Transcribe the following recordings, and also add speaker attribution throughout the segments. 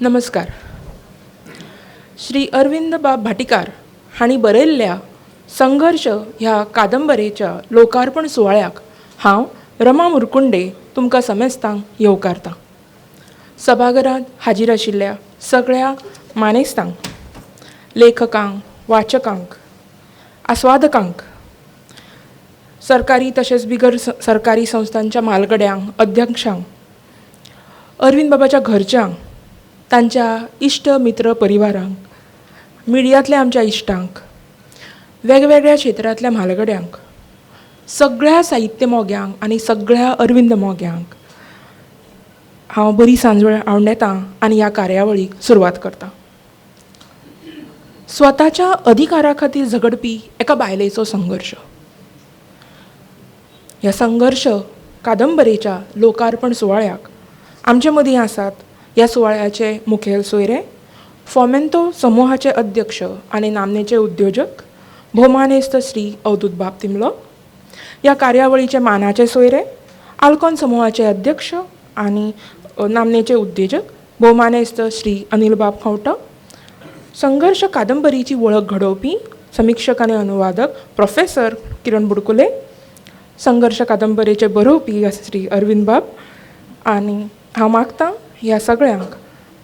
Speaker 1: नमस्कार. श्री अरविंद बाब भाटीकार हांणी बरयल्ल्या संघर्ष ह्या कादंबरेच्या लोकार्पण सुवाळ्याक हांव रमा मुरकुंडे तुमकां समेस्तांक येवकारतां. सभाघरांत हाजीर आशिल्ल्या सगळ्या मानेस्तांक, लेखकांक, वाचकांक, आस्वादकांक, सरकारी तशेंच बिगर सरकारी संस्थांच्या म्हालगड्यांक, अध्यक्षांक, अरविंद बाबाच्या घरच्यांक, तांच्या इश्ट मित्र परिवारांक, मिडियांतल्या आमच्या इश्टांक, वेगवेगळ्या क्षेत्रांतल्या म्हालगड्यांक, सगळ्या साहित्य मोग्यांक आनी सगळ्या अरविंद मोग्यांक हांव बरी सांजवेळ आवंडेतां आनी ह्या कार्यावळीक सुरवात करतां. स्वताच्या अधिकारा खातीर झगडपी एका बायलेचो संघर्श. ह्या संघर्श कादंबरेच्या लोकार्पण सुवाळ्याक आमचे मदीं आसात ह्या सुवाळ्याचे मुखेल सोयरे, फॉमेंतो समूहाचे अध्यक्ष आनी नामनेचे उद्योजक भोवमानेस्त श्री अवधूत बाब तिमलो. ह्या कार्यावळीचे मानाचे सोयरे, आल्कोन समूहाचे अध्यक्ष आनी नामनेचे उद्योजक भोवमानेस्त श्री अनिल बाब खंवटो. संघर्ष कादंबरीची वळख घडोवपी समीक्षक आनी अनुवादक प्रोफेसर किरण बुडकुले. संघर्ष कादंबरीचे बरोवपी श्री अरविंद बाब. आनी हांव मागतां ह्या सगळ्यांक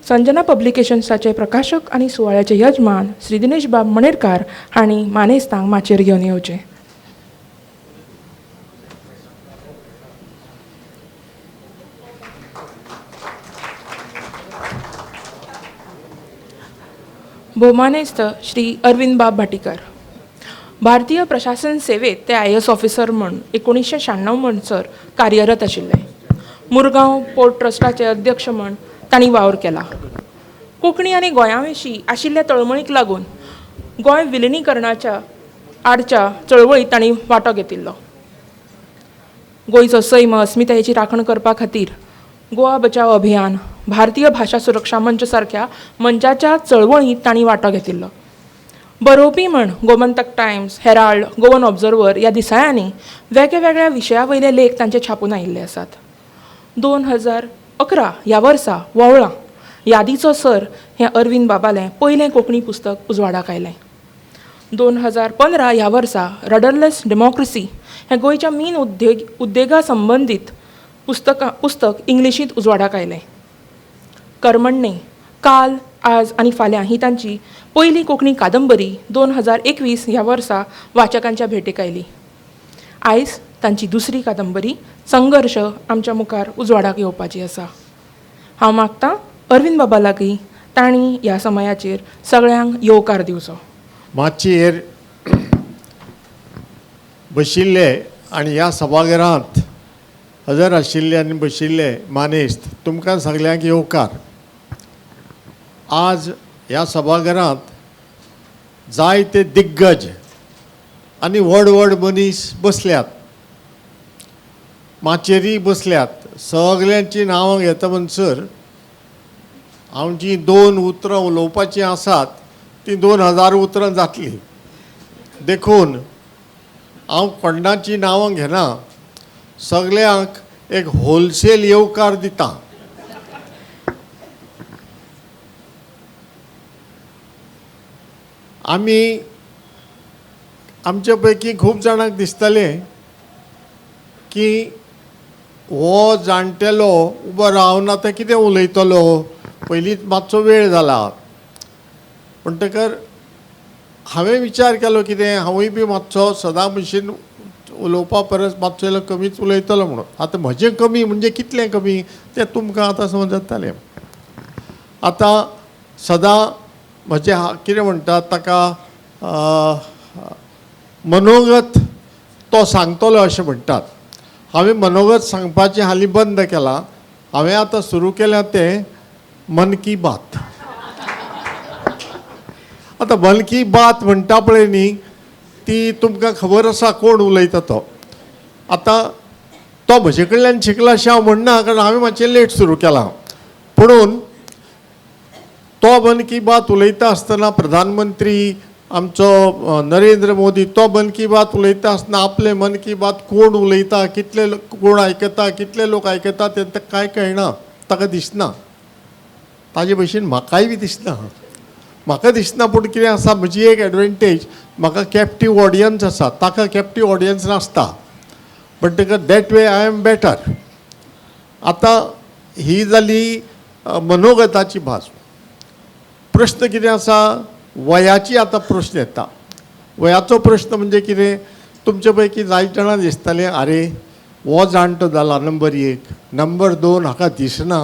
Speaker 1: संजना पब्लिकेशन्साचे प्रकाशक आनी सुवाळ्याचे यजमान श्री दिनेश बाब मणेरकार हांणी मानेस्तांक माचयेर घेवन येवचें. भोवमानेस्त श्री अरविंद बाब भाटीकार. भारतीय प्रशासन सेवेत ते IAS ऑफिसर म्हूण 1996 म्हणसर कार्यरत आशिल्ले. मुरगांव पोर्ट ट्रस्टाचे अध्यक्ष म्हूण तांणी वावर केला. कोंकणी आनी गोंया विशीं आशिल्ल्या तळमळीक लागून गोंय विलिनीकरणाच्या आडच्या चळवळीत तांणी वांटो घेतिल्लो. गोंयचो सैम अस्मितायेची राखण करपा खातीर गोवा बचाव अभियान, भारतीय भाषा सुरक्षा मंच सारक्या मंचाच्या चळवळींत तांणी वांटो घेतिल्लो. बरोवपी म्हण Gomantak Times, Herald, Goan observer ह्या दिसाळ्यांनी वेगवेगळ्या विशया वयले लेख तांचे छापून आयिल्ले आसात. 2011 ह्या वर्सा वळ्ळां यादीचो सर हें अरविंद बाबालें पयलें कोंकणी पुस्तक उजवाडाक आयलें. 2015 ह्या वर्सा रडरलेस डेमोक्रेसी हें गोंयच्या मीन उद्देगा संबंदीत पुस्तक इंग्लिशींत उजवाडाक आयलें. कर्मण्णे, काल, आज आनी फाल्यां ही तांची पयली कोंकणी कादंबरी 2021 ह्या वर्सा वाचकांच्या भेटेक आयली. आयज तांची दुसरी कादंबरी संघर्ष आमच्या मुखार उजवाडाक येवपाची आसा. हांव मागतां अरविंद बाबा लागीं तांणी ह्या समयाचेर सगळ्यांक येवकार दिवचो.
Speaker 2: माचयेर बशिल्ले आनी ह्या सभाघरांत हजर आशिल्ले आनी बशिल्ले मानेस्त तुमकां सगळ्यांक येवकार. आज ह्या सभाघरांत जायते दिग्गज आनी व्हड व्हड मनीस बसल्यात, माचयेरी बसल्यात. सगळ्यांची नांवां घेता म्हणसर हांव जी 2 उतरां उलोवपाचीं आसात ती 2000 उतरां जातलीं. देखून हांव कोणाची नांवां घेना, सगळ्यांक एक होलसेल येवकार दिता. आमी आमचे पैकी खूब जाणांक दिसतलें की हो जाणटेलो उबो रावन आतां कितें उलयतलो, पयलींच मातसो वेळ जाला. म्हणटकर हांवें विचार केलो कितें हांवूय बी मातसो सदां भशेन उलोवपा परस मातसो इल्लो कमीच उलयतलो म्हणून. आतां म्हजें कमी म्हणजे कितलें कमी तें तुमकां आतां समज जातलें. आतां सदां म्हजें कितें म्हणटात ताका मनोगत तो सांगतलो अशें म्हणटात. हांवें मनोगत सांगपाचें हालीं बंद केलां. हांवें आतां सुरू केलां तें मन की बात. आतां मन की बात म्हणटा पळय न्ही ती तुमकां खबर आसा कोण उलयता तो. आतां तो म्हजे कडल्यान शिकला अशें हांव म्हणना, कारण हांवें मातशें लेट सुरू केलां. पुणून तो मन की बात उलयता आसतना प्रधानमंत्री आमचो नरेंद्र मोदी तो मन की बात उलयता आसतना आपले मन की बात कोण उलयता, कितले कोण आयकता, कितले लोक आयकता तें कांय कळना, ताका दिसना. ताजे भशेन म्हाकाय बी दिसना. म्हाका दिसना, पूण कितें आसा, म्हजी एक एडवांटेज, म्हाका कॅप्टीव ऑडियन्स आसा, ताका कॅप्टीव ऑडियन्स नासता. म्हणटकच that way I am better. आतां ही जाली मनोगताची भास. प्रश्न कितें आसा, वयाची आतां प्रश्न येता. वयाचो प्रश्न म्हणजे कितें, तुमचे पैकी जाय जाणां दिसतालें आरे हो जाणटो जाला नंबर 1, नंबर 2 हाका दिसना,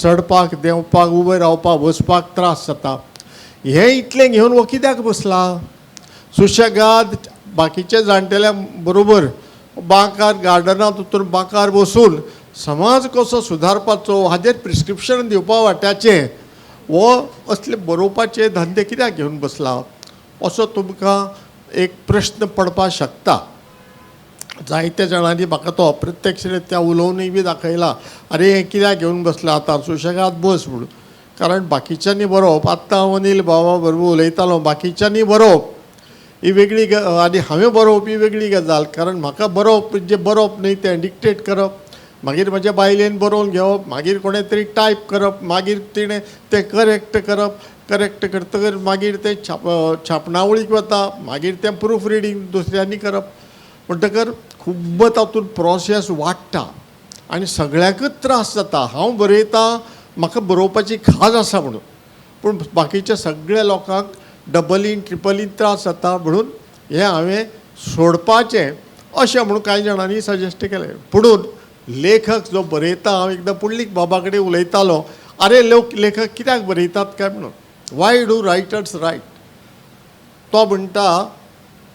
Speaker 2: चडपाक देंवपाक उबें रावपाक बसपाक त्रास जाता, हें इतलें घेवन हो कित्याक बसला. सुशेगाद बाकीच्या जाणटेल्या बरोबर बांकार गार्डनांत उतरून बांकार बसून समाज कसो सुदारपाचो हाजेर प्रिस्क्रिप्शन दिवपा वाट्याचें हो असले बरोवपाचे धंदे कित्याक घेवन बसला, असो तुमकां एक प्रश्न पडपाक शकता. जायत्या जाणांनी म्हाका तो अप्रत्यक्षरित्या उलोवनूय बी दाखयला, आरे हें कित्याक घेवन बसला, आतां सुशेगाद बस म्हणून. कारण बाकीच्यांनी बरोवप, आत्तां हांव अनिल बाबा बरोबर उलयतालो, बाकीच्यांनी बरोवप ही वेगळी आनी हांवें बरोवप ही वेगळी गजाल. कारण म्हाका बरोवप म्हणजे बरोवप न्ही, तें डिक्टेट करप, मागीर म्हज्या बायलेन बरोवन घेवप, मागीर कोणें तरी टायप करप, मागीर तिणें तें करेक्ट करप, करेक्ट करतकर मागीर तें छापणावळीक वता, मागीर तें प्रूफ रिडींग दुसऱ्यांनी करप. म्हणटकर खूब तातूंत प्रोसेस वाडटा आनी सगळ्याकच त्रास जाता. हांव बरयतां, म्हाका बरोवपाची खाज आसा म्हणून, पूण बाकीच्या सगळ्या लोकांक डबलीन ट्रिपलीन त्रास जाता. म्हणून हें हांवें सोडपाचें अशें म्हणून कांय जाणांनी सजेस्ट केलें. पुणून लेखक जो बरयता, हांव एकदां पुंडलीक बाबा कडेन उलयतालो, आरे लेखक कित्याक बरयतात काय म्हणून, वाय डू रायटर्स रायट. तो म्हणटा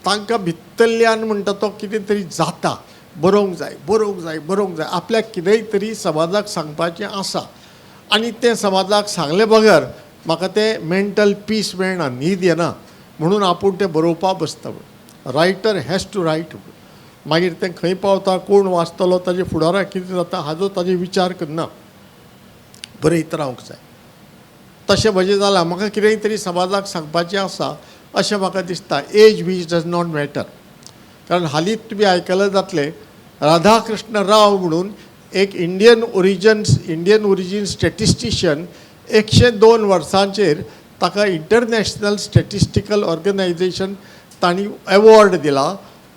Speaker 2: तांकां भितरल्यान म्हणटा तो कितें तरी जाता, बरोवंक जाय बरोवंक जाय बरोवंक जाय, आपल्याक कितेंय तरी समाजाक सांगपाचें आसा आनी तें समाजाक सांगले बगर म्हाका तें मेंटल पीस मेळना, न्हीद येना, म्हणून आपूण तें बरोवपाक बसता. Writer has to write. मागीर तें खंय पावता, कोण वाचतलो, ताजे फुडाराक कितें जाता हाजो ताजे विचार करना, बरयत रावंक जाय. तशें म्हजें जालां, म्हाका कितेंय तरी समाजाक सांगपाचें आसा अशें म्हाका दिसता. एज वीज डज नॉट मॅटर. कारण हालींच तुमी आयकलें जातलें, राधाकृष्ण राव म्हणून एक इंडियन ओरिजीन स्टॅटिस्टिशियन 102 वर्सांचेर ताका इंटरनॅशनल स्टॅटिस्टिकल ऑर्गनायझेशन तांणी एवॉर्ड दिला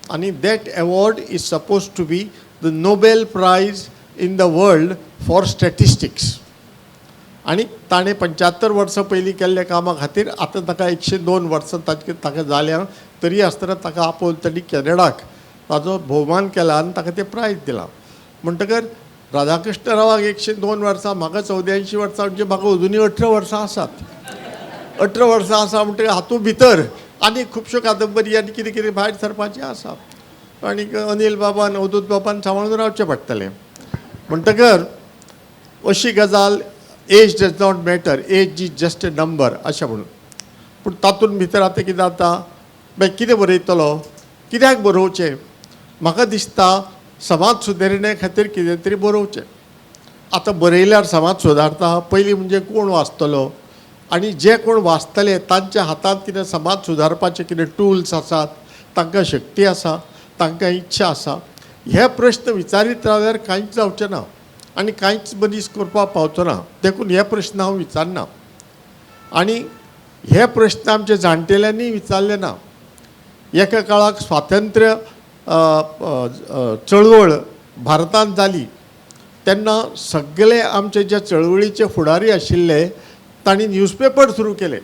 Speaker 2: आनी that award is suppose to be the Nobel prize in the world for statistics. आनी ताणें 75 वर्सां पयलीं केल्ल्या कामा खातीर आतां ताका 102 वर्सां ताका जाल्या, तरी आसतना ताका आपोवन तांणी कॅनडाक ताजो भोवमान केला आनी ताका तें प्रायज दिलां. म्हणटकर राधाकृष्ण रावाक 102 वर्सां, म्हाका 84 वर्सां, म्हणजे म्हाका अजुनूय 18 वर्सां आसात. 18 वर्सां आसा म्हणटकीर हातूंत भितर आनी खुबश्यो कादंबरी आनी कितें कितें भायर सरपाचें आसा. आनीक अनिल बाबान अवधूत बाबान सांबाळून रावचें पडटलें. म्हणटकर अशी गजाल, age does not matter, age is just a number अशें म्हणून. पूण तातूंत भितर आतां कितें जाता, मागीर कितें बरयतलो, कित्याक बरोवचें. म्हाका दिसता समाज सुदारणे खातीर कितें तरी बरोवचें. आतां बरयल्यार समाज सुदारता, पयलीं म्हणजे कोण वाचतलो, आनी जे कोण वाचतले तांच्या हातांत कितें समाज सुदारपाचे कितें टूल्स आसात, तांकां शक्ती आसा, तांकां इच्छा आसा. हे प्रश्न विचारीत रावल्यार कांयच जावचें ना आनी कांयच मनीस करपाक पावचो ना. देखून हे प्रश्न हांव विचारना. आनी हे प्रश्न आमच्या जाणटेल्यांनी विचारले ना. एका काळाक स्वातंत्र्य चळवळ भारतांत जाली तेन्ना सगळे आमचे जे चळवळीचे फुडारी आशिल्ले तांणी न्यूजपेपर सुरू केले.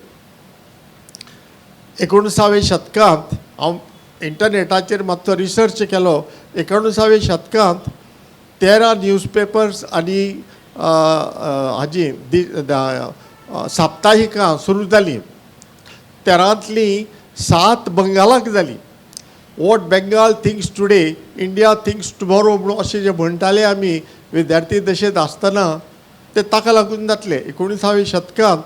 Speaker 2: 19व्या शतकांत हांव इंटरनेटाचेर मातसो रिसर्च केलो. 19व्या शतकांत 13 न्यूजपेपर्स आनी हाजी साप्ताहिकां सुरू जालीं. 13तलीं 7 बंगालाक जालीं. What Bengal thinks today, India thinks tomorrow म्हणून अशें जे म्हणटाले आमी विद्यार्थी दशेंत आसतना, ते ताका लागून जातले. 19व्या शतकांत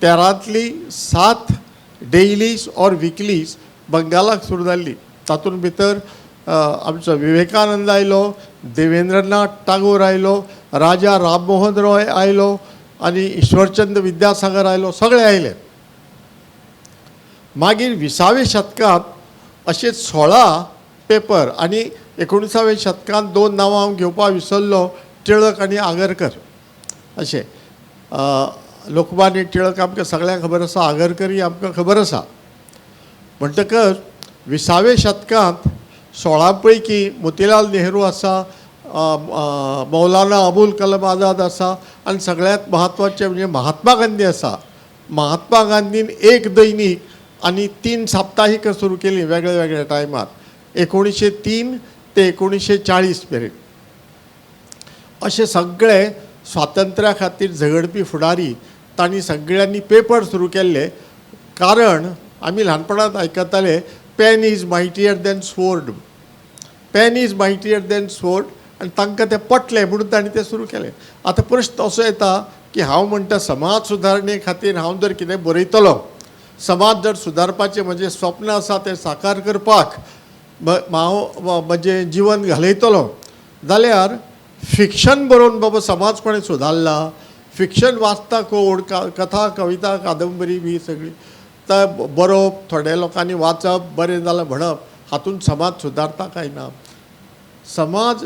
Speaker 2: 13तलीं 7 डेयलीज ऑर विकलीज बंगालाक सुरू जाल्ली. तातूंत भितर आमचो विवेकानंद आयलो, देवेंद्रनाथ टागोर आयलो, राजा राममोहन रॉय आयलो आनी ईश्वरचंद्र विद्यासागर आयलो, सगळे आयले. मागीर 20व्या शतकांत अशे 16 पेपर आनी 19व्या शतकांत 2 नांवां हांव घेवपाक विसरलो, टिळक आनी आगरकर अशें. लोकमान्य टिळक आमकां सगळ्यांक खबर आसा, आगरकरी आमकां खबर आसा. म्हणटकच 20व्या शतकांत 16 पैकी मोतीलाल नेहरू आसा, मौलाना अबुल कलाम आझाद आसा आनी सगळ्यांत म्हत्वाचें म्हणजे महात्मा गांधी आसा. महात्मा गांधीन एक दैनीक आनी 3 साप्ताहिकां सुरू केलीं वेगळ्या वेगळ्या टायमार 1903 ते 1940 मेरेन. अशे सगळे स्वातंत्र्या खातीर झगडपी फुडारी तांणी सगळ्यांनी पेपर सुरू केल्ले. कारण आमी ल्हानपणांत आयकताले pen is mightier than sword, pen is mightier than sword, आनी तांकां तें पटलें म्हणून तांणी तें सुरू केलें. आतां प्रश्न असो येता की हांव म्हणटा समाज सुदारणे खातीर हांव जर कितें बरयतलो, समाज जर सुदारपाचें म्हजें स्वप्न आसा तें साकार करपाक हांव म्हजें जीवन घालयतलो, जाल्यार फिक्शन बरोवन बाबा समाज कोणें सुदारला, फिक्शन वाचता कोण, कथा कविता कादंबरी बी सगळी तर बरोवप, थोड्या लोकांनी वाचप, बरें जालां म्हणप, हातूंत समाज सुदारता काय ना. समाज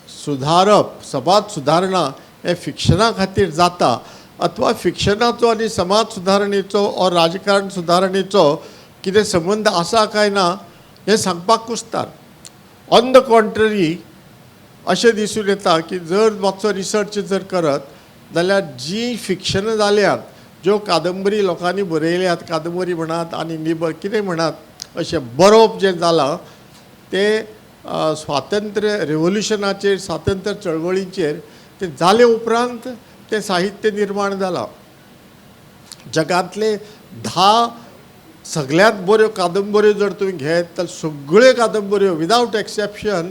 Speaker 2: सुदारप, समाज सुदारणा हें फिक्शना खातीर जाता, अथवा फिक्शनाचो आनी समाज सुदारणेचो वा राजकारण सुदारणेचो कितें संबंद आसा काय ना हें सांगपाक कुस्तार. ऑन द कॉन्ट्ररी अशें दिसून येता की जर मातसो रिसर्च जर करत जाल्यार जी फिक्शनां जाल्यात, ज्यो कादंबरी लोकांनी बरयल्यात, कादंबरी म्हणात आनी कितें म्हणात, अशें बरोवप जें जालां तें स्वातंत्र्य रेवोल्युशनाचेर, स्वातंत्र्य चळवळीचेर तें जाले उपरांत तें साहित्य निर्माण जालां. जगांतले 10 सगळ्यांत बऱ्यो कादंबऱ्यो जर तुवें घेत तर सगळ्यो कादंबऱ्यो विदावट एक्सेप्शन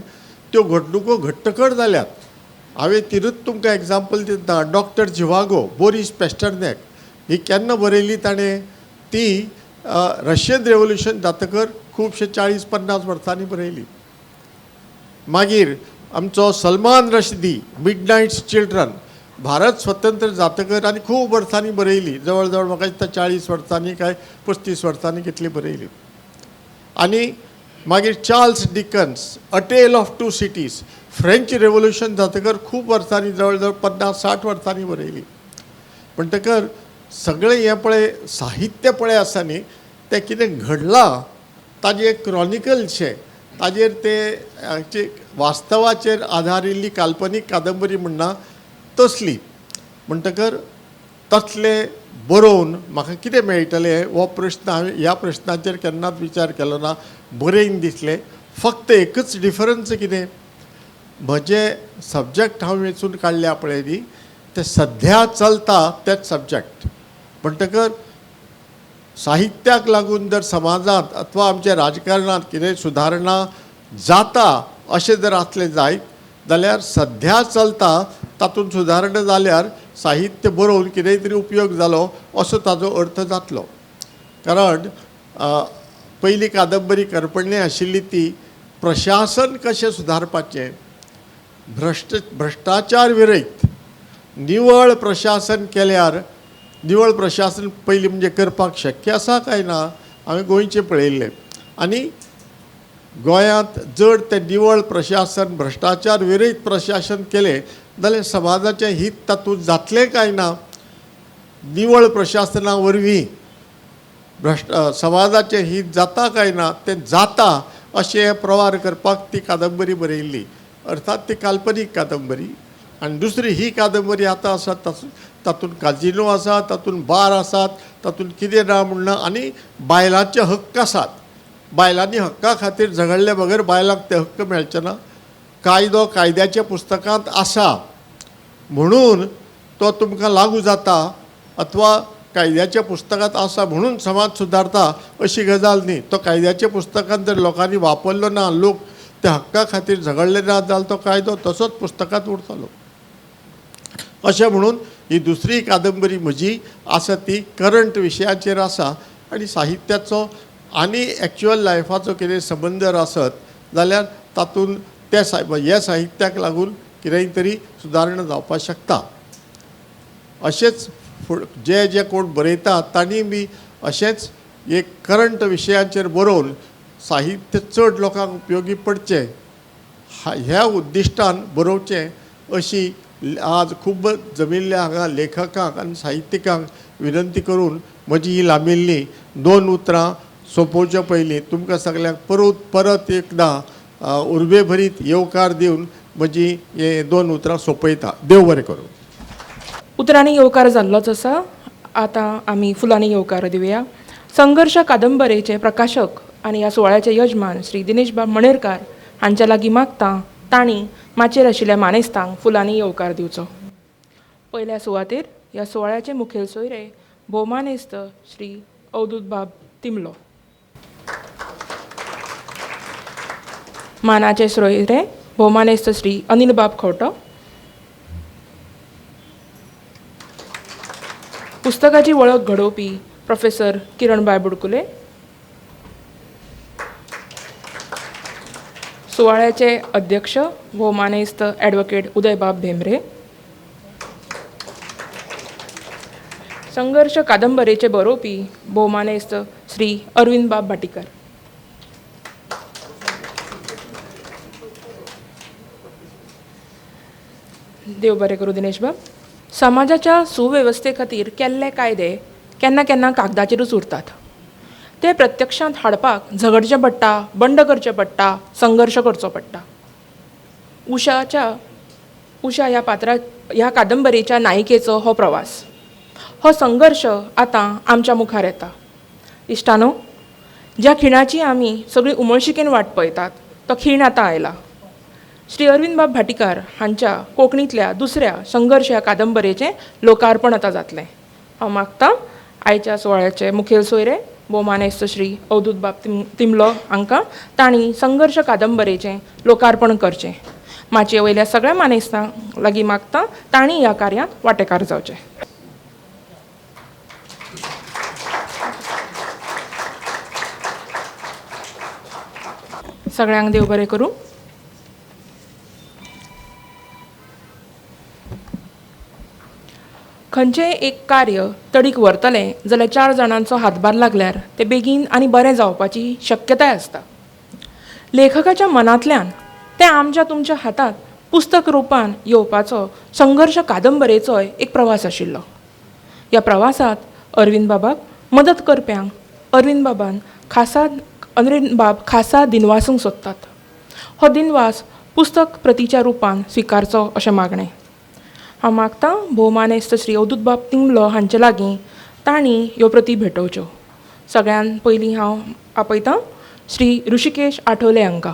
Speaker 2: त्यो घडणुको घट्टकड जाल्यात. हांवें तिनूच तुमकां एग्जाम्पल दिता. डॉक्टर जिवागो, बोरीस पेस्टरनॅक ही केन्ना बरयली ताणें? ती रशियन रेवोल्युशन जातकर खुबशे 40-50 वर्सांनी बरयली. मागीर आमचो सलमान रश्दी, मिडनायट्स चिल्ड्रन, भारत स्वतंत्र जातकर आनी खूब वर्सांनी बरयली, जवळ जवळ म्हाका दिसता 40 वर्सांनी काय 35 वर्सांनी कितली बरयली. आनी मागीर Charles Dickens, a tale of 2 cities, French revolution जातकर खूब वर्सांनी, जवळ जवळ 50-60 वर्सांनी बरयली. म्हणटकर सगळें हें पळय साहित्य पळय आसा न्ही, तें कितें घडलां ताजें एक क्रॉनिकलशें, ताजेर ते वास्तवाचेर आदारिल्ली काल्पनीक कादंबरी म्हणना तसली. म्हणटकर तसले बरोवन म्हाका कितें मेळटलें हो प्रश्न हांवें ह्या प्रश्नाचेर केन्नाच विचार केलो ना. बरयन दिसलें. फक्त एकच डिफरन्स कितें, म्हजें सब्जॅक्ट हांव वेंचून काडल्या पळय न्ही, तें सद्या चलता तेच सब्जॅक्ट. म्हणटकर साहित्याक लागून जर समाजांत अथवा आमच्या राजकारणांत कितें सुदारणा जाता अशें जर आसलें जायत जाल्यार सद्या चलता तातूंत सुदारणा जाल्यार साहित्य बरोवन कितेंय तरी उपयोग जालो असो ताजो अर्थ जातलो. कारण पयली कादंबरी करपणली आशिल्ली ती प्रशासन कशें सुदारपाचें, भ्रश्टाचार विरयत निवळ प्रशासन केल्यार, निवळ प्रशासन पयलीं म्हणजे करपाक शक्य आसा काय ना, हांवें गोंयचें पळयल्लें. आनी गोंयांत जर तें निवळ प्रशासन, भ्रश्टाचार विरयत प्रशासन केलें जाल्यार समाजाचें हित तातूंत जातलें काय ना. निवळ प्रशासना वरवीं समाजाचें हित जाता काय ना, तें जाता अशें प्रवार करपाक ती कादंबरी बरयल्ली. अर्थात ती काल्पनीक कादंबरी. आनी दुसरी ही कादंबरी आतां आसा तातूंत काजिनो आसा, तातूंत बार आसात, तातूंत कितें ना म्हणना, आनी बायलांचे हक्क आसात. बायलांनी हक्का खातीर झगडले बगर बायलांक ते हक्क मेळचे ना. कायदो कायद्याच्या पुस्तकांत आसा म्हणून तो तुमकां लागू जाता, अथवा कायद्याच्या पुस्तकांत आसा म्हणून समाज सुदारता अशी गजाल न्ही. तो कायद्याच्या पुस्तकांत जर लोकांनी वापरलो ना, लोक त्या हक्का खातीर झगडले ना जाल्यार तो कायदो तसोच पुस्तकांत उरतलो. अशें म्हणून ही दुसरी कादंबरी म्हजी आसा ती करंट विशयाचेर आसा. आनी साहित्याचो आनी एक्चुअल लायफाचो कितें संबंद जर आसत जाल्यार तातूंत ह्या साहित्याक लागून कितेंय तरी सुदारणा जावपाक शकता. अशेंच जे कोण बरयतात तांणी बी अशेंच एक करंट विशयाचेर बरोवन साहित्य चड लोकांक उपयोगी पडचें ह्या उद्दिश्टान बरोवचें अशी आज खूब जमिल्ल्या हांगा लेखकांक आनी साहित्यिकांक विनंती करून म्हजी ही लांबिल्ली 2 उतरां सोंपोवच्या पयलीं तुमकां सगल्यांक परत एकदां उर्बे भरीत येवकार दिवन म्हजी हे 2 उतरां सोंपयता. देव बरें करूं.
Speaker 1: उतरांनी येवकार जाल्लोच आसा. आतां आमी फुलांनी येवकार दिवया. संघर्श कादंबरेचे प्रकाशक आनी ह्या सुवाळ्याचे यजमान श्री दिनेशबाब मणेरकार हांच्या लागीं मागता तांणी माचयेर आशिल्ल्या मानेस्तांक फुलांनी येवकार दिवचो. पयल्या सुवातेर ह्या सुवाळ्याचे मुखेल सोयरे भोवमानेस्त श्री अवधूतबाब तिमलो. मानाचे सोयरे भोवमानेस्त श्री अनिलबाब खवटो. पुस्तकाची वळख घडोवपी प्रोफेसर किरणबाय बुडकुले. सुवाळ्याचे अध्यक्ष भोवमानेस्त ॲडव्होकेट उदयबाब भेंब्रे. संघर्ष कादंबरेचे बरोवपी भोवमानेस्त श्री अरविंदबाब भाटीकार. देव बरें करूं दिनेशबाब. समाजाच्या सुवेवस्थे खातीर केल्ले कायदे केन्ना केन्ना कागदाचेरूच उरतात. ते प्रत्यक्षांत हाडपाक झगडचें पडटा, बंड करचें पडटा, संघर्श करचो पडटा. उशा ह्या कादंबरेच्या नायिकेचो हो प्रवास, हो संघर्ष आतां आमच्या मुखार येता. इश्टानो, ज्या खिणाची आमी सगळीं उमळशिकेन वाट पळयतात तो खीण आतां आयला. श्री अरविंदबाब भाटीकार हांच्या कोंकणींतल्या दुसऱ्या संघर्श ह्या कादंबरेचें लोकार्पण आतां जातलें. हांव मागतां आयच्या सुवाळ्याचे मुखेल सोयरे भोवमानेस्त श्री अवधूतबाब तिमलो हांकां तांणी संघर्श कादंबरेचें लोकार्पण करचें. माचये वयल्या सगळ्या मानेस्तांक लागीं मागतां तांणी ह्या कार्यांत वांटेकार जावचें. सगळ्यांक देव बरें करूं. खंयचेंय एक कार्य तडीक व्हरतलें जाल्यार 4 जाणांचो हातभार लागल्यार तें बेगीन आनी बरें जावपाची शक्यताय आसता. लेखकाच्या मनांतल्यान तें आमच्या तुमच्या हातांत पुस्तक रुपान येवपाचो संघर्ष कादंबरेचोय एक प्रवास आशिल्लो. ह्या प्रवासांत अरविंद बाबाक मदत करप्यांक अरविंद बाब खासा दिनवासूंक सोदतात. हो दिनवास पुस्तक प्रतीच्या रुपान स्विकारचो अशें मागणें. हांव मागतां भोवमानेस्त श्री अवधूतबाब तिमलो हांचे लागीं तांणी ह्यो प्रती भेटोवच्यो. सगळ्यान पयलीं हांव आपयतां श्री ऋषिकेश आठवले हांकां.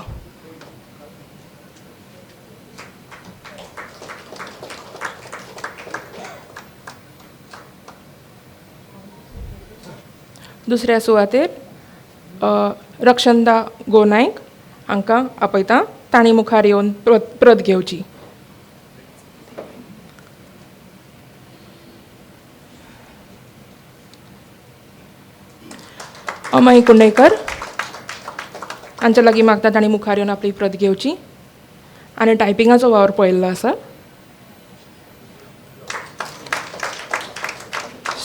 Speaker 1: दुसऱ्या सुवातेर रक्षंदा गोनायक हांकां आपयतां. तांणी मुखार येवन प्रत घेवची. अमय कुंडेकर हांच्या लागीं मागता तांणी मुखार येवन आपली प्रत घेवची आनी टायपिंगाचो वावर पळयल्लो आसा.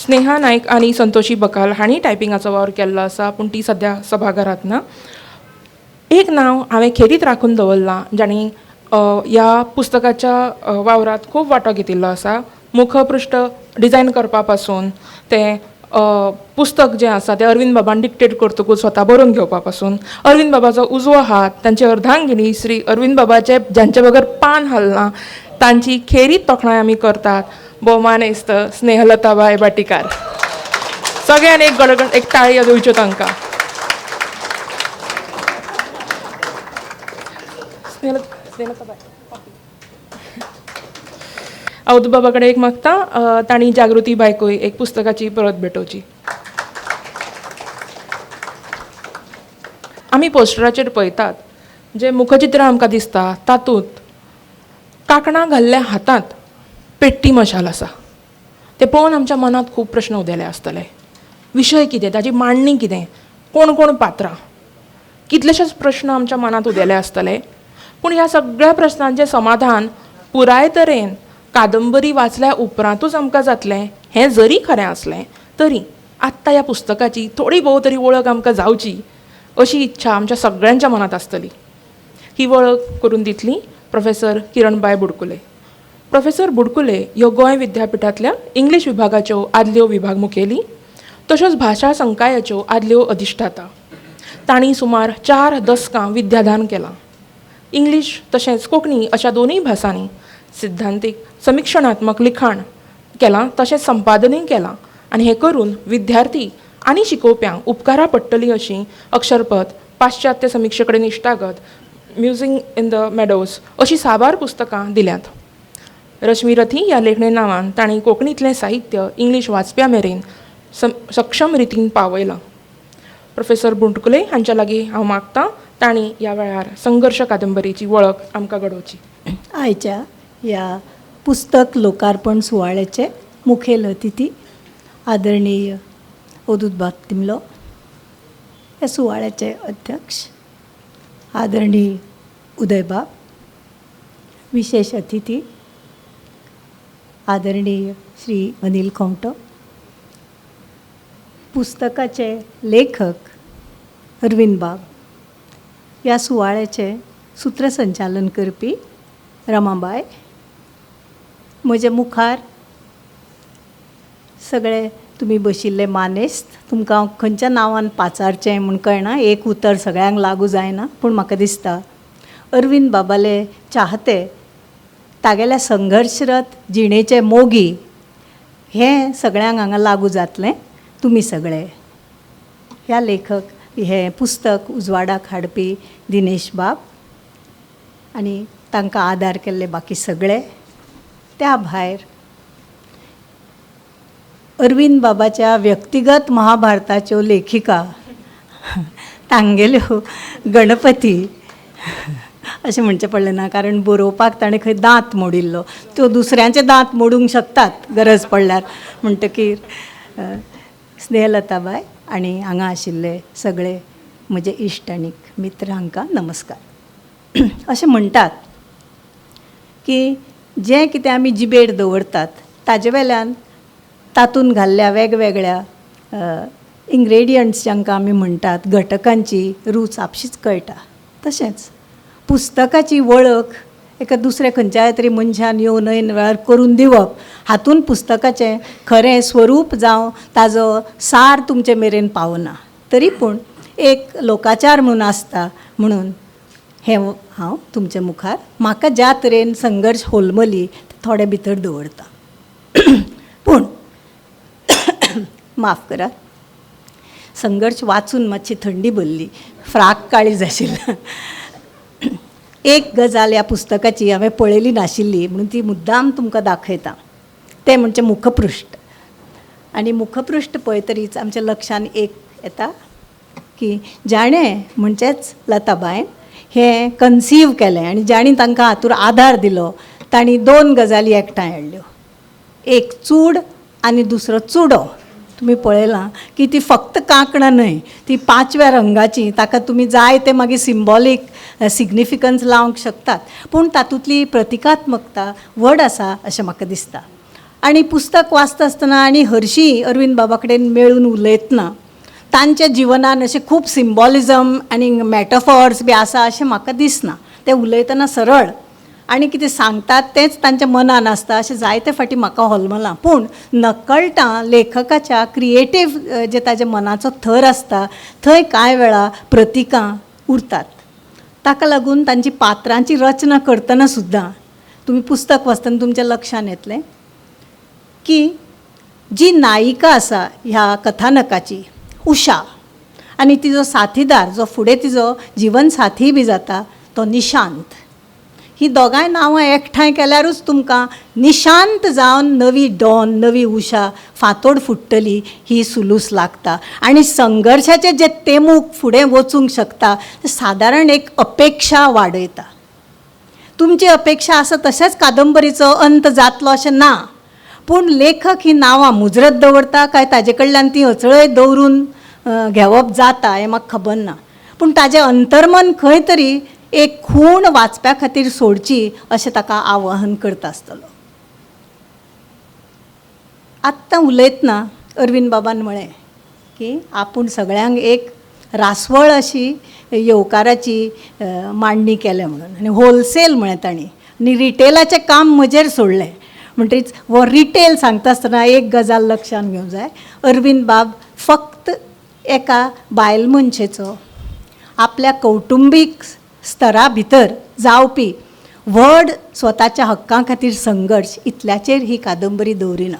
Speaker 1: स्नेहा नायक आनी संतोशी बकाल हांणी टायपिंगाचो वावर केल्लो आसा, पूण ती सद्या सभाघरांत ना. एक नांव हांवें खेरीत राखून दवरलां जाणी ह्या पुस्तकाच्या वावरांत खूब वांटो घेतिल्लो आसा. मुखपृश्ठ डिजायन करपा पासून तें पुस्तक जें आसा तें अरविंद बाबान डिक्टेट करतकूच स्वता बरोवन घेवपा पासून अरविंद बाबाचो उजवो हात, तांची अर्धांगिनी श्री अरविंद बाबाचे ज्यांचे बगर पान हलना तांची खेरीत तोखणाय आमी करतात. भोवमानेस्त स्नेहलताबाई भाटीकार. सगळ्यान एक ताळयो दिवच्यो तांकां. स्नेहलताबाई अवधूत बाबा कडेन एक मागतां तांणी जागृती बायकूय एक पुस्तकाची परत भेटोवची. आमी पोस्टराचेर पळयतात जे मुखचित्र आमकां दिसता तातूंत कांकणां घाल्ल्या हातांत पेट्टी मशाल आसा. तें पळोवन आमच्या मनांत खूब प्रश्न उदेले आसतले. विशय कितें, ताची मांडणी कितें, कोण कोण पात्रां, कितलेशेच प्रश्न आमच्या मनांत उदेले आसतले. पूण ह्या सगळ्या प्रश्नांचें समाधान पुराय तरेन कादंबरी वाचल्या उपरांतूच आमकां जातलें हें जरी खरें आसलें तरी आत्तां ह्या पुस्तकाची थोडी भोव तरी वळख आमकां जावची अशी इच्छा आमच्या सगळ्यांच्या मनांत आसतली. ही वळख करून दितली प्रोफेसर किरणबाय बुडकुले. प्रोफेसर बुडकुले ह्यो गोंय विद्यापीठांतल्या इंग्लीश विभागाच्यो आदल्यो विभाग मुखेली तशेंच भाशा संकायाच्यो आदल्यो अधिश्ठाता. तांणी सुमार 4 दशकां विद्यादान केलां. इंग्लीश तशेंच कोंकणी अशा दोनूय भासांनी सिद्धांतीक समिक्षणात्मक लिखाण केलां तशेंच संपादनूय केलां आनी हें करून विद्यार्थी आनी शिकोवप्यांक उपकारा पडटलीं अशीं अक्षरपथ, पाश्चात्य समिक्षे कडेन इश्टागत, म्युजींग इन द मेडोज अशीं साबार पुस्तकां दिल्यांत. रश्मी रथी ह्या लेखणे नांवान तांणी कोंकणींतलें साहित्य इंग्लीश वाचप्या मेरेन सक्षम रितीन पावयलां. प्रोफेसर बुडकुले हांच्या लागीं हांव मागतां तांणी ह्या वेळार संघर्श कादंबरीची वळख आमकां घडोवची.
Speaker 3: आयच्या ह्या पुस्तक लोकार्पण सुवाळ्याचे मुखेल अतिथी आदरणीय अवधूत बाब तिमलो, ह्या सुवाळ्याचे अध्यक्ष आदरणीय उदय बाब, विशेष अतिथी आदरणीय श्री अनिल खंवटो, पुस्तकाचे लेखक अरविंद बाब, ह्या सुवाळ्याचे सूत्रसंचालन करपी रमाबाई, म्हजे मुखार सगळे तुमी बशिल्ले मानेस्त, तुमकां खंयच्या नांवान पाचारचें म्हूण कळना, एक उतर सगळ्यांक लागू जायना, पूण म्हाका दिसता अरविंद बाबाले चाहते, तागेल्या संघर्शरत जिणेचे मोगी हें सगळ्यांक हांगा लागू जातलें. तुमी सगळे ह्या लेखक हें पुस्तक उजवाडाक हाडपी दिनेश बाब आनी तांकां आदार केल्ले बाकी सगळे. त्या भायर अरविंद बाबाच्या व्यक्तिगत महाभारताच्यो लेखिका तांगेल्यो गणपती अशें म्हणचें पडलें ना, कारण बरोवपाक ताणें खंय दांत मोडिल्लो, त्यो दुसऱ्यांचे दांत मोडूंक शकतात गरज पडल्यार. म्हणटकीर स्नेहलताबाई आनी हांगा आशिल्ले सगळे म्हजे इश्ट आनी मित्र हांकां नमस्कार. अशें म्हणटात की जें कितें आमी जिबेर दवरतात ताजे वेल्यान तातूंत घाल्ल्या वेगवेगळ्या इन्ग्रेडियंट्स जांकां आमी म्हणटात, घटकांची रूच आपशीच कळटा. तशेंच पुस्तकाची वळख एका दुसऱ्या खंयच्याय तरी मनशान येवन ऐन वेळार करून दिवप, हातूंत पुस्तकाचें खरें स्वरूप जावं ताजो सार तुमचे मेरेन पावना. तरी पूण एक लोकाचार म्हणून आसता, म्हणून हें हांव तुमच्या मुखार म्हाका ज्या तरेन संघर्श होलमली थोडे भितर दवरता. पूण माफ करात, संघर्श वाचून मातशी थंडी भरली, फ्राक काळीज आशिल्लो. एक गजाल ह्या पुस्तकाची हांवें पळयली नाशिल्ली म्हणून ती मुद्दाम तुमकां दाखयता. तें म्हणजे मुखपृश्ठ. आनी मुखपृश्ठ पळयतरीच आमच्या लक्षान एक येता की जाणें म्हणचेच लताबायन हें कन्सीव केलें आनी जाणी तांकां हातूंत आदार दिलो, तांणी 2 गजाली एकठांय हाडल्यो, एक चूड आनी दुसरो चुडो. तुमी पळयलां की ती फक्त कांकणां न्हय, ती 5व्या रंगाची, ताका तुमी जाय ते मागीर सिंबॉलीक सिग्निफिकन्स लावंक शकतात, पूण तातूंतली प्रतिकात्मकता व्हड आसा अशें म्हाका दिसता. आनी पुस्तक वाचता आसतना आनी हरशीं अरविंद बाबा कडेन मेळून उलयतना तांच्या जिवनान अशें खूब सिंबॉलिजम आनी मॅटफॉर्स बी आसा अशें म्हाका दिसना. ते उलयतना सरळ आनी कितें सांगतात तेंच तांच्या मनान आसता अशें जायते फाटी म्हाका होलमलां. पूण नकळटां लेखकाच्या क्रिएटीव जे ताच्या मनाचो थर आसता थंय कांय वेळा प्रतिकां उरतात. ताका लागून तांची पात्रांची रचना करतना सुद्दां तुमी पुस्तक वाचतना तुमच्या लक्षान येतलें की जी नायिका आसा ह्या कथानकाची, उशा, आनी तिजो साथीदार जो फुडें तिजो जीवन साथी बी जाता तो निशांत, ही दोगांय नांवां एकठांय केल्यारूच तुमकां निशांत जावन नवी डॉन, नवी उशा फांतोड फुट्टली ही सुलूस लागता. आनी संघर्शाचे जे तेमूक फुडें वचूंक शकता ते सादारण एक अपेक्षा वाडयता. तुमची अपेक्षा आसा तशेंच कादंबरीचो अंत जातलो अशें ना, पूण लेखक ही नांवां मुजरत दवरता काय ताजे कडल्यान ती अचळय दवरून घेवप जाता हें म्हाका खबर ना. पूण ताजें अंतर्मन खंय तरी एक खूण वाचप्या खातीर सोडची अशें ताका आवाहन करता आसतलो. आत्तां उलयतना अरविंद बाबान म्हळें की आपूण सगळ्यांक एक रासवळ अशी येवकाराची मांडणी केल्या म्हणून, आनी होलसेल म्हळें तांणी. आनी रिटेलाचें काम म्हजेर सोडलें. म्हणटरीच हो रिटेल सांगता आसतना एक गजाल लक्षांत घेवंक जाय. अरविंद बाब फक्त एका बायल मनशेचो आपल्या कौटुंबीक स्तरा भितर जावपी व्हड स्वताच्या हक्कां खातीर संघर्श इतल्याचेर ही कादंबरी दवरिना.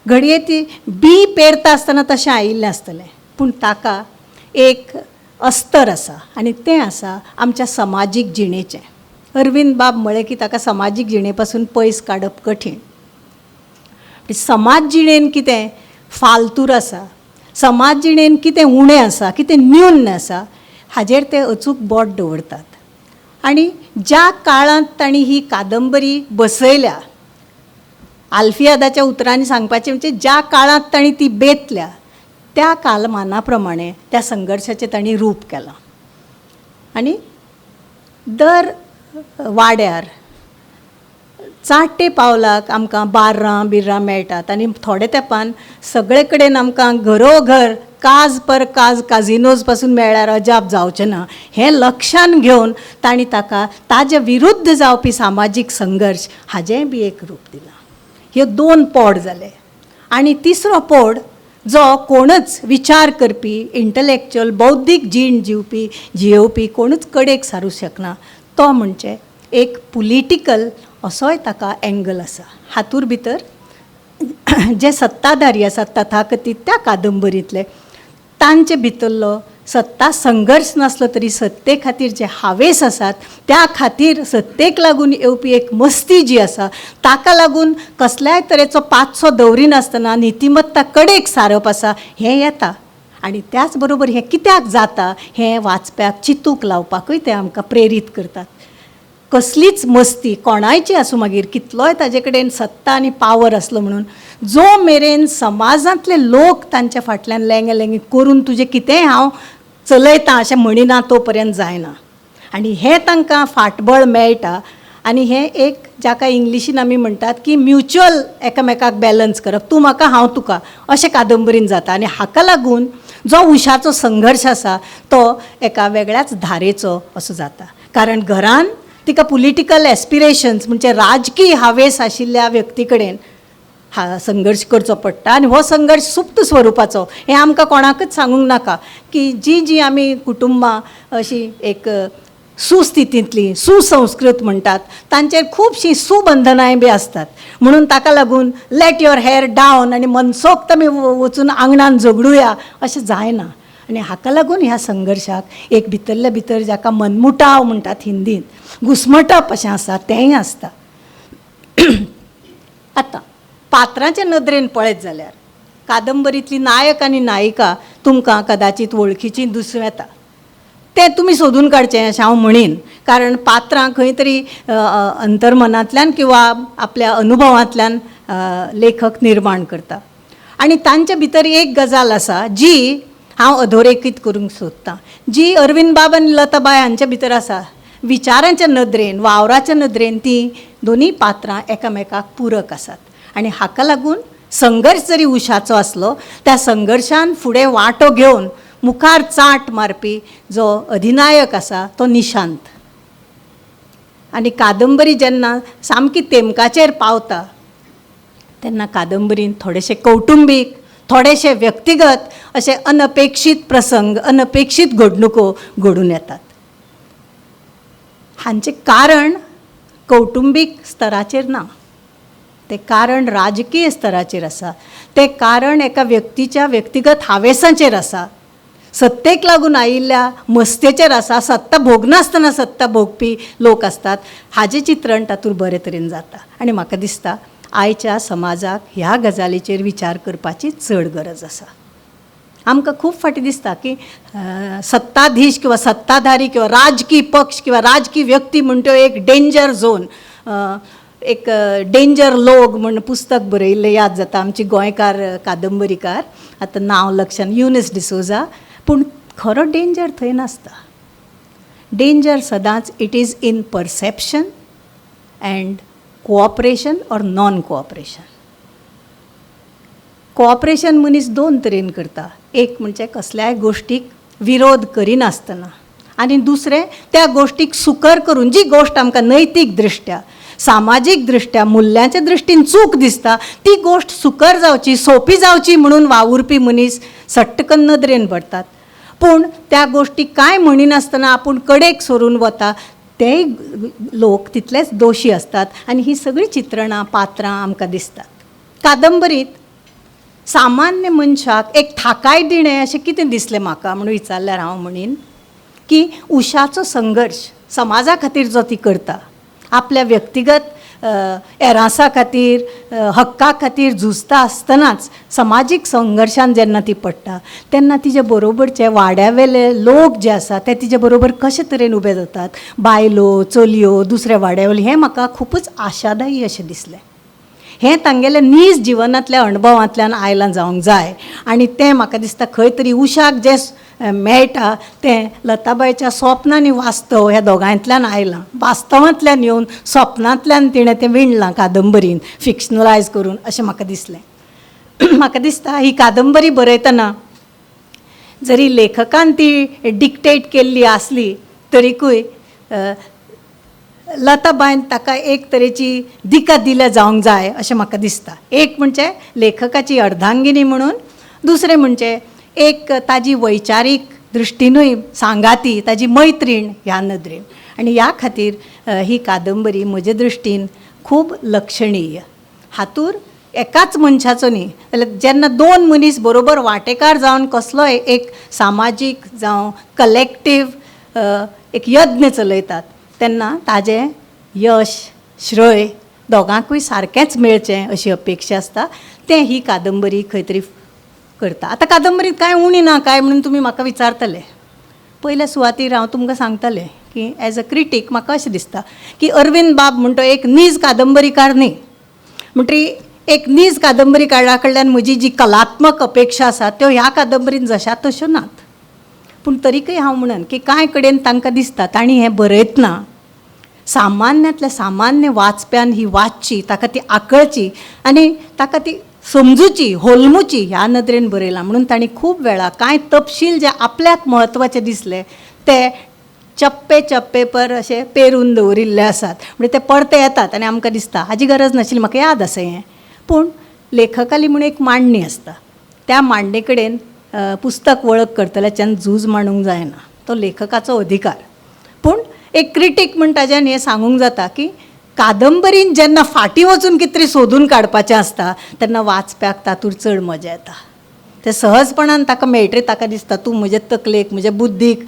Speaker 3: घडये ती बी पेरता आसतना तशें आयिल्लें आसतलें, पूण ताका एक अस्तर आसा आनी तें आसा आमच्या समाजीक जिणेचें. अरविंद बाब म्हळें की ताका समाजीक जिणे पासून पयस काडप कठीण. समाज जिणेन कितें फालतूर आसा, समाज जिणेन कितें उणें आसा, कितें न्यून आसा, हाजेर ते अचूक बोट दवरतात. आनी ज्या काळांत तांणी ही कादंबरी बसयल्या, आल्फियादाच्या उतरांनी सांगपाचें म्हणजे ज्या काळांत तांणी ती बेतल्या त्या कालमाना प्रमाणें त्या संघर्शाचें तांणी रूप केलां. आनी दर वाड्यार चाटे पावलाक आमकां बार्रां बिर्रां मेळटात आनी थोडे तेंपान सगळे कडेन आमकां घरोघर काज पर काज काजिनोज पासून मेळ्ळ्यार अजाप जावचें ना हें लक्षांत घेवन तांणी ताका ताजे विरुद्ध जावपी सामाजीक संघर्श हाजेंय बी एक रूप दिलां. ह्यो 2 पोड जाले. आनी तिसरो पोड जो कोणच विचार करपी इंटलेक्च्युअल बौद्धीक जीण जियोवपी कोणूच कडेक सारूं शकना तो म्हणजे एक पुलिटिकल असोय ताका एंगल आसा. हातूर भितर जे सत्ताधारी आसात तथाकथीत त्या कादंबरींतले तांचे भितरलो सत्ता संघर्श नासलो तरी सत्ते खातीर जे हावेस आसात त्या खातीर सत्तेक लागून येवपी एक मस्ती जी आसा ताका लागून कसल्याय तरेचो पांचसो दवरिनासतना नितिमत्ता कडेक सारप आसा हें येता. आनी त्याच बरोबर हें कित्याक जाता हें वाचप्याक चिंतूंक लावपाकूय ते आमकां प्रेरीत करतात. कसलीच मस्ती कोणायची आसूं मागीर कितलोय ताजे कडेन सत्ता आनी पावर आसलो म्हणून जो मेरेन समाजांतले लोक तांच्या फाटल्यान लेंगे लेंगे करून तुजें कितेंय हांव चलयतां अशें म्हणिना तो पर्यंत जायना. आनी हें तांकां फाटबळ मेळटा. आनी हें एक जाका इंग्लिशीन आमी म्हणटात की म्युच्युअल एकामेकाक बॅलन्स करप, तूं म्हाका हांव तुका अशें कादंबरीन जाता. आनी हाका लागून जो उशाचो संघर्श आसा तो एका वेगळ्याच धारेचो असो जाता. कारण घरान तिका पॉलिटिकल एस्पिरेशन्स म्हणजे राजकीय हावेस आशिल्ल्या व्यक्ती कडेन संघर्श करचो पडटा. आनी हो संघर्श सुप्त स्वरुपाचो हें आमकां कोणाकच सांगूंक नाका की जी आमी कुटुंबां अशी एक सुस्थितींतली सुसंस्कृत म्हणटात तांचेर खुबशीं सुबंधनाय बी आसतात. म्हणून ताका लागून लेट युअर हेअर डावन आनी मनसोक्त आमी वचून आंगणान झगडुया अशें जायना. आनी हाका लागून ह्या संघर्शाक एक भितरल्या भितर जाका मनमुटाव म्हणटात हिंदींत घुस्मटप अशें आसा तेंय आसता. आतां पात्रांचे नदरेन पळयत जाल्यार कादंबरीतली नायक आनी नायिका तुमकां कदाचित वळखीची दिसूं येता. तें तुमी सोदून काडचें अशें हांव म्हणीन. कारण पात्रां खंय तरी अंतर्मनांतल्यान किंवा आपल्या अनुभवांतल्यान लेखक निर्माण करता. आनी तांचे भितर एक गजाल आसा जी हांव अधोरेखीत करूंक सोदतां, जी अरविंद बाब आनी लताबाई हांचे भितर आसा. विचारांच्या नदरेन वावराच्या नदरेन ती दोनी पात्रां एकामेकाक पूरक आसात. आनी हाका लागून संघर्श जरी उशाचो आसलो त्या संघर्शान फुडें वांटो घेवन मुखार चाट मारपी जो अधिनायक आसा तो निशांत. आनी कादंबरी जेन्ना सामकी तेमकाचेर पावता तेन्ना कादंबरीन थोडेशे कौटुंबीक थोडेशे व्यक्तिगत अशे अनपेक्षीत प्रसंग अनपेक्षीत घडणुको घडून येतात. हांचें कारण कौटुंबीक स्तराचेर ना, तें कारण राजकीय स्तराचेर आसा. तें कारण एका व्यक्तीच्या व्यक्तिगत हावेसाचेर आसा, सत्तेक लागून आयिल्ल्या मस्तेचेर आसा. सत्ता भोगनासतना सत्ता भोगपी लोक असतात हाजें चित्रण तातूंत बरे तरेन जाता. आनी म्हाका दिसता आयच्या समाजाक ह्या गजालीचेर विचार करपाची चड गरज आसा. आमकां खूब फाटी दिसता की सत्ताधीश किंवा सत्ताधारी किंवा राजकीय पक्ष किंवा राजकीय व्यक्ती म्हणटा एक डेंजर झोन, एक डेंजर लोग म्हण पुस्तक बरयल्लें याद जाता. आमची गोंयकार कादंबरीकार आतां नांव लक्षांत युनिस डिसोजा. पूण खरो डेंजर थंय नासता. डेंजर सदांच it is in perception and cooperation or non cooperation. Cooperation मनीस दोन तरेन करता. एक म्हणजे कसल्याय गोश्टीक विरोध करिनासतना आनी दुसरें त्या गोश्टीक सुकर करून जी गोश्ट आमकां नैतीक दृश्ट्या सामाजीक दृश्ट्या मुल्यांच्या दृश्टीन चूक दिसता ती गोश्ट सुकर जावची सोपी जावची म्हणून वावुरपी मनीस सट्टकन नदरेन पडटात. पूण त्या गोश्टी कांय म्हणिनासतना आपूण कडेक सरून वता तेय लोक तितलेच दोशी असतात आनी ही सगळीं चित्रणां पात्रां आमकां दिसतात. कादंबरीत सामान्य मनशाक एक थाकाय दिणें अशें कितें दिसलें म्हाका म्हणून विचारल्यार हांव म्हणीन की उशाचो संघर्श समाजा खातीर जो ती करता आपल्या व्यक्तिगत एरासा खातीर हक्का खातीर झुजता आसतनाच समाजीक संघर्शान जेन्ना ती पडटा तेन्ना तिजे बरोबरचे वाड्यावेले लोक जे आसा ते तिजे बरोबर कशे तरेन उबे जातात बायलो चलयो दुसऱ्या वाड्यावयली हें म्हाका खूबच आशादायी अशें दिसलें. हें तांगेल्या नीज जिवनांतल्या अणभवांतल्यान आयलां जावंक जाय आनी तें म्हाका दिसता खंय तरी उशाक जें मेळटा तें लताबाईच्या स्वप्नांनी वास्तव ह्या दोगांयतल्यान आयलां. वास्तवांतल्यान येवन स्वप्नांतल्यान तिणें तें विणलां कादंबरीन फिक्शनलायज करून अशें म्हाका दिसलें. म्हाका दिसता ही कादंबरी बरयतना जरी लेखकान ती डिक्टेट केल्ली आसली तरीकूय लताबाईन ताका एक तरेची दिका दिल्या जावंक जाय अशें म्हाका दिसता. एक म्हणजे लेखकाची अर्धांगिनी म्हणून दुसरें म्हणजे एक ताजी वैचारीक दृश्टीनूय सांगाती ताजी मैत्रीण ह्या नदरेन आनी ह्या खातीर ही कादंबरी म्हजे दृश्टीन खूब लक्षणीय. हातूर एकाच मनशाचो न्ही जाल्यार जेन्ना दोन मनीस बरोबर वांटेकार जावन कसलोय एक सामाजीक जावं कलेक्टीव एक यज्ञ चलयतात तेन्ना ताजें यश श्रय दोगांकूय सारकेंच मेळचें अशी अपेक्षा आसता. तें ही कादंबरी खंय तरी करता. आतां कादंबरीत कांय उणी ना काय म्हणून तुमी म्हाका विचारतले. पयल्या सुवातेर हांव तुमकां सांगतलें की एज अ क्रिटीक म्हाका अशें दिसता की अरविंद बाब म्हणटा एक नीज कादंबरीकार न्ही म्हणटरी एक नीज कादंबरीकारा कडल्यान म्हजी जी कलात्मक अपेक्षा आसा त्यो ह्या कादंबरीन जशा तश्यो नात. पूण तरीकय हांव म्हणन की कांय कडेन तांकां दिसता तांणी हें बरयतना सामान्यांतल्या सामान्य वाचप्यान ही वाचची ताका ती आकळची आनी ताका ती समजुची होलमुची ह्या नदरेन बरयलां म्हणून तांणी खूब वेळा कांय तपशील जे आपल्याक म्हत्वाचे दिसले ते चप्पे चप्पे पर अशे पेरून दवरिल्ले आसात. म्हणजे ते परते येतात आनी आमकां दिसता हाजी गरज नाशिल्ली म्हाका याद आसा हें. पूण लेखकाली म्हणून एक मांडणी आसता त्या मांडणे कडेन पुस्तक वळख करतल्याच्यान झूज मांडूंक जायना तो लेखकाचो अधिकार. पूण एक क्रिटीक म्हण ताच्यान हें सांगूंक जाता की कादंबरीन जेन्ना फाटीं वचून कितें तरी सोदून काडपाचें आसता तेन्ना वाचप्याक तातूंत चड मजा येता. ते सहजपणान ताका मेळटरी ताका दिसता तूं म्हजे तकलेक म्हज्या बुद्धीक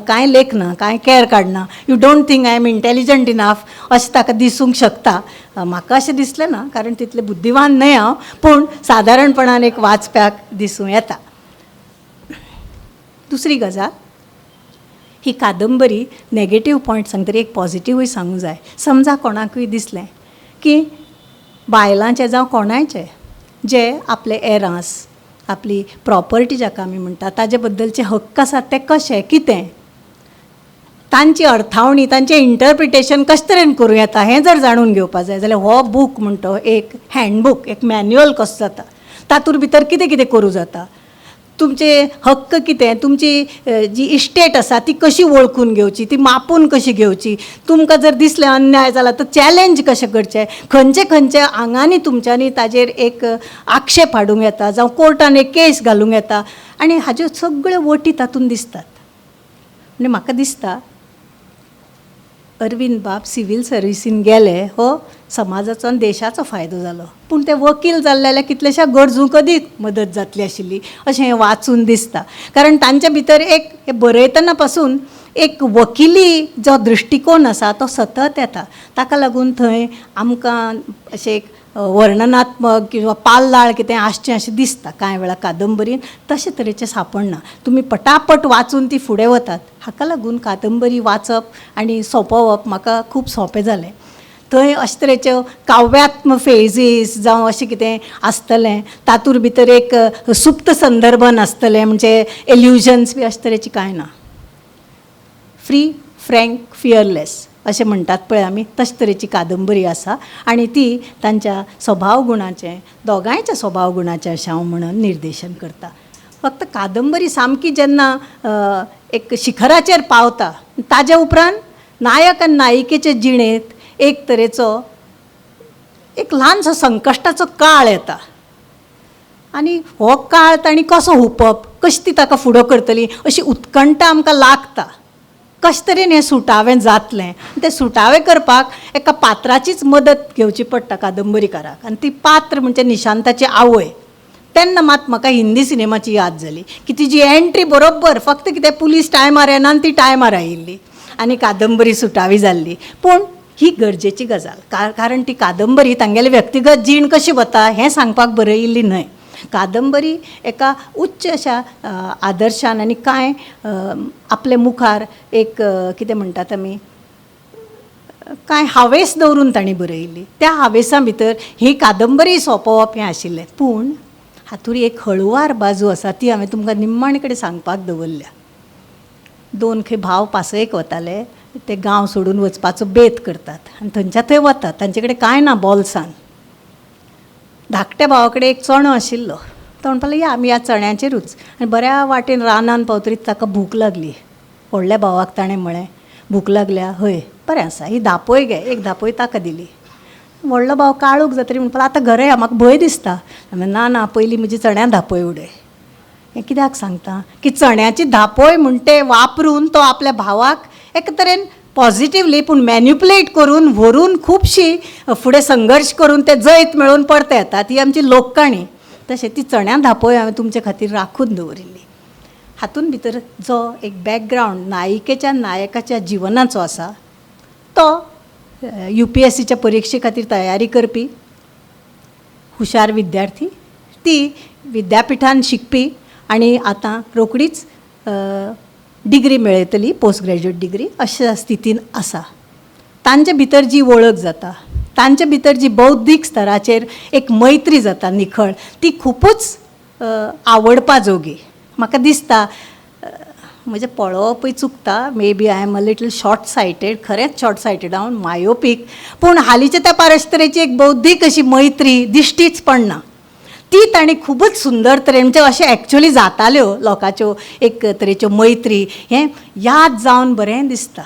Speaker 3: कांय लेखना कांय कॅर काडना you don't think I am intelligent enough अशें ताका दिसूंक शकता. म्हाका अशें दिसलें ना कारण तितलें बुद्धीवान न्हय हांव पूण सादारणपणान एक वाचप्याक दिसूं येता. दुसरी गजाल ही कादंबरी नॅगेटीव पॉयंट सांगतरी एक पॉझिटिवूय सांगूंक जाय. समजा कोणाकूय दिसलें की बायलांचे जावं कोणायचे जे आपले एरांस आपली प्रॉपर्टी जाका आमी म्हणटा ताजे बद्दलचे हक्क आसात ते कशें कितें तांची अर्थावणी तांचें इंटरप्रिटेशन कशें तरेन करूं येता हें जर जाणून घेवपा जाय जाल्यार हो बूक म्हणटो एक हँडबूक एक मॅन्युअल कसो जाता तातूंत भितर कितें कितें करूं जाता तुमचे हक्क कितें तुमची जी इस्टेट आसा ती कशी वळखून घेवची ती मापून कशी घेवची तुमकां जर दिसलें अन्याय जाला तर चॅलेंज कशें करचें खंयचे खंयचे आंगांनी तुमच्यांनी ताजेर एक आक्षेप हाडूंक येता जावं कोर्टान एक केस घालूंक येता आनी हाज्यो सगळ्यो वटी तातूंत दिसतात. म्हणजे म्हाका दिसता अरविंद बाब सिवील सर्विसीन गेले हो समाजाचो आनी देशाचो फायदो जालो पूण ते वकील जाल्ले जाल्यार कितलेशा गरजूंक अदीक मदत जातली आशिल्ली अशें हें वाचून दिसता. कारण तांच्या भितर एक हे बरयतना पासून एक वकिली जो दृश्टिकोन आसा तो सतत येता. ताका लागून थंय आमकां अशें एक वर्णनात्मक किंवा पाल्लाळ कितें आसचें अशें दिसता कांय वेळा कादंबरीन तशे तरेचें सापडना. तुमी पटापट वाचून ती फुडें वतात. हाका लागून कादंबरी वाचप आनी सोंपोवप म्हाका खूब सोंपें जालें. थंय अशे तरेच्यो काव्यात्म फेजीस जावं अशें कितें आसतलें तातूंत भितर एक सुप्त संदर्भन आसतलें म्हणजे एल्युजन्स बी अशे तरेची कांय ना. फ्री फ्रँक फियरलेस अशें म्हणटात पळय आमी तशे तरेची कादंबरी आसा आनी ती तांच्या स्वभाव गुणाचें दोगांयच्या स्वभाव गुणाचें अशें हांव म्हणून निर्देशन करता. फक्त कादंबरी सामकी जेन्ना एक शिखराचेर पावता ताज्या उपरांत नायक आनी नायिकेचे जिणेंत एक तरेचो एक ल्हानसो संकश्टाचो काळ येता आनी हो काळ ताणी कसो हुपप, कशी ती ताका फुडो करतली अशी उत्कंठा आमकां लागता. कशे तरेन हें सुटावें जातलें, तें सुटावें करपाक एका पात्राचीच मदत घेवची पडटा कादंबरीकाराक, आनी ती पात्र म्हणजे निशांताची आवय. तेन्ना मात म्हाका हिंदी सिनेमाची याद जाली की तिजी एंट्री बरोबर फक्त कितें पुलीस टायमार येना आनी ती टायमार आयिल्ली आनी कादंबरी सुटावी जाल्ली. पूण ही गरजेची गजाल, कारण ती कादंबरी तांगेली व्यक्तिगत जीण कशी वता हें सांगपाक बरयिल्ली न्हय. कादंबरी एका उच्च अशा आदर्शान आनी कांय आपले मुखार एक कितें म्हणटात आमी कांय हावेस दवरून तांणी बरयिल्ली. त्या हावेसा भितर ही कादंबरी सोंपोवप हें आशिल्लें. पूण हातूंत एक हळुवार बाजू आसा ती हांवें तुमकां निम्माणे कडेन सांगपाक दवरल्या. 2 खंय भाव पासयेक वताले, ते गांव सोडून वचपाचो बेत करतात आनी थंयच्या थंय वतात. तांचे कडेन कांय ना बोल्सान. धाकट्या भावा कडेन एक चणो आशिल्लो. तो म्हणपालो या आमी ह्या चण्याचेरूच. आनी बऱ्या वाटेन रानान पावतरीत ताका भूक लागली. व्हडल्या भावाक ताणें म्हळें भूक लागल्या, हय बरें आसा ही धापय घे. एक धापय ताका दिली. व्हडलो भाव काळोख जातरी म्हणपालो आतां घरा या म्हाका भंय दिसता. हांवें ना पयलीं म्हजी चण्या धापय उडय. हें कित्याक सांगता की चण्याची धापय म्हण तें वापरून तो आपल्या भावाक एके तरेन पॉझिटिवली पूण मॅन्युपुलेट करून व्हरून खुबशी फुडें संघर्श करून ते जैत मेळोवन परते येतात. ही आमची लोककाणी. तशें ती चण्या धापय हांवें तुमचे खातीर राखून दवरिल्ली. हातूंत भितर जो एक बॅकग्रावंड नायिकेच्या नायकाच्या जिवनाचो आसा तो UPSCच्या परिक्षे खातीर तयारी करपी हुशार विद्यार्थी, ती विद्यापिठान शिकपी आनी आतां रोखडीच डिग्री मेळयतली, पोस्ट ग्रॅज्युएट डिग्री अशा स्थितीन आसा. तांचे भितर जी वळख जाता, तांचे भितर जी बौद्धीक स्तराचेर एक मैत्री जाता निखळ, ती खुबूच आवडपा जोगी. म्हाका दिसता म्हजें पळोवपूय चुकता, may be I am a little short sighted, खरेंच शॉर्ट सायटेड हांव मायोपीक, पूण हालींच्या त्या पारस्तरेची एक बौद्धीक अशी मैत्री दिश्टीच पडना. ती ताणी खूबच सुंदर तरेन म्हणजे अशें एक्चुअली जाताल्यो लोकांच्यो एक तरेच्यो मैत्री हें याद जावन बरें दिसता.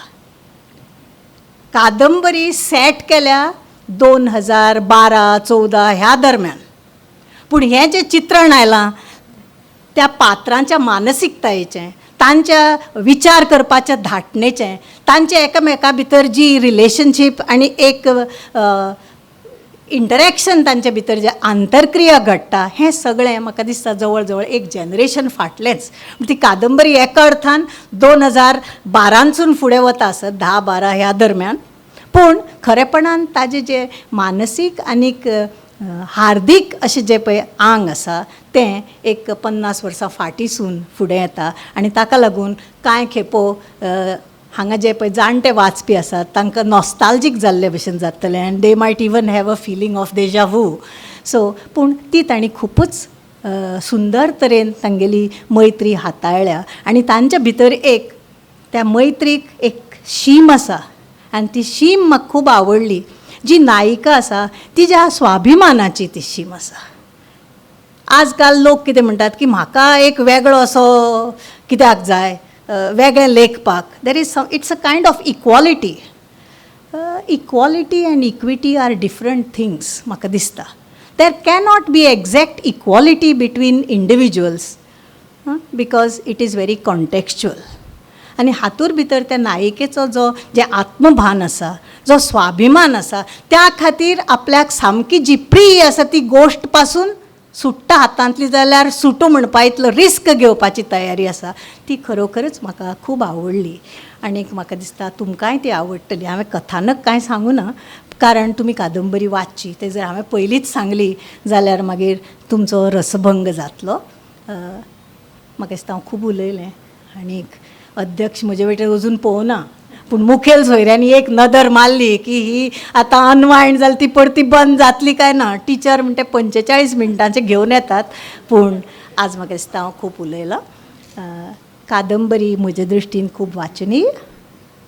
Speaker 3: कादंबरी सेट केल्या 2012-14 ह्या दरम्यान. पूण हें जें चित्रण आयलां त्या पात्रांच्या मानसिकतायेचें, तांच्या विचार करपाच्या धाटणेचें, तांचे एकामेका भितर जी रिलेशनशीप आनी एक इंटरॅक्शन तांचे भितर जे आंतरक्रिया घडटा हें सगळें म्हाका दिसता जवळ जवळ एक जनरेशन फाटलेंच. ती कादंबरी एका अर्थान 2012 फुडें वता आसत 10-12 ह्या दरम्यान. पूण खरेपणान ताजें जें मानसीक आनीक हार्दीक अशें जें पळय आंग आसा तें एक 50 वर्सां फाटींसून फुडें येता. आनी ताका लागून कांय खेपो हांगा जे पळय जाणटे वाचपी आसात तांकां नॉस्टाल्जीक जाल्ले भशेन जातलें आनी they might even have a feeling of deja vu. So पूण ती तांणी खूबच सुंदर तरेन तांगेली मैत्री हाताळ्ळ्या आनी तांच्या भितर एक त्या मैत्रीक एक शीम आसा आनी ती शीम म्हाका खूब आवडली. जी नायिका आसा तिच्या स्वाभिमानाची ती शीम आसा. आजकाल लोक कितें म्हणटात की म्हाका एक वेगळो असो कित्याक जाय वेगळें लेखपाक. There is it's a kind of equality. Equality and equity are different things म्हाका दिसता. There cannot be exact equality between individuals because it is very contextual. आनी हातूंत भितर त्या नायिकेचो जो जे आत्मभान आसा, जो स्वाभिमान आसा, त्या खातीर आपल्याक सामकी जी प्रिय आसा ती गोश्ट पासून सुट्टा हातांतली जाल्यार सुटू म्हणपा इतलो रिस्क घेवपाची तयारी आसा ती खरोखरच म्हाका खूब आवडली. आनीक म्हाका दिसता तुमकांय ती आवडटली. हांवें कथानक कांय सांगूं ना कारण तुमी कादंबरी वाचची. ते जर हांवें पयलींच सांगली जाल्यार मागीर तुमचो रसभंग जातलो. म्हाका दिसता हांव खूब उलयलें आनीक अध्यक्ष म्हजे वटेन अजून पळोवना पूण मुखेल सोयऱ्यांनी एक नदर मारली की ही आतां अनवायंड जाली ती परती बंद जातली काय ना. टिचर म्हणटे 45 मिनटांचे घेवन येतात. पूण आज म्हाका दिसता हांव खूब उलयलां. कादंबरी म्हजे दृश्टीन खूब वाचनीय.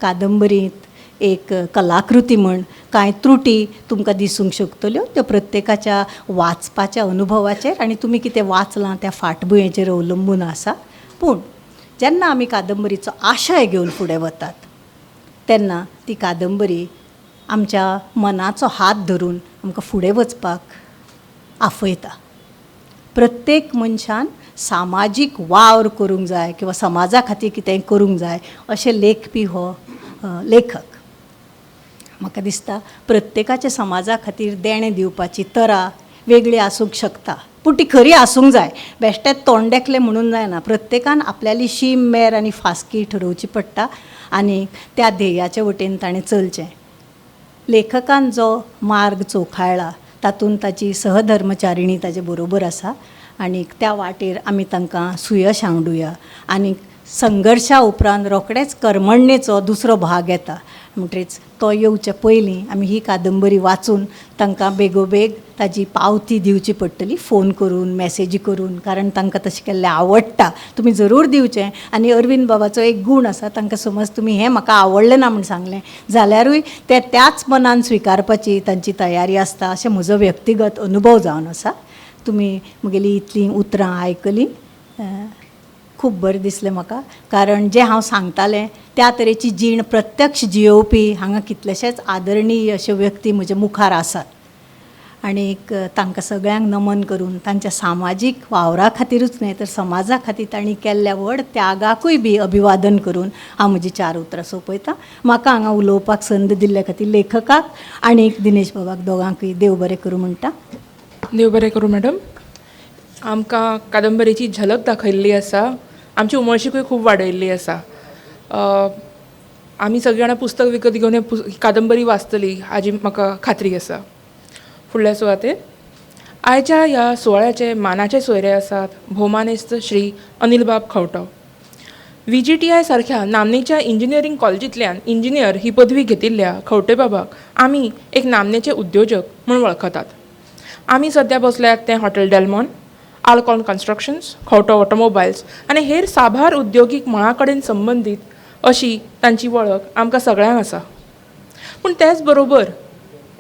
Speaker 3: कादंबरींत एक कलाकृती म्हण कांय त्रुटी तुमकां दिसूंक शकतल्यो, त्यो प्रत्येकाच्या वाचपाच्या अनुभवाचेर आनी तुमी कितें वाचलां त्या फाटभुंयेचेर अवलंबून आसा. पूण जेन्ना आमी कादंबरीचो आशय घेवन फुडें वतात तेन्ना ती कादंबरी आमच्या मनाचो हात धरून आमकां फुडें वचपाक आफयता. प्रत्येक मनशान सामाजीक वावर करूंक जाय किंवा समाजा खातीर कितेंय करूंक जाय अशें लेखपी हो लेखक. म्हाका दिसता प्रत्येकाच्या समाजा खातीर देणें दिवपाची तरा वेगळी आसूंक शकता, पूण ती खरी आसूंक जाय. बेश्टेच तोंडेकलें म्हणून जायना. प्रत्येकान आपल्याली शीम मेर आनी फासकी ठरोवची पडटा आनी त्या ध्येयाचे वटेन ताणें चलचें. लेखकान जो मार्ग चोखाळ्ळा तातूंत ताची सहधर्मचारिणी ताचे बरोबर आसा आनी त्या वाटेर आमी तांकां सुयश आवडुया. आनी संघर्शा उपरांत रोखडेच कर्मण्येचो दुसरो भाग येता. म्हणटरीच तो येवचे पयलीं आमी ही कादंबरी वाचून तांकां बेगोबेग ताजी पावती दिवची पडटली, फोन करून मॅसेजी करून, कारण तांकां तशें केल्लें आवडटा. तुमी जरूर दिवचें. आनी अरविंद बाबाचो एक गूण आसा, तांकां समज तुमी हें म्हाका आवडलें ना म्हूण सांगलें जाल्यारूय ते त्याच मनान स्विकारपाची तांची तयारी आसता, अशें म्हजो व्यक्तिगत अनुभव जावन आसा. तुमी म्हगेलीं इतलीं उतरां आयकलीं, खूब बरें दिसलें म्हाका. कारण जें हांव सांगतालें त्या तरेची जीण प्रत्यक्ष जियोवपी हांगा कितलेशेच आदरणीय अशे व्यक्ती म्हजे मुखार आसात. आनीक तांकां सगळ्यांक नमन करून तांच्या सामाजीक वावरा खातीरूच न्हय तर समाजा खातीर तांणी केल्ल्या व्हड त्यागाकूय बी अभिवादन करून हांव म्हजी 4 उतरां सोंपयतां. म्हाका हांगा उलोवपाक संद दिल्ल्या खातीर लेखकाक आनीक दिनेश बाबाक दोगांकूय देव बरें करूं म्हणटा.
Speaker 1: देव बरें करूं मॅडम. आमकां कादंबरीची झलक दाखयल्ली आसा, आमची उमळशीकूय खूब वाडयल्ली आसा. आमी सगळीं जाणां पुस्तक विकत घेवन ही कादंबरी वाचतली हाजी म्हाका खात्री आसा. फुडल्या सुवातेर आयच्या ह्या सुवाळ्याचे मानाचे सोयरे आसात भौमानेस्त श्री अनिलबाब खंवटो. VGTI सारख्या नामनेच्या इंजिनियरींग कॉलेजींतल्यान इंजिनियर ही पदवी घेतिल्ल्या खंवटे बाबाक आमी एक नामनेचे उद्योजक म्हूण वळखतात. आमी सध्या बसल्यात तें हॉटेल डेल्मॉन, आल्कॉन कन्स्ट्रक्शन्स, खंवटो ऑटोमोबायल्स आनी हेर साबार उद्योगीक मळां कडेन संबंदीत अशी तांची वळख आमकां सगळ्यांक आसा. पूण तेच बरोबर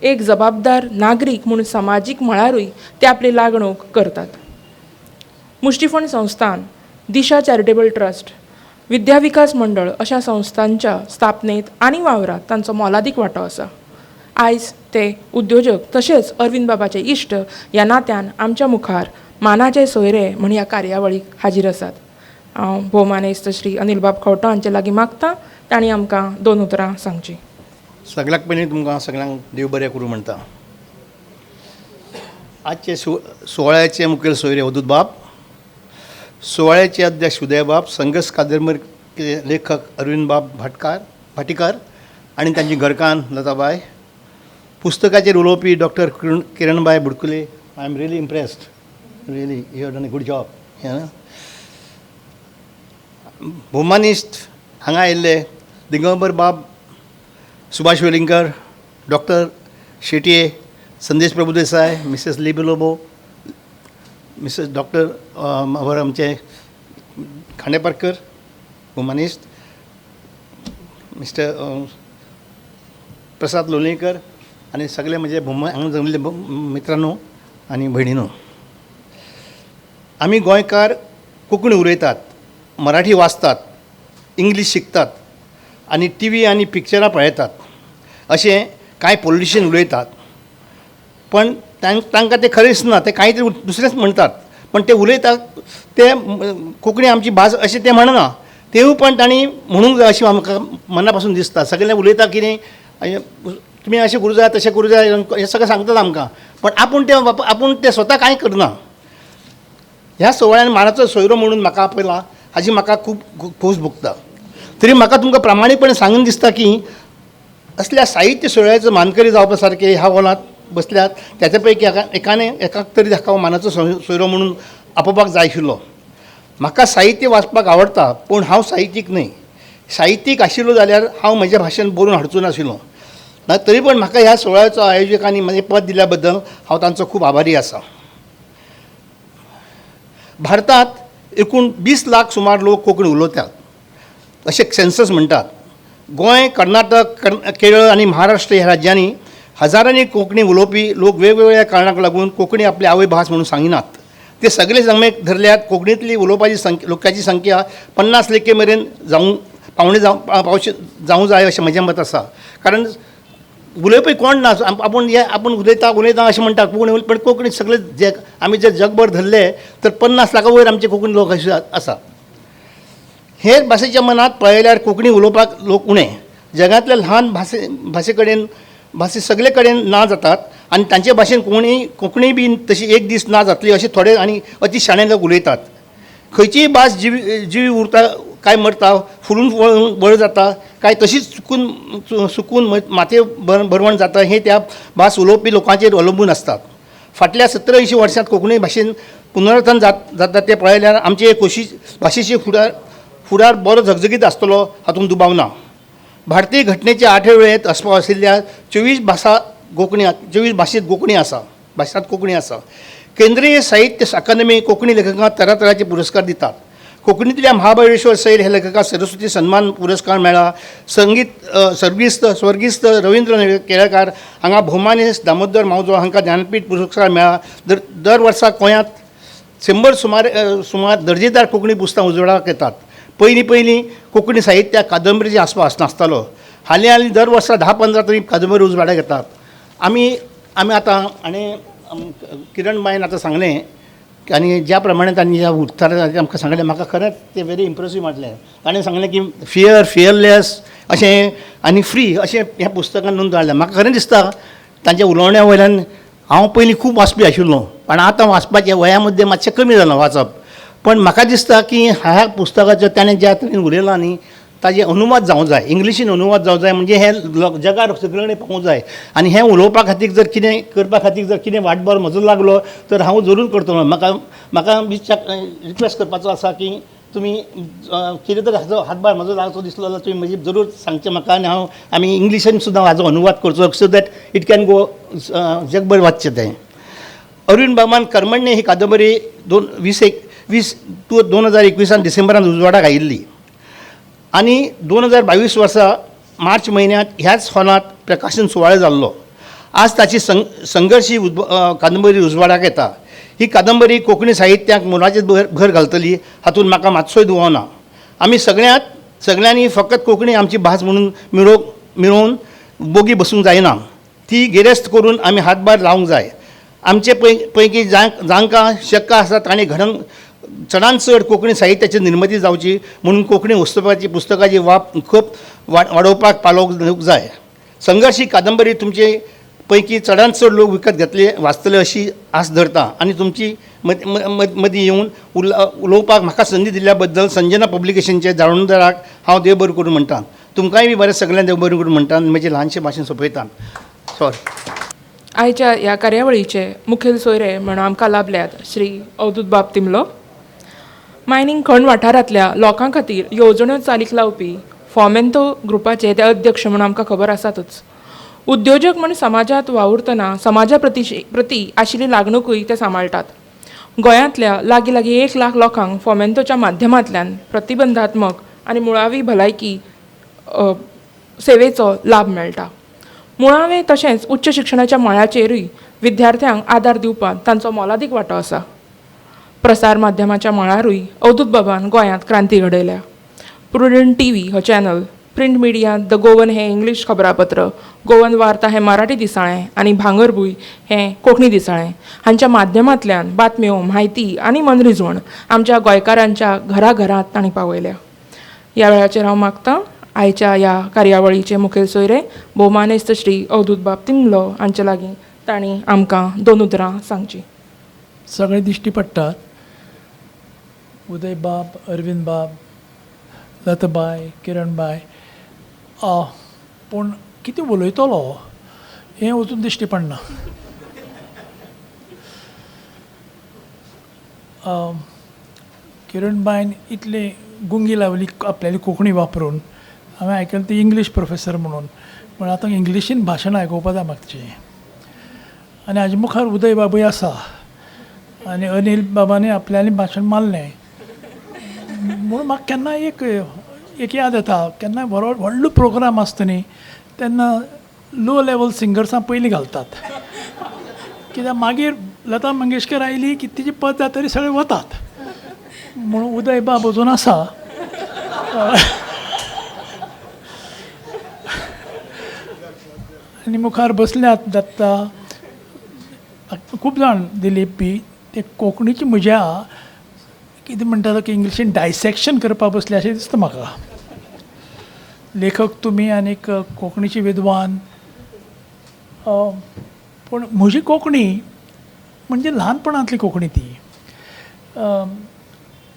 Speaker 1: एक जबाबदार नागरीक म्हणून समाजीक मळारूय ते आपली लागणूक करतात. मुष्टिफंड संस्थान, दिशा चॅरिटेबल ट्रस्ट, विद्या विकास मंडळ अशा संस्थांच्या स्थापनेत आनी वावरात तांचो मोलादीक वांटो आसा. आयज ते उद्योजक तशेंच अरविंद बाबाचे इश्ट ह्या नात्यान आमच्या मुखार मानाचे सोयरे म्हण ह्या कार्यावळीक हाजीर आसात. हांव भौमानेस्त श्री अनिलबाब खंवटो हांचे लागीं मागतां तांणी आमकां 2 उतरां सांगचीं.
Speaker 4: सगळ्याक पयलीं तुमकां सगळ्यांक देव बरें करूं म्हणटा. आजचे सुवाळ्याचे मुखेल सोयरे अवधूत बाब, सुवाळ्याचे अध्यक्ष उदय बाब, संघर्श कादंबरी लेखक अरविंद बाब भाटीकार आनी तांची घरकान्न लताबाय, पुस्तकाचेर उलोवपी डॉक्टर किरणबाई Budkule. I am really impressed, really you have done a good job. भौमानिस्ट हांगा आयिल्ले दिगंबर बाब, सुभाष वेलिंगकर, डॉक्टर शेटये, संदेश प्रभुदेसाय, मिसेस लिबिलोबो, मिसेस डॉक्टर आमचे खांडेपारकर भौमानिस्ट, मिस्टर प्रसाद लोलयेकर आनी सगळे म्हजे हांगा जमिल्ले मित्रांनो आनी भयणीनो. आमी गोंयकार कोंकणी उलयतात, मराठी वाचतात, इंग्लीश शिकतात आनी TV आनी पिक्चरां पळयतात अशें कांय पॉलिटिशियन उलयतात. पण तांकां तें खरें दिसना, ते कांय तरी दुसरेंच म्हणटात. पण ते उलयतात ते कोंकणी आमची भास अशें ते म्हणना. तेवूय पण तांणी म्हणूंक जाय अशें आमकां मना पासून दिसता. सगळे उलयता कितें तुमी अशें करूं जाय तशें करूं जाय हें सगळें सांगतात आमकां. पण आपूण ते स्वता कांय करना. ह्या सुवाळ्यान मानाचो सोयरो म्हणून म्हाका आपयला हाजी म्हाका खूब खोस भोगता. तरी म्हाका तुमकां प्रामाणीकपणे सांगून दिसता की असल्या साहित्य सुवाळ्याचो मानकरी जावपा सारके ह्या हॉलांत बसल्यात त्याच्या पैकी एकाक तरी हाका मानाचो सोयरो म्हणून आपोवपाक जाय आशिल्लो. म्हाका साहित्य वाचपाक आवडटा, पूण हांव साहित्यीक न्हय. साहित्यीक आशिल्लो जाल्यार हांव म्हज्या भाशेन बरोवन हाडचो नाशिल्लो. तरी पण म्हाका ह्या सुवाळ्याचो आयोजकांनी म्हाजें पद दिल्या बद्दल हांव तांचो खूब आभारी आसा. भारतांत एकूण 20 लाख सुमार लोक कोंकणी उलयतात अशें सेन्सस म्हणटात. गोंय, कर्नाटक, केरळ आणि महाराष्ट्र ह्या राज्यांनी हजारांनी कोंकणी उलोवपी लोक वेगवेगळ्या कारणाक लागून कोंकणी आपली आवय भास म्हणून सांगिनात. ते सगळे जमेक धरल्यात कोंकणींतली उलोवपाची लोकांची संख्या 50% मेरेन जावं जाय अशें म्हजें मत आसा. कारण उलयपी कोण ना, आपूण उलयता अशें म्हणटा, पण कोंकणी सगळे आमी जर जगभर धरले तर 50 लाखा वयर आमचे कोंकणी लोक अशे आसा. हेर भाशेच्या मनात पळयल्यार कोंकणी उलोवपाक लोक उणे. जगांतल्या ल्हान भाशे सगळे कडेन ना जातात आनी तांचे भाशेन कोंकणी बी तशी एक दीस ना जातली अशें थोडे आनी अति शाणे लोक उलयतात. खंयचीय भास जीव उरता काय मरता, फुलून वळ जाता काय तशीच सुकून मातये भरवण जाता, हें त्या भास उलोवपी लोकांचेर अवलंबून आसतात. फाटल्या 70-80 वर्सांत कोंकणी भाशेन पुनरुत्थान जाता तें पळयल्यार आमचे भाशेचे फुडार बरो झगझगीत आसतलो हातूंत दुबाव ना. भारतीय घटनेच्या 8व्या वेळेत अस्पाव आशिल्ल्या 24 भाशेंत कोंकणी आसा. केंद्रीय साहित्य अकादमी कोंकणी लेखकांक तरातरांचे पुरस्कार दितात. कोंकणींतल्या महाबळेश्वर सैल हे लेखकाक सरस्वती सन्मान पुरस्कार मेळ्ळा. स्वर्गिस्त रवींद्र केळकार हांगा भौमानेस दामोदर मावजो हांकां ज्ञानपीठ पुरस्कार मेळ्ळा. दर वर्सा गोंयांत 100 सुमार दर्जेदार कोंकणी पुस्तकां उजवाडाक येतात. पयलीं कोंकणी साहित्याक कादंबरीचे आस्पाव नासतालो. हालीं दर वर्सा 10-15 तरी कादंबरी उजवाडाक येतात. आमी आतां आनी किरण बायन आतां सांगलें आनी ज्या प्रमाणे तांणी ह्या उत्तरांत आमकां सांगलें, म्हाका खरेंच तें वेरी इम्प्रेसीव वाटलें. ताणें सांगलें की फियरलेस अशें आनी फ्री अशें ह्या पुस्तकान नोंद हाडलें. म्हाका खरें दिसता तांच्या उलोवण्या वयल्यान हांव पयलीं खूब वाचपी आशिल्लो, पण आतां वाचपाच्या वया मध्ये मातशें कमी जालां वाचप. पण म्हाका दिसता की ह्या पुस्तकाचो ताणें ज्या तरेन उलयलां न्ही ताजे अनुवाद जावंक जाय, इंग्लिशीन अनुवाद जावंक जाय, म्हणजे हे जगार सगळे कडेन पावूंक जाय. आनी हें उलोवपा खातीर जर कितें करपा खातीर जर कितें वाटभर म्हजो लागलो तर हांव जरूर करतलो. म्हाका रिक्वेस्ट करपाचो आसा की तुमी कितें तरी हाचो हातभार म्हजो लागचो दिसलो जाल्यार तुमी म्हजी जरूर सांगचें म्हाका, आनी आमी इंग्लिशीन सुद्दां हाचो अनुवाद करचो so that it can go जगभर वाचचें तें. अरविंद बाबान कर्मण्य ही कादंबरी 2021 डिसेंबरांत उजवाडाक आयिल्ली आनी 2022 वर्सा मार्च म्हयन्यांत ह्याच हॉलांत प्रकाशन सुवाळो जाल्लो. आज ताची संघर्श ही कादंबरी उजवाडाक येता. ही कादंबरी कोंकणी साहित्याक मोलाचेर भर घालतली हातूंत म्हाका मातसोय दुबाव ना. आमी सगळ्यांनी फकत कोंकणी आमची भास म्हणून मिळोवन बोगी बसूंक जायना. ती गिरेस्त करून आमी हातभार लावंक जाय. आमचे पैकी जांकां शक्य आसा तांणी चडांत चड कोंकणी साहित्याची निर्मिती जावची म्हणून कोंकणी पुस्तकाची खप वाडोवपाक पालोवंक जाय. संघर्श ही कादंबरी तुमचे पैकी चडांत चड लोक विकत घेतले वाचतले अशी आस धरता आनी तुमची मदीं येवन उलोवपाक म्हाका संदी दिल्ल्या बद्दल संजना पब्लिकेशनचे जाळोणदाराक हांव देव बरें करून म्हणटा. तुमकांय बी सगळ्यांक देव बरें करून म्हणटा. म्हजे ल्हानशे भाशेन सोंपयता. सॉरी.
Speaker 1: आयच्या ह्या कार्यावळीचे मुखेल सोयरे म्हणून आमकां लाभल्यात श्री अवधूत बाब तिमलो. मायनींग खंड वाठारांतल्या लोकां खातीर येवजण्यो चालीक लावपी फॉमेंतो ग्रुपाचे ते अध्यक्ष म्हणून आमकां खबर आसातच. उद्योजक म्हूण समाजांत वावुरतना समाजा प्रती आशिल्ली लागणूकूय ते सांबाळटात. गोंयांतल्या लागीं 1 लाख लोकांक फॉमेंतोच्या माध्यमांतल्यान प्रतिबंधात्मक आनी मुळावी भलायकी सेवेचो लाभ मेळटा. मुळावें तशेंच उच्च शिक्षणाच्या मळाचेरूय विद्यार्थ्यांक आदार दिवपाक तांचो मोलादीक वांटो आसा. प्रसार माध्यमाच्या मळारूय अवधूत बाबान गोंयांत क्रांती घडयल्या. प्रुडंट TV हो चॅनल, प्रिंट मिडियांत द गोवन हें इंग्लीश खबरापत्र, गोवन वार्ता हें मराठी दिसाळें आनी भांगरभूंय हें कोंकणी दिसाळें हांच्या माध्यमांतल्यान बातम्यो, म्हायती आनी मनरिजवण आमच्या गोंयकारांच्या घराघरांत तांणी पावयल्या. ह्या वेळाचेर हांव मागतां आयच्या ह्या कार्यावळीचे मुखेल सोयरे भौमानेस्त श्री अवधूत बाब तिमलो हांचे लागीं तांणी आमकां 2 उतरां सांगचीं.
Speaker 5: सगळे दिश्टी पडटात. उदय बाब, अरविंद बाब, लताबाय, किरणबाय, पूण कितें उलयतलो हें वचून दिश्टी पडना. किरणबायन इतली गुंगी लावली आपल्याली कोंकणी वापरून. हांवें आयकलें ती इंग्लीश प्रोफेसर म्हणून, पण आतां इंग्लिशीन भाशण आयकुपा जाय मागचें. आनी हाजे मुखार उदय बाबूय आसा आनी अनिल बाबांनी आपल्याली भाशण मारलें. म्हणून म्हाका केन्ना एक एक याद येता केन्नाय व्हडलो प्रोग्राम आसता न्ही तेन्ना लो लेवल सिंगर्सां पयलीं घालतात कित्याक मागीर लता मंगेशकर आयली की तिची पद जातरी सगळे वतात म्हणून उदय बाब अजून आसा. आनी मुखार बसल्यात दत्ता खूब जाण दिलीप बी ते कोंकणीची म्हज्या कितें म्हणटा की इंग्लिशीन डायसेक्शन करपाक बसले अशें दिसता म्हाका. लेखक तुमी आनीक कोंकणीची विद्वान पूण म्हजी कोंकणी म्हणजे ल्हानपणांतली कोंकणी ती.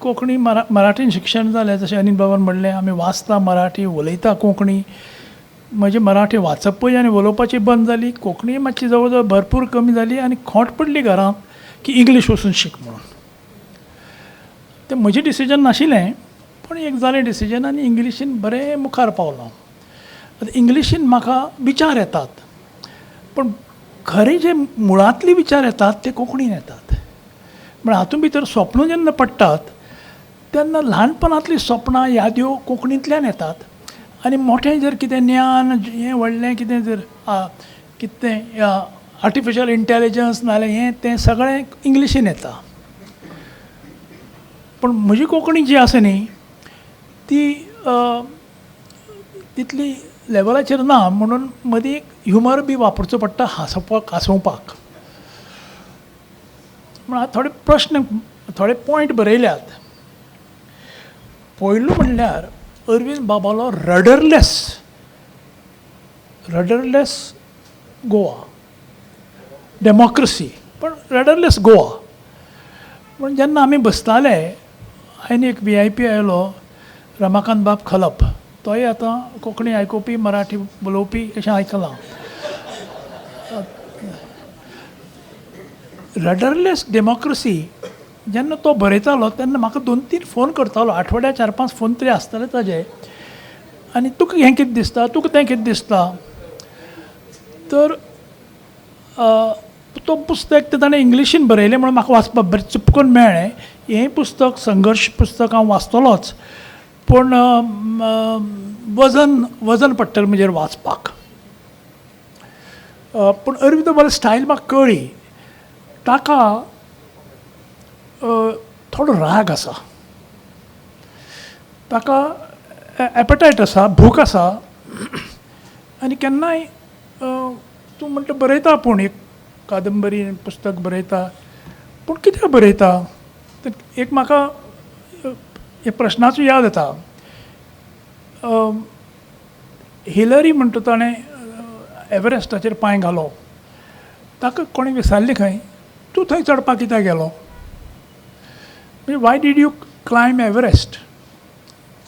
Speaker 5: कोंकणी मराठीन शिक्षण जालें जशें अनिल बाबान म्हणलें आमी वाचता मराठी उलयता कोंकणी. म्हजी मराठी वाचपूय आनी उलोवपाची बंद जाली. कोंकणी मातशी जवळ जवळ भरपूर कमी जाली आनी खोंट पडली घरांत की इंग्लीश वचून शिक म्हणून. तें म्हजें डिसिजन नाशिल्लें पूण एक जालें डिसिजन आनी इंग्लिशीन बरें मुखार पावलो. आतां इंग्लिशीन म्हाका विचार येतात पण खरे जे मुळांतले विचार येतात ते कोंकणीन येतात. म्हण हातूंत भितर स्वप्नां जेन्ना पडटात तेन्ना ल्हानपणांतलीं स्वप्नां याद्यो कोंकणींतल्यान येतात आनी मोठें जर कितें ज्ञान हें व्हडलें कितें जर कितें आर्टिफिशियल इंटेलिजन्स नाल्यार हें तें सगळें इंग्लिशीन येता. पण म्हजी कोंकणी जी आसा न्ही ती तितली लेवलाचेर ना म्हणून मदीं एक ह्युमर बी वापरचो पडटा हांसोवपाक. म्हण थोडे प्रश्न थोडे पॉयंट बरयल्यात. पयलो म्हणल्यार अरविंद बाबालो रडरलेस गोवा डेमोक्रेसी पण रडरलेस गोवा. पूण जेन्ना आमी बसताले हांवें एक VIP आयलो रमाकांत बाब खलप तोय आतां कोंकणी आयकुपी मराठी उलोवपी अशें आयकलां. रडरलेस डेमोक्रेसी जेन्ना तो बरयतालो तेन्ना म्हाका 2-3 फोन करतालो आठवड्या 4-5 फोन तरी आसताले ताजे आनी तुका हें कितें दिसता तुका तें कितें दिसता. तर तो पुस्तक ते ताणें इंग्लिशीन बरयलें म्हणून म्हाका वाचपाक बरें चुपकून मेळ्ळें. हें पुस्तक संघर्श पुस्तक हांव वाचतलोच पूण वजन पडटलें म्हजेर वाचपाक. पूण अरविंद बाबाली स्टायल म्हाका कळ्ळी. ताका थोडो राग आसा ताका एपेटायट आसा भूक आसा आनी केन्नाय तूं म्हणटा बरयता पूण एक कादंबरी पुस्तक बरयता पूण कित्याक बरयता. एक म्हाका एक प्रश्नाचो याद येता. हिलरी म्हणटा ताणें एव्हरेस्टाचेर पांय घालो ताका कोणें विचारलें खंय तूं थंय चडपाक कित्याक गेलो म्हणजे why did you climb Everest.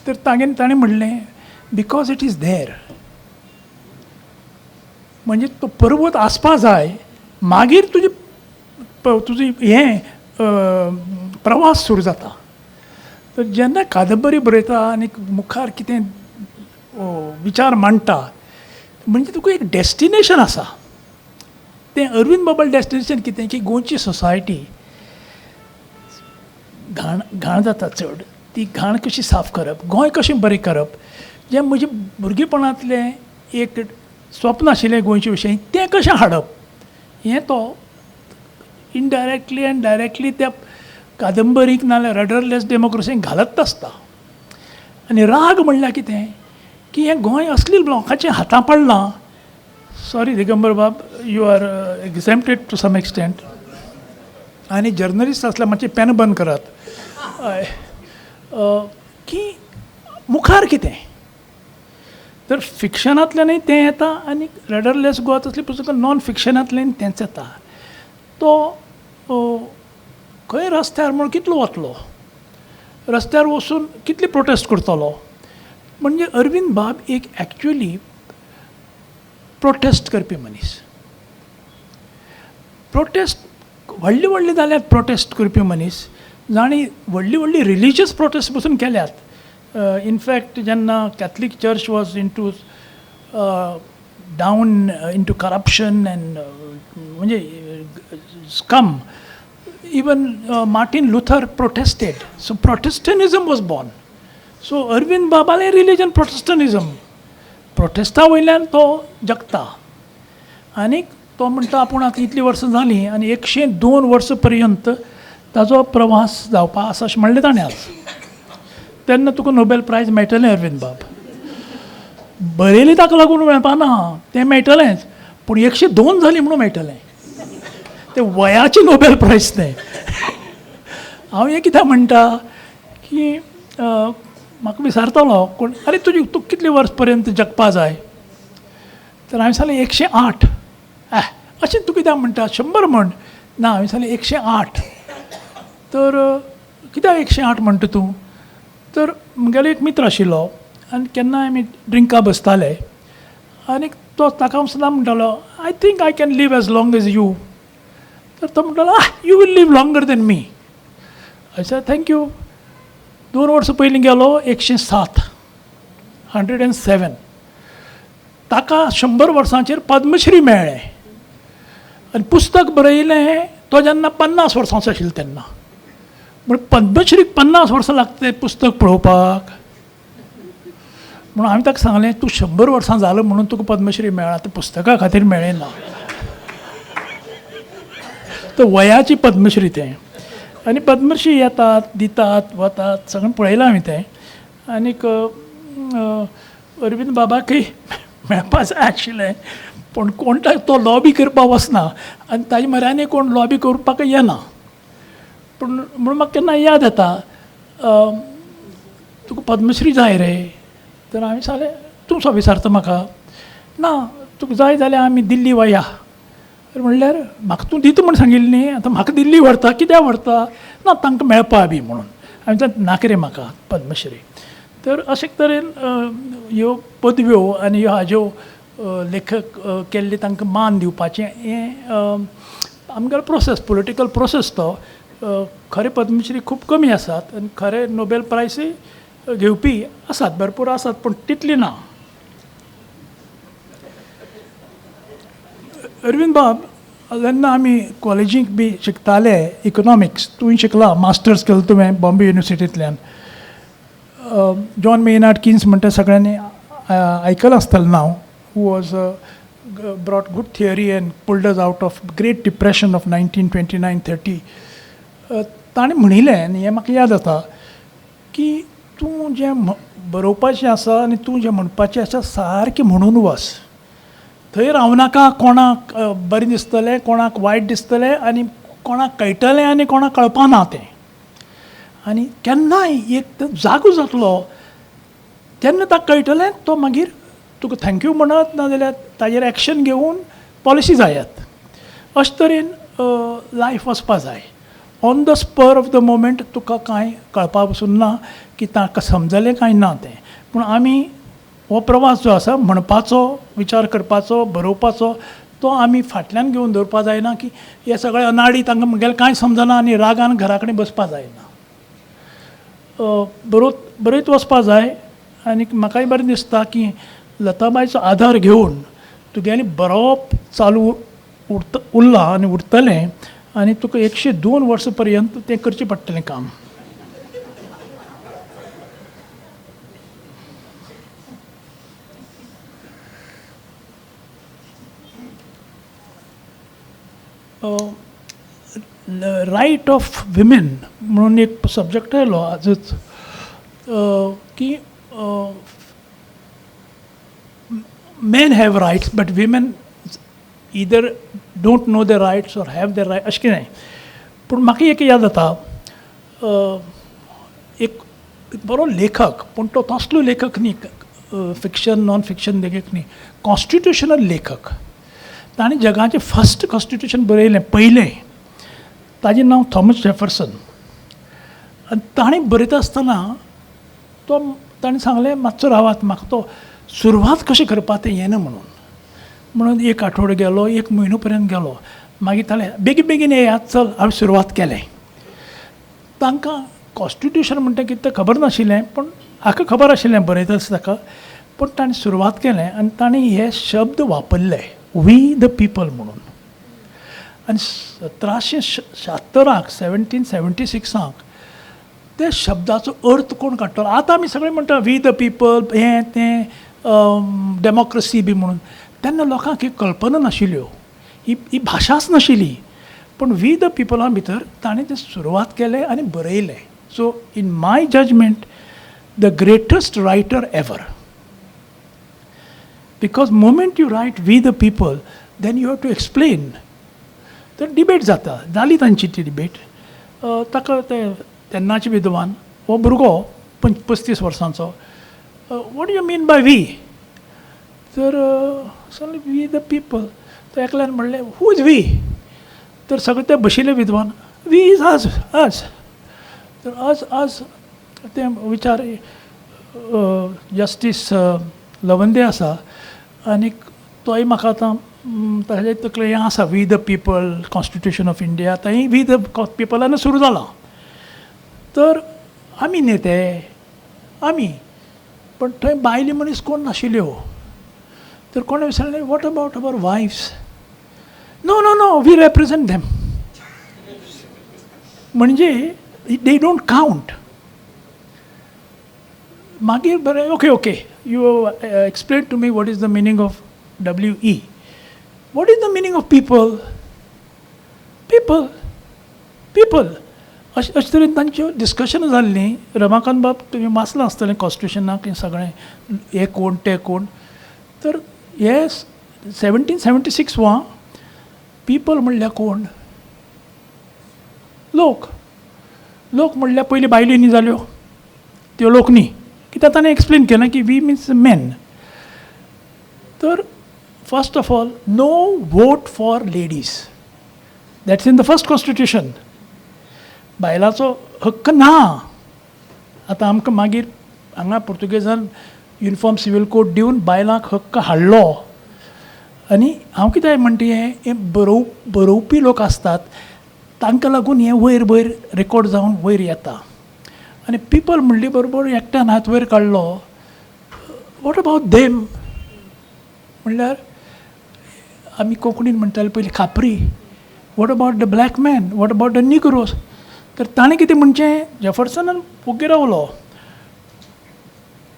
Speaker 5: तर ताणें म्हणलें बिकॉज इट इज देर. म्हणजे तो पर्वत आसपा जाय मागीर तुजी हें प्रवास सुरू जाता. तर जेन्ना कादंबरी बरयता आनी मुखार कितें विचार मांडटा म्हणजे तुका एक डेस्टिनेशन आसा. तें अरविंद बाबाल डेस्टिनेशन कितें की गोंयची सोसायटी घाण जाता चड ती घाण कशी साफ करप गोंय कशें बरें करप जें म्हजें भुरगेपणांतलें एक स्वप्न आशिल्लें गोंयचे विशयी तें कशें हाडप हें तो इनडायरेक्टली एंड डायरेक्टली त्या कादंबरीक नाल्यार रडरलेस डेमोक्रेसीक घालत आसता. आनी राग म्हणल्यार कितें की हें गोंय असली लोकांच्या हातां पडलां. सॉरी दिगंबर बाब you are exempted to some extent आनी जर्नलिस्ट आसल्यार मातशें पेन बंद करात. की मुखार कितें तर फिक्शनांतल्यानय तें येता आनी रडरलेस गोवा तसलीं पुस्तकां नॉन फिक्शनांतल्यान तेंच येता. तो खंय रस्त्यार म्हूण कितलो वतलो रस्त्यार वचून कितली प्रोटेस्ट करतलो. म्हणजे अरविंद बाब एक एक्चुअली प्रोटेस्ट करपी मनीस. प्रोटेस्ट व्हडली जाल्यात प्रोटेस्ट करपी मनीस जाणी व्हडली रिलिजियस प्रोटेस्ट पसून केल्यात. इनफॅक्ट जेन्ना Catholic church was into down into corruption and म्हणजे scum even Martin Luther protested. So Protestantism was born. So Arvind बाबालें रिलीजन प्रोटेस्टा वयल्यान तो जगता आनीक तो म्हणटा आपूण आतां इतलीं वर्सां जालीं आनी 102 वर्सां पर्यंत ताजो प्रवास जावपा आसा अशें म्हणलें ताणें आज. तेन्ना तुका नोबेल प्रायज मेळटलें अरविंद बाब. बरयली ताका लागून मेळपाना, तें मेळटलेंच, पूण 102 जालीं म्हणून मेळटलें. तें वयाचें नोबेल प्रायज तें. हांव हें कित्याक म्हणटा की म्हाका विचारतालो कोण, अरे तूं कितलीं वर्स पर्यंत जगपा जाय? तर हांवें सांगलें 108. अशें तूं कित्याक म्हणटा 100 म्हण. ना, हांवें सांगलें 108. तर कित्याक 108 म्हणटा तूं? तर म्हगेलो एक मित्र आशिल्लो आनी केन्नाय आमी ड्रिंका बसताले आनी तो ताका सदां म्हणटालो, I think I can live as long as you. तर तो म्हणटालो, you will live longer than me. I said thank you. 2 वर्सां पयलीं गेलो 107. ताका 100 वर्सांचेर पद्मश्री मेळ्ळें आनी पुस्तक बरयलें तो जेन्ना 50 वर्सांचो आशिल्लो तेन्ना. म्हण पद्मश्रीक 50 वर्सां लागता तें पुस्तक पळोवपाक. म्हणून हांवें ताका सांगलें, तूं 100 वर्सां जालो म्हणून तुका पद्मश्री मेळ्ळा, तें पुस्तका खातीर मेळ्ळें ना. तर वयाची पद्मश्री तें. आनी पद्मश्री येतात, दितात, वतात, सगळें पळयलां हांवें तें. आनीक अरविंद बाबाकय मेळपा जाय आशिल्लें, पूण कोण तो लॉबी करपाक वचना आनी ताजे म्हऱ्यान कोण लॉबी करपाक येना. पूण म्हणून म्हाका केन्ना याद येता, तुका पद्मश्री जाय रे? तर हांवें सांगलें, तूं सो विचारता म्हाका? ना, तुका जाय जाल्यार आमी दिल्ली वया. म्हणल्यार म्हाका तूं दिता म्हण सांगिल्ली न्ही, आतां म्हाका दिल्ली व्हरता, कित्याक व्हरता? ना, तांकां मेळपा बी म्हणून. हांवें सांगलें नाका रे म्हाका पद्मश्री. तर अशे तरेन ह्यो पदव्यो आनी ह्यो हाज्यो लेखक केल्ले तांकां मान दिवपाचें हें आमगेलो प्रोसेस, पॉलिटिकल प्रोसेस तो. खरे पद्मश्री खूब कमी आसात आनी खरे नोबेल प्रायजूय घेवपी आसात, भरपूर आसात, पूण तितली ना. अरविंद बाब जेन्ना आमी कॉलेजीक बी शिकताले इकॉनॉमिक्स, तुवें शिकला, मास्टर्स केलो तुवें बॉम्बे युनिवर्सिटींतल्यान. जॉन मेनार्ड किन्स म्हणटा सगळ्यांनी आयकलां आसतलें नांव. Who was brought good theory end pulled us out of great depression of 1929-30. ताणें म्हणिल्लें, आनी हें म्हाका याद जाता, की तूं जें बरोवपाचें आसा आनी तूं जें म्हणपाचें आसा सारकें म्हणून वच. थंय रावनाका कोणाक बरें दिसतलें, कोणाक वायट दिसतलें, आनी कोणाक कळटलें आनी कोणाक कळपाना तें. आनी केन्नाय एक जागो जातलो तेन्ना ताका कळटलें, तो मागीर तुका थँक्यू म्हणत, नाजाल्यार ताजेर एक्शन घेवन पॉलिसी जायात. अशे तरेन लायफ वचपा जाय. On the spur of the moment तुका कांय कळपा पसून ना की ताका समजलें काय ना तें. पूण आमी हो प्रवास जो आसा म्हणपाचो, विचार करपाचो, बरोवपाचो, तो आमी फाटल्यान घेवन दवरपा जायना की हे सगळे अनाडी तांकां म्हगेलें कांय समजना आनी रागान घरा कडेन बसपा जायना. बरयत वचपा जाय. आनी म्हाकाय बरें दिसता की लताबाईचो आधार घेवन तुगेलें बरोवप चालू उरलां आनी उरतलें, आनी तुका 102 वर्सां पर्यंत तें करचें पडटलें काम. रायट ऑफ विमेन म्हणून एक सब्जेक्ट आयलो आजच, की men have rights but women either don't know their rights or have their rights, अशें कितें. पूण म्हाका एक याद जाता, एक बरो लेखक, पूण तो तसलो लेखक न्ही, फिक्शन नॉन फिक्शन लेखक न्ही, कॉन्स्टिट्युशनल लेखक. ताणें जगाचें फर्स्ट कॉन्स्टिट्युशन बरयलें पयलें. ताजें नांव थॉमस जेफरसन. आनी ताणें बरयता आसतना ताणें सांगलें, मातसो रावात, म्हाका तो सुरवात कशी करपाक तें येना म्हणून 1 आठवडो गेलो, 1 म्हयनो पर्यंत गेलो. मागीर ताणें बेगीन येयात, चल हांवें सुरवात केलें. तांकां कॉन्स्टिट्युशन म्हणटा कितें तें खबर नाशिल्लें, पूण हाका खबर आशिल्लें बरयता ताका. पूण ताणें सुरवात केलें आनी ताणें हे शब्द वापरले, वी द पीपल म्हणून. आनी 1776 1776 त्या शब्दाचो अर्थ कोण काडटलो. आतां आमी सगळें म्हणटा वी द पीपल हें तें डेमोक्रेसी बी म्हणून. तेन्ना लोकांक ही कल्पना नाशिल्ल्यो, ही भाशाच नाशिल्ली. पण वी द पिपला भितर ताणें तें सुरवात केलें आनी बरयलें. So in my judgement the greatest writer ever. Because moment you write we the people then you have to explain. तर डिबेट जाता, जाली तांची ती डिबेट. ताका तेन्नाचे विद्वान हो भुरगो 35 वर्सांचो, what you mean by we. तर सांगलें वी द पीपल. तर एकल्यान म्हणलें हू इज वी. तर सगळे ते बशिल्ले विद्वान वी इज अज अज. तर अज ते विचार जस्टीस लवंदे आसा आनी तोय म्हाका आतां ताजे तकले हें आसा we the people constitution of India. थंय वी द पीपलान सुरू जालां. तर आमी नेते आमी, पण थंय बायली मनीस कोण नाशिल्ल्यो. तर कोणें विचारलें what about our wives. No no no we represent them. म्हणजे दे डोंट कावंट. मागीर बरें okay okay you explain to me what is the meaning of WE. What is the meaning of people. People people अशे तरेन तांच्यो डिस्कशनां जाल्लीं. रमाकांत बाब तुमी वाचलां आसतलें कॉन्स्टिट्युशनाक सगळें हे कोण ते कोण. तर हे 1776 वा पीपल म्हणल्यार कोण. लोक. लोक म्हणल्यार पयलीं बायलो न्ही जाल्यो, त्यो लोक न्ही. कित्याक ताणें एक्सप्लेन केलें की वी मिन्स मेन. तर first of all know vote for ladies. That's in the first constitution. बायलांचो हक्क ना. आतां आमकां मागीर हांगा पुर्तुगेजान युनिफॉर्म सिवील कोड दिवन बायलांक हक्क हाडलो. आनी हांव कितें म्हणटा हें बरोवपी लोक आसतात तांकां लागून हें वयर वयर रेकॉर्ड जावन वयर येता. आनी पीपल म्हणले बरोबर एकट्यान हात वयर काडलो. What about them. म्हणल्यार आमी कोंकणीन म्हणटाले पयलीं खापरी. What about the black man. What about the negroes. तर ताणें कितें म्हणचें जेफरसनान ओग्गे रावलो.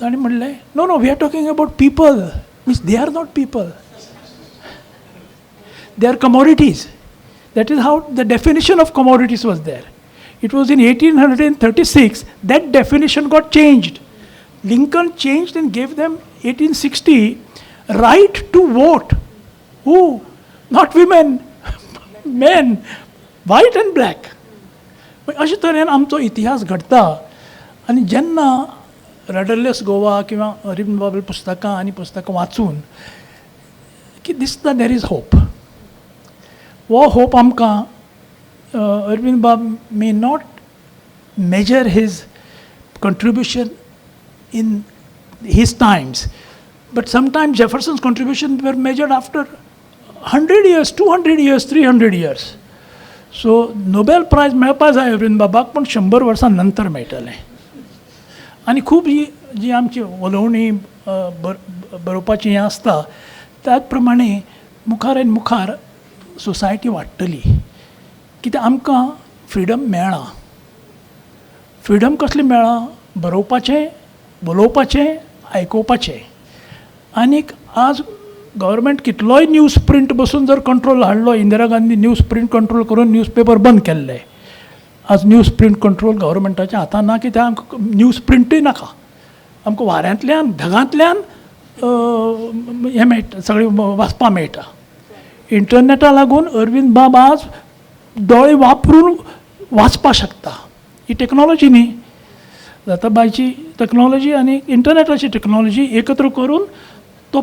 Speaker 5: ताणें म्हणलें no no we are talking about people. Means they are not people. They are commodities. That is how the definition of commodities was there. It was in 1836 that definition got changed. Lincoln changed and gave them 1860 right to vote. Who? Not women, men, white and black. अशे तरेन आमचो इतिहास घडता. आनी जेन्ना rudderless Goa किंवा अरविंद बाबल पुस्तकां आनी पुस्तकां वाचून की दिसता देर इज होप. वो होप आमकां अरविंद बाब may not measure his contribution in his times, but sometimes Jefferson's contribution were measured after 100 years, 200 years, 300 years. So Nobel prize मेळपा जाय अरविंद बाबाक, पण 100 वर्सां नंतर मेळटलें. आनी खूब जी आमची उलोवणी बरोवपाची हें आसता त्याच प्रमाणे मुखार आनी मुखार सोसायटी वाडटली. कित्याक आमकां फ्रिडम मेळ्ळा. फ्रिडम कसलें मेळ्ळा. बरोवपाचें, उलोवपाचें, आयकोवपाचें. आनीक आज गव्हर्मेंट कितलोय न्यूज प्रिंट बसून जर कंट्रोल हाडलो, Indira Gandhi news print control करून न्यूज पेपर बंद केल्ले. आज न्यूज प्रिंट कंट्रोल गव्हर्मेंटाच्या हातान ना. कित्याक आमकां न्यूज प्रिंटूय नाका. आमकां वाऱ्यांतल्यान ढगांतल्यान हें मेळटा, सगळें वाचपाक मेळटा. इंटरनेटा लागून अरविंद बाब आज दोळे वापरून वाचपाक शकता. ही टेक्नॉलॉजी न्ही. जाताबायची टेक्नॉलॉजी आनी इंटरनेटाची टेक्नॉलॉजी एकत्र करून तो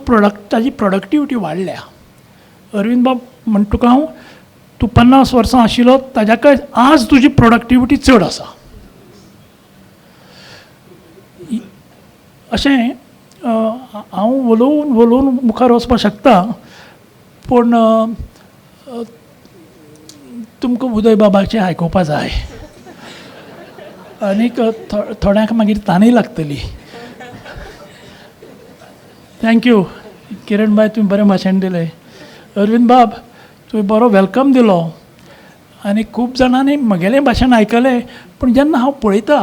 Speaker 5: ताजी प्रोडक्टिविटी वाडल्या. अरविंद बाब म्हणटा तुका हांव, तूं 50 वर्सां आशिल्लो ताज्याकय आज तुजी प्रोडक्टिविटी चड आसा. अशें हांव उलोवन मुखार वचपाक शकता. पूण तुमकां उदय बाबाचें आयकोवपा जाय. आनीक थोड्यांक मागीर ताणय लागतली. थँक्यू किरण बाय, तुवें बरें भाशण दिलें. अरविंद बाब तुवें बरो वेलकम दिलो. आनी खूब जाणांनी म्हगेलें भाशण आयकलें, पूण जेन्ना हांव पळयता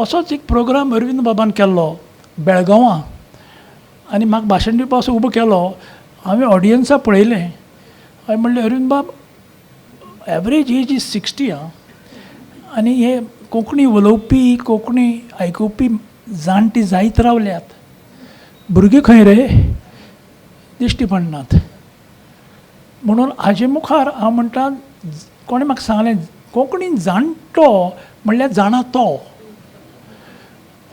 Speaker 5: असोच एक प्रोग्राम अरविंद बाबान केल्लो बेळगांवां, आनी म्हाका भाशण दिवपा असो उबो केलो. हांवें ऑडियन्सा पळयलें. हांवें म्हणलें अरविंद बाब, एवरेज एज इज 60 आं, आनी हे कोंकणी उलोवपी, कोंकणी आयकुपी जाणटी जायत रावल्यात. भुरगे खंय रे दिश्टी पडनात. म्हणून हाजे मुखार हांव म्हणटा, कोणें म्हाका सांगलें कोंकणीन जाणटो म्हणल्यार जाणा तो.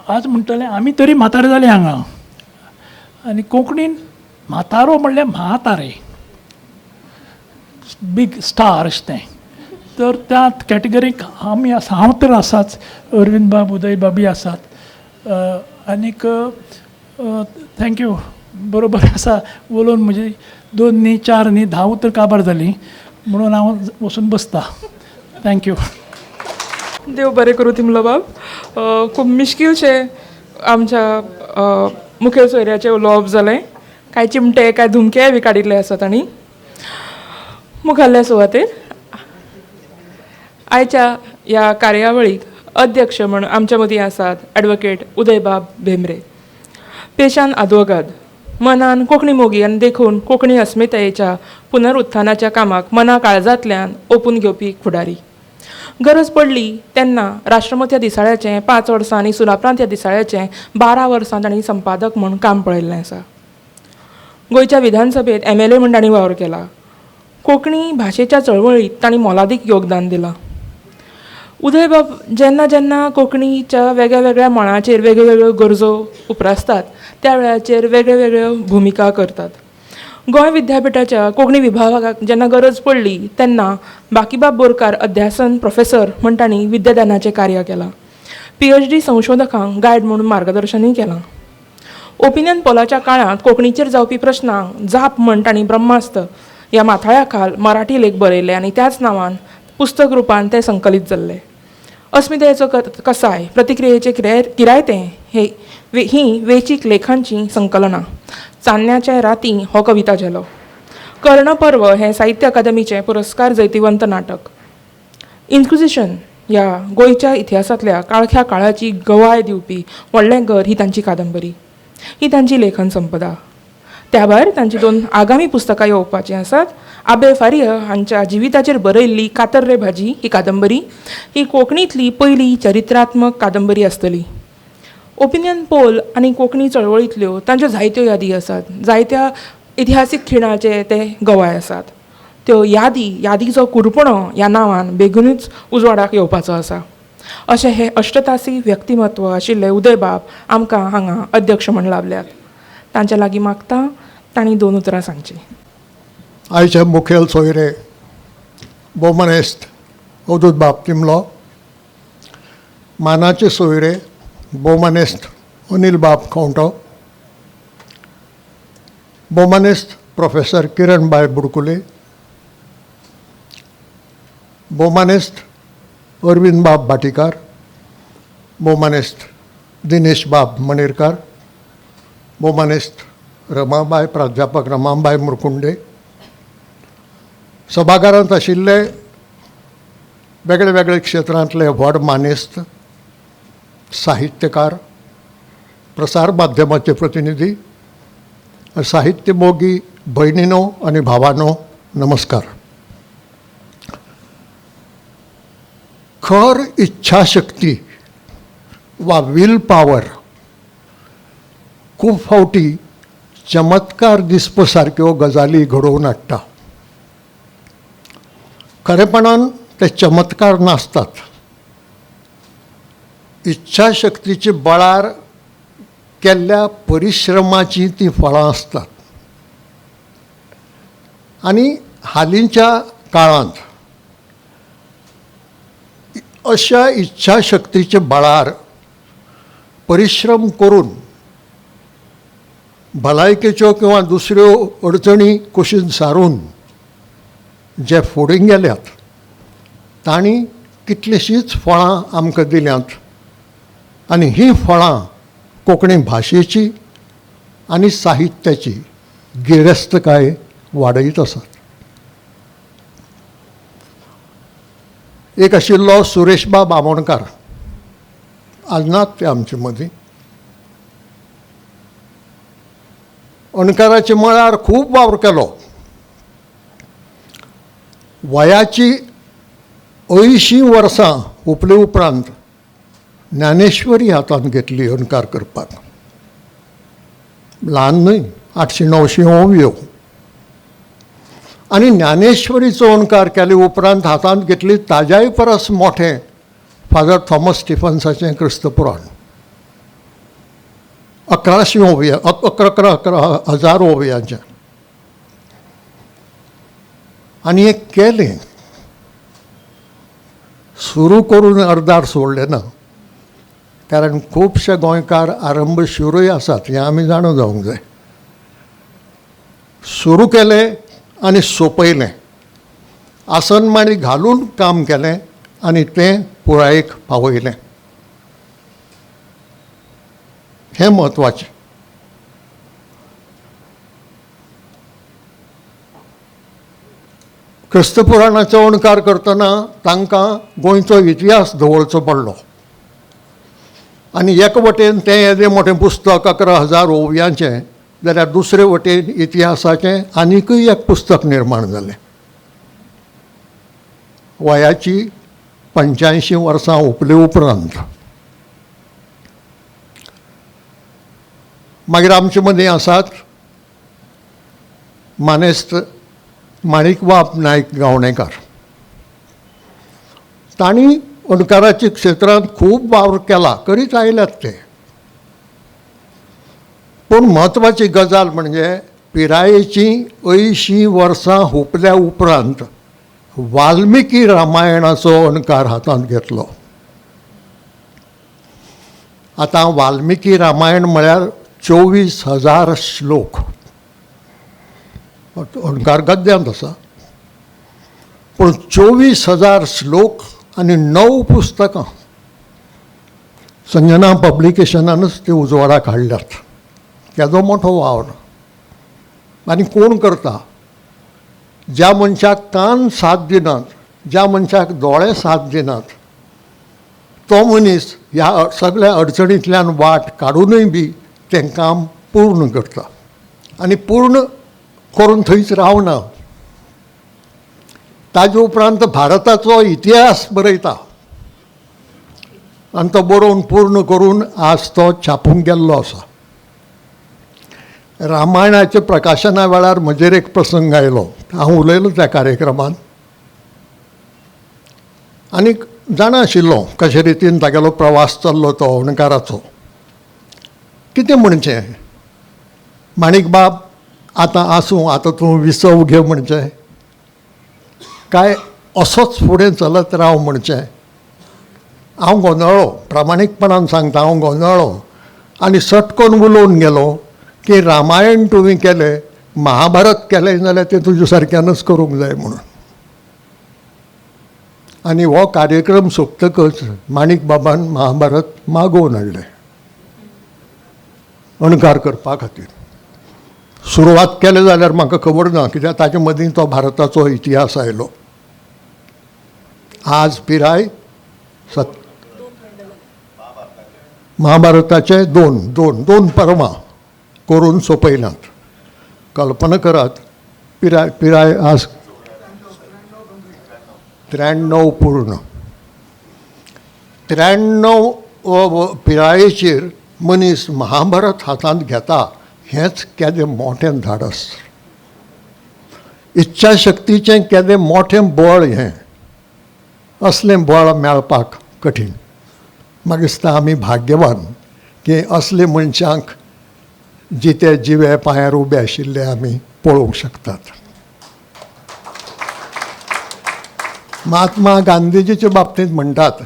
Speaker 5: आज म्हणटलें आमी तरी म्हातारे जाले हांगा, आनी कोंकणीन म्हातारो म्हणल्यार म्हातारे, बीग स्टार अशें तें. तर त्या कॅटेगरीक आमी आसा, हांव तर आसाच, अरविंद बाब, उदय बाबी आसात. आनीक थँक्यू. बरोबर आसा, उलोवन म्हजी 2 न्ही 4 न्ही 10 उतर काबार जालीं, म्हणून हांव वचून बसतां. थँक्यू.
Speaker 1: देव बरें करूं तिमलो बाब. खूब मिश्कीलशें आमच्या मुखेल सोयऱ्याचें उलोवप जालें. कांय चिमटे, कांय धुमकेय बी काडिल्ले आसात तांणी. मुखाल्ल्या सुवातेर आयच्या ह्या कार्यावळीक अध्यक्ष म्हूण आमच्या मदीं आसात ॲडवोकेट उदयबाब भेंब्रे. पेशान आदवोगाद, मनान कोंकणी मोगी आनी देखून कोंकणी अस्मितायेच्या पुनरुत्थानाच्या कामाक मना काळजांतल्यान ओपून घेवपी फुडारी. गरज पडली तेन्ना राष्ट्रमत दिसाळ्याचें 5 वर्सां आनी सुनाप्रांत ह्या दिसाळ्याचें 12 वर्सां तांणी संपादक म्हूण काम पळयल्लें आसा. गोंयच्या विधानसभेत MLA म्हूण तांणी वावर केला. कोंकणी भाशेच्या चळवळीत तांणी मोलादीक योगदान दिलां. उदयबाब जेन्ना जेन्ना कोंकणीच्या वेगळ्या वेगळ्या मळांचेर वेगळ्यो गरजो उप्रासतात, त्या वेळाचेर वेगळ्यो भुमिका करतात. गोंय विद्यापिठाच्या कोंकणी विभागाक जेन्ना गरज पडली तेन्ना बाकीबाब बोरकार अध्यासन प्रोफेसर म्हूण तांणी विद्यादानाचें कार्य केलां. PhD संशोधकांक गायड म्हणून मार्गदर्शनूय केलां. ओपिनियन पोलाच्या काळांत कोंकणीचेर जावपी प्रश्नांक जाप म्हूण तांणी ब्रह्मास्त्र ह्या माथाळ्या खाल मराठी लेख बरयले आनी त्याच नांवान पुस्तक रुपान तें संकलीत जाल्लें. अस्मितायेचो कसाय, प्रतिक्रियेचें किरायतें ही वेंचीक लेखांची संकलनां. चान्न्याचे राती हो कविता झेलो. कर्णपर्व हें साहित्य अकादमीचें पुरस्कार जैतिवंत नाटक. इन्क्विजिशन ह्या गोंयच्या इतिहासांतल्या काळख्या काळाची गवाय दिवपी व्हडलें घर ही तांची कादंबरी. ही तांची लेखन संपदा. त्या भायर तांची 2 आगामी पुस्तकां येवपाचीं आसात. आबे फारिया हांच्या जिविताचेर बरयल्ली कातर रे भाजी ही कादंबरी ही कोंकणींतली पयली चरित्रात्मक कादंबरी आसतली. ओपिनियन पोल आनी कोंकणी चळवळींतल्यो तांच्यो जायत्यो यादी आसात. जायत्या इतिहासीक खिणाचे ते गवाय आसात. त्यो यादीचो कुरपणो ह्या नांवान बेगीनूच उजवाडाक येवपाचो आसा. अशें हे अष्टतासी व्यक्तिमत्व आशिल्ले उदयबाब आमकां हांगा अध्यक्ष म्हूण लाभल्यात. तांच्या लागीं मागता तांणी 2 उतरां सांगचीं.
Speaker 2: आयचे मुखेल सोयरे भोवमनेस्त अवधूत बाब तिमलो, मानाचे सोयरे भोवमनेस्त अनिल बाब खंवटो, भोवमनेस्त प्रोफेसर किरणबाय बुडकुले, भोवमनेस्त अरविंद बाब भाटीकार, भोवमनेस्त दिनेश बाब मणेरकार, भोवमनेस्त रमाबाय प्राध्यापक रमाबाय मुरकुंडे, सभाघरांत आशिल्ले वेगळे वेगळे क्षेत्रांतले व्हड मानेस्त, साहित्यकार, प्रसार माध्यमाचे प्रतिनिधी, साहित्य मोगी भयणीनो आनी भावानो, नमस्कार. खर इच्छाशक्ती वा विल पॉवर खूब फावटी चमत्कार दिसपा सारक्यो गजाली घडोवन हाडटा. खरेपणान ते चमत्कार नासतात. इच्छाशक्तीच्या बळार केल्ल्या परिश्रमाची ती फळां आसतात. आनी हालींच्या काळांत अशा इच्छाशक्तीच्या बळार परिश्रम करून भलायकेच्यो किंवा दुसऱ्यो अडचणी कुशीन सारून जे फुडें गेल्यात तांणी कितलींशींच फळां आमकां दिल्यांत. आनी ही फळां कोंकणी भाशेची आनी साहित्याची गिरेस्तकाय वाडयत आसात.
Speaker 6: एक आशिल्लो सुरेशबाब आमोणकार, आज नात ते आमचे मदीं. अणकाराच्या मळार खूब वावर केलो. वयाची 80 वर्सां हुपले उपरांत ज्ञानेश्वरी हातांत घेतली अणकार करपाक. ल्हान न्हय, 800-900 ओंवयो. आनी ज्ञानेश्वरीचो अणकार केले उपरांत हातांत घेतली ताज्याय परस मोठें फादर थॉमस स्टिफन्साचें क्रिस्तपुराण. 1100 ओंवयां, 11,000 ओंवयांचें. आनी हें केलें, सुरू करून अर्दार सोडलें ना. कारण खुबशे गोंयकार आरंभशूरय आसात, हें आमी जाणून जावंक जाय. सुरू केलें आनी सोंपयलें, आसनमाळी घालून काम केलें आनी तें पुरायेक पावयलें. हें म्हत्वाचें. क्रिस्तपुराणाचो अणकार करतना तांकां गोंयचो इतिहास दवरचो पडलो. आनी एक वटेन तें येदें मोटें पुस्तक 11,000 ओंवयांचें, जाल्यार दुसरे वटेन इतिहासाचें आनीकय एक पुस्तक निर्माण जालें. वयाची 85 वर्सां हुपले उपरांत. मागीर आमचे मदीं आसात मानेस्त माणिकबाब नायक गावणेकार. तांणी अणकाराच्या क्षेत्रांत खूब वावर केला, करीत आयल्यात ते. पूण म्हत्वाची गजाल म्हणजे पिरायेची 80 वर्सां हुपल्या उपरांत वाल्मिकी रामायणाचो अणकार हातांत घेतलो. आतां वाल्मिकी रामायण म्हळ्यार 24,000 श्लोक. अणकार गद्यांत आसा, पूण 24,000 श्लोक आनी 9 पुस्तकां. संजना पब्लिकेशनानूच ती उजवाडाक हाडल्यात. केदो मोठो वावर. आनी कोण करता? ज्या मनशाक कान साथ दिनात, ज्या मनशाक दोळे साथ दिनात, तो मनीस ह्या सगळ्या अडचणींतल्यान वाट काडूनय बी तें काम पूर्ण करता. आनी पूर्ण करून थंयच रावना. ताजे उपरांत भारताचो इतिहास बरयता. आनी तो बरोवन पूर्ण करून आज तो छापूंक गेल्लो आसा. रामायणाच्या प्रकाशना वेळार म्हजेर एक प्रसंग आयलो. हांव उलयलो त्या कार्यक्रमांत. आनीक जाणा आशिल्लो कशे रितीन तागेलो प्रवास चल्लो तो अणकाराचो. कितें म्हणचें? माणिकबाब, आतां आसूं, आतां तूं विसव घे म्हणचें, काय असोच फुडें चलत राव म्हणचें? हांव गोंदळ्ळो, प्रामाणीकपणान सांगता, हांव गोंदळ्ळो. आनी सटकन उलोवन गेलो की रामायण तुवें केलें, महाभारत केलें जाल्यार तें तुजे सारक्यानच करूंक जाय म्हणून. आनी हो कार्यक्रम सोंपतकच माणिकबाबान महाभारत मागोवन हाडलें अणकार करपा खातीर. सुरवात केले जाल्यार म्हाका खबर ना, कित्याक ताचे मदीं तो भारताचो इतिहास आयलो. आज पिराय महाभारताचे दोन पर्वां करून सोंपयल्यात. कल्पना करात, पिराय आज 93 पूर्ण. 93 पिरायेचेर मनीस महाभारत हातांत घेता, हेंच केदें मोठें धाडस. इच्छा शक्तीचें केदें मोठें बळ हें. असलें बळ मेळपाक कठीण. म्हाका दिसता आमी भाग्यवान की असले मनशांक जिते जिवे पांयार उबे आशिल्ले आमी पळोवंक शकतात. महात्मा गांधीजीच्या बाबतींत म्हणटात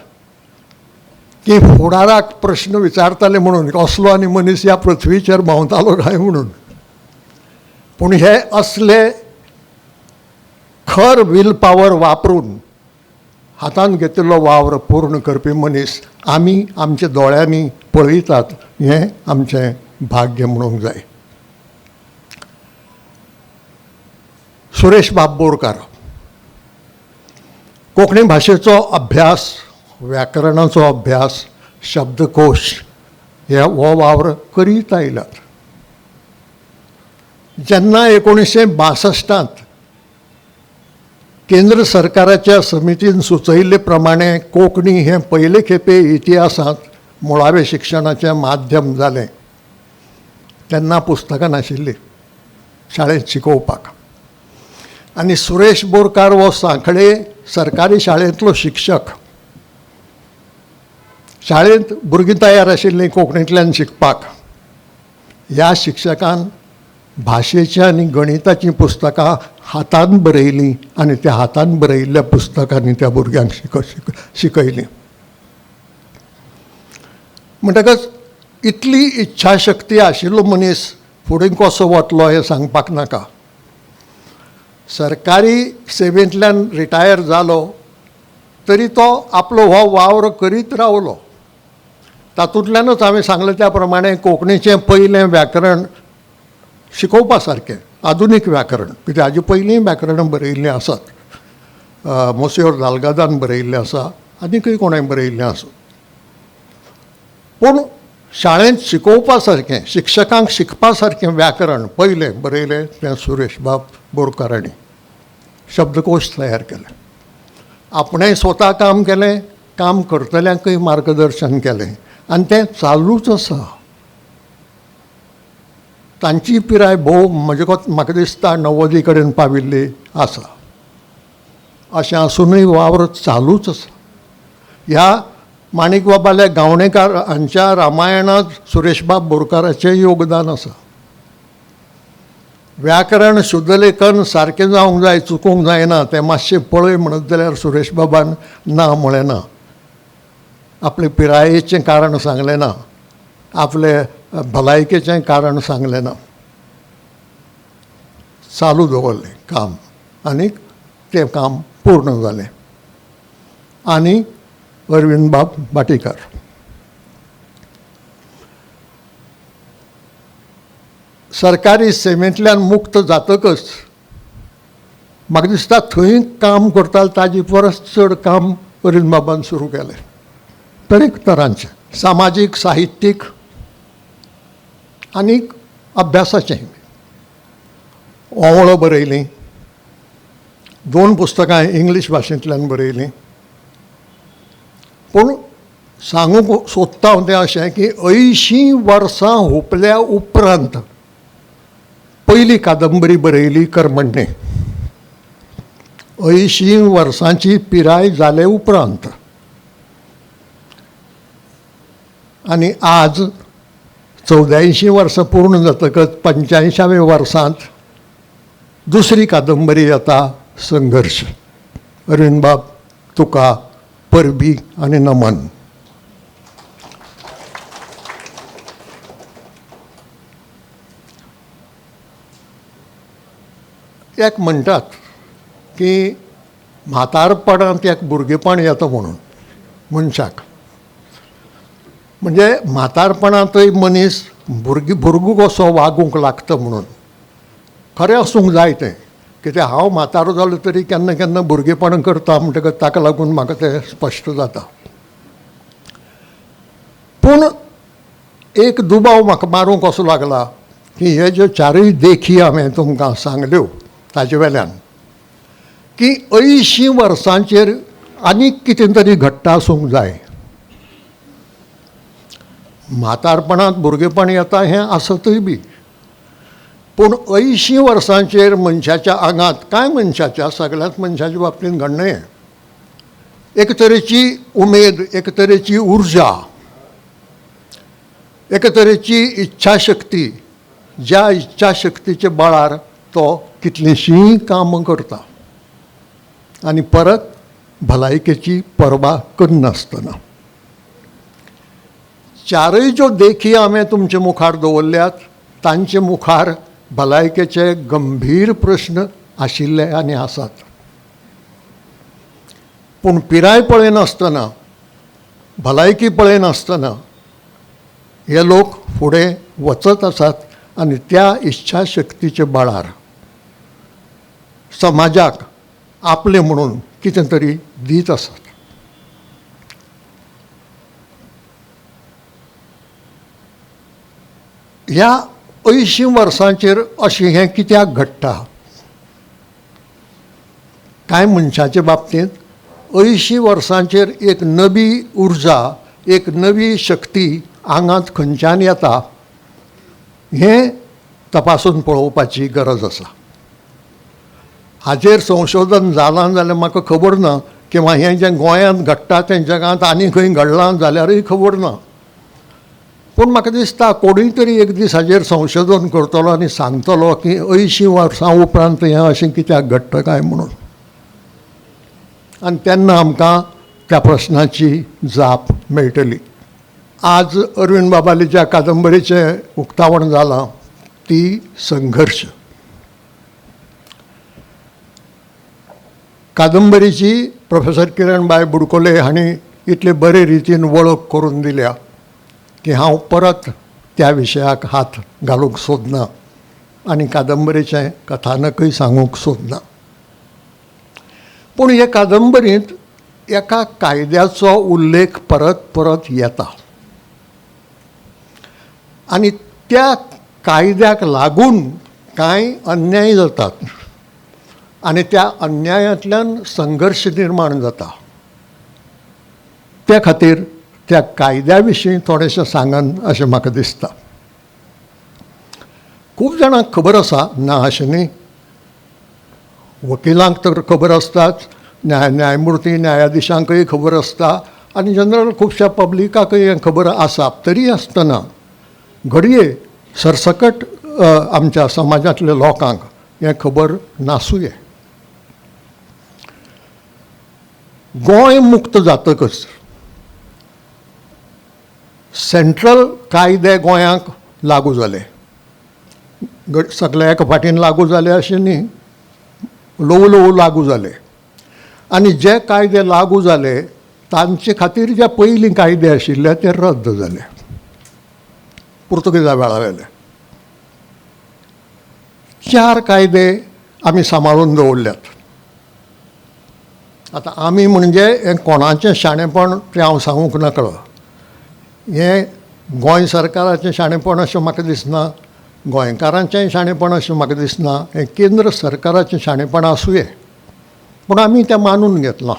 Speaker 6: की फुडाराक प्रश्न विचारताले म्हणून असलो आनी मनीस ह्या पृथ्वीचेर भोंवतालो काय म्हणून. पूण हे असले खर वील पावर वापरून हातांत घेतिल्लो वावर पूर्ण करपी मनीस आमी आमच्या दोळ्यांनी पळयतात, हें आमचें भाग्य म्हणूंक जाय. सुरेश बाब बोरकार कोंकणी भाशेचो अभ्यास, व्याकरणाचो अभ्यास, शब्दकोश हे हो वावर करीत आयल्यात. जेन्ना 1962 केंद्र सरकाराच्या समितीन सुचयिल्ले प्रमाणे कोंकणी हें पयले खेपे इतिहासांत मुळावे शिक्षणाचें माध्यम जालें तेन्ना पुस्तकां नाशिल्लीं शाळेंत शिकोवपाक. आनी सुरेश बोरकार हो सांखळे सरकारी शाळेंतलो शिक्षक. शाळेंत भुरगीं तयार आशिल्लीं कोंकणींतल्यान शिकपाक. ह्या शिक्षकान भाशेची आनी गणिताची पुस्तकां हातान बरयलीं आनी त्या हातान बरयल्ल्या पुस्तकांनी त्या भुरग्यांक शिकयलीं. म्हणटकच इतली इच्छाशक्ती आशिल्लो मनीस फुडें कसो वतलो हें सांगपाक नाका. सरकारी सेवेंतल्यान रिटायर जालो तरी तो आपलो हो वावर करीत रावलो. तातूंतल्यानूच हांवें सांगलें त्या प्रमाणे कोंकणीचें पयलें व्याकरण शिकोवपा सारकें, आधुनीक व्याकरण, कित्याक हाजे पयलीं व्याकरणां बरयल्लीं आसात. मोसियोर दालगादान बरयल्लें आसा, आनीकय कोणें बरयल्लें आसा. पूण शाळेंत शिकोवपा सारकें, शिक्षकांक शिकपा सारकें व्याकरण पयलें बरयलें तें सुरेश बाब बोरकारांनी. शब्दकोश तयार केले. आपणें स्वता काम केलें, काम करतल्यांकय मार्गदर्शन केलें आनी तें चालूच आसा. तांची पिराय भोव म्हाका दिसता 90 कडेन पाविल्ली आसा. अशें आसुनूय वावर चालूच आसा. ह्या माणिक बाबाले गावणेकार हांच्या रामायणांत सुरेशबाब बोरकाराचें योगदान आसा. व्याकरण शुद्धलेखन सारकें जावंक जाय, चुकूंक जायना तें मातशें पळय म्हणत जाल्यार सुरेश बाबान ना म्हळें ना. आपले पिरायेचें कारण सांगलें ना, आपले भलायकेचें कारण सांगलें ना. चालू दवरलें काम आनीक तें काम पूर्ण जालें. आनी अरविंद बाब भाटीकार सरकारी सेवेंतल्यान मुक्त जातकच म्हाका दिसता थंय काम करताले ताजी परस चड काम अरविंद बाबान सुरू केलें. तरेक तरांचें सामाजीक, साहित्यीक आनीक अभ्यासाचें. ओंवळो बरयलीं, 2 पुस्तकां इंग्लीश भाशेंतल्यान बरयलीं. पूण सांगूंक सोदता हांव तें अशें की 80 वर्सां हुपल्या उपरांत पयली कादंबरी बरयली कर्मण्णे. 80 वर्सांची पिराय जाले उपरांत. आनी आज 84 वर्सां पूर्ण जातकच 85व्या वर्सांत दुसरी कादंबरी येता, संघर्श. अरविंद बाब, तुका, परबी आनी नमन. एक म्हणटात की म्हातारपणांत एक भुरगेपण येता म्हणून मनशाक. म्हणजे म्हातारपणांतय मनीस भुरगो कसो वागूंक लागता म्हणून. खरें आसूंक जाय तें, कित्याक हांव म्हातारो जालो तरी केन्ना केन्ना भुरगेपण करता म्हणटकच ताका लागून म्हाका तें स्पश्ट जाता. पूण एक दुबाव म्हाका मारूंक असो लागला की हे ज्यो 4 देखी हांवें तुमकां सांगल्यो ताजे वेल्यान की 80 वर्सांचेर आनीक कितें तरी घडटा आसूंक जाय. म्हातारपणांत भुरगेपण येता हें आसतय बी, पूण 80 वर्सांचेर मनशाच्या आंगांत, कांय मनशाच्या, सगळ्याच मनशाच्या बाबतींत घडना हें, एक तरेची उमेद, एक तरेची उर्जा, एक तरेची इच्छाशक्ती, ज्या इच्छाशक्तीच्या बळार तो कितलींशीं कामां करता आनी परत भलायकेची पर्वा करनासतना. 4 ज्यो देखी हांवें तुमचे मुखार दवरल्यात तांचे मुखार भलायकेचे गंभीर प्रश्न आशिल्ले आनी आसात. पूण पिराय पळयनासतना, भलायकी पळयनासतना हे लोक फुडें वचत आसात आनी त्या इच्छाशक्तीच्या बळार समाजाक आपले म्हणून कितें तरी दीत आसात. ह्या 80 वर्सांचेर अशें हें कित्याक घडटा? कांय मनशाचे बाबतींत 80 वर्सांचेर एक नवी उर्जा, एक नवी शक्ती आंगांत खंयच्यान येता हें तपासून पळोवपाची गरज आसा. हाचेर संशोधन जालां जाल्यार म्हाका खबर ना, किंवा हें जें गोंयांत घडटा तें जगांत आनी खंय घडलां जाल्यारय खबर ना. पूण म्हाका दिसता कोणूय तरी एक दीस हाचेर संशोधन करतलो आनी सांगतलो की 80 वर्सां उपरांत हें अशें कित्याक घडटा काय म्हणून. आनी तेन्ना आमकां त्या प्रस्नाची जाप मेळटली. आज अरविंद बाबालीच्या कादंबरीचें उक्तावण जालां, ती संघर्श. कादंबरीची प्रोफेसर किरणबाई बुडकोले हांणी इतले बरे रितीन वळख करून दिल्या की हांव परत त्या विशयाक हात घालूंक सोदना आनी कादंबरीचें कथानकय सांगूंक सोदना. पूण हे कादंबरींत एका कायद्याचो उल्लेख परत परत येता आनी त्या कायद्याक लागून कांय अन्याय जातात आनी त्या अन्यायातल्यान संघर्श निर्माण जाता. त्या खातीर त्या कायद्या विशीं थोडेंशें सांगन अशें म्हाका दिसता. खूब जाणांक खबर आसा, ना अशें न्ही, वकिलांक तर खबर आसताच, न्यायमुर्ती न्यायाधीशांकय खबर आसता आनी जनरल खुबश्या पब्लिकाकय हें खबर आसा. तरी आसतना घडये सरसकट आमच्या समाजांतल्या लोकांक हें खबर नासूंये. गोंय मुक्त जातकच सेंट्रल कायदे गोंयांक लागू जाले. सगळे एका फाटीन लागू जाले अशें न्ही, ल्हव ल्हव लागू जाले. आनी जे कायदे लागू जाले तांचे खातीर जे पयलीं कायदे आशिल्ले ते रद्द जाले, पुर्तुगेजा वेळा वेले. 4 कायदे आमी सांबाळून दवरल्यात. आतां आमी म्हणजे हें कोणाचें शाणेपण तें हांव सांगूंक नकळो. हें गोंय सरकाराचें शाणेपण अशें म्हाका दिसना, गोंयकारांचेंय शाणेपण अशें म्हाका दिसना, हें केंद्र सरकाराचें शाणेपण आसूंये. पूण आमी तें मानून घेतलां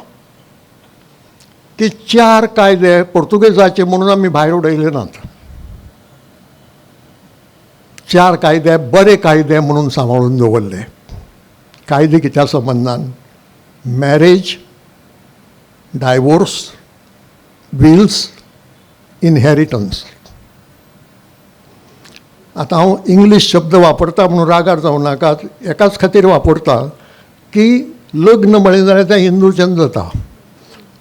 Speaker 6: की 4 कायदे पुर्तुगेजाचे म्हणून आमी भायर उडयले नात. 4 कायदे बरे कायदे म्हणून सांबाळून दवरले. कायदे कित्या संबंदान? Marriage, divorce, wills, inheritance. आतां हांव इंग्लीश शब्द वापरता म्हणून रागार जावं नाकात, एकाच खातीर वापरता की लग्न म्हळें जाल्यार तें हिंदूचें जाता,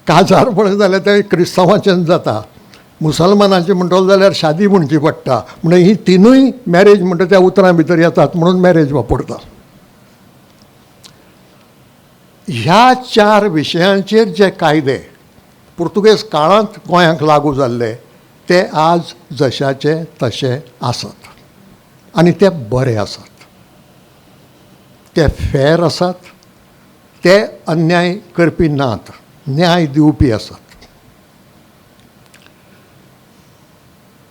Speaker 6: काजार म्हळें जाल्यार तें क्रिस्तांवाचें जाता, मुसलमानाचें म्हणटलो जाल्यार शादी म्हणची पडटा. म्हणजे ही तिनूय मॅरेज म्हणटा त्या उतरां भितर येतात म्हणून मॅरेज वापरता. ह्या 4 विशयांचेर जे कायदे पुर्तुगेज काळांत गोंयांक लागू जाल्ले ते आज जशाचे तशे आसात आनी ते बरे आसात. ते फेर आसात, ते अन्याय करपी नात, न्याय दिवपी आसात.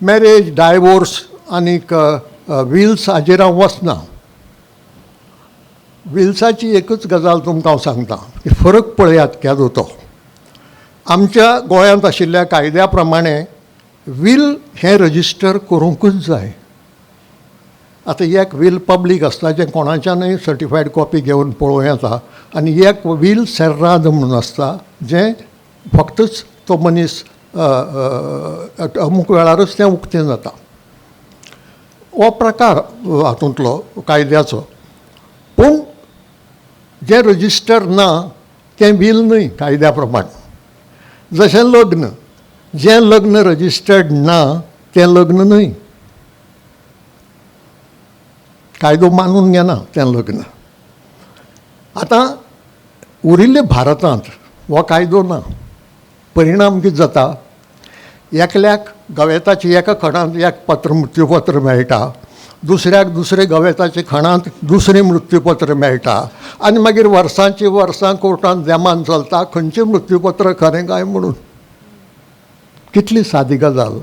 Speaker 6: मॅरेज, डायवोर्स आनीक विल्स हाजेर हांव वचना. विल्साची एकच गजाल तुमकां हांव सांगतां की फरक पळयात केदो तो. आमच्या गोंयांत आशिल्ल्या कायद्या प्रमाणे वील हें रजिस्टर करूंकूच जाय. आतां एक वील पब्लीक आसता जें कोणाच्यानय सर्टिफायड कॉपी घेवन पळोवं येता, आनी एक वील सेर्राद म्हणून आसता जें फक्तच तो मनीस अमूक वेळारच तें उक्तें जाता. हो प्रकार हातूंतलो कायद्याचो. पूण जें रजिस्टर ना तें वील न्हय कायद्या प्रमाण. जशें लग्न, जें लग्न रजिस्टर्ड ना तें लग्न न्हय, कायदो मानून घेना तें लग्न. आतां उरिल्ले भारतांत हो कायदो ना. परिणाम कितें जाता, एकल्याक गवेताची एका खणांत एक मृत्यूपत्र मेळटा दुसऱ्याक दुसरे गवेताचे खणांत दुसरें मृत्यूपत्र मेळटा आनी मागीर वर्सांची वर्सां कोर्टांत जमान चलता खंयचें मृत्यूपत्र खरें काय म्हणून. कितली सादी गजाल.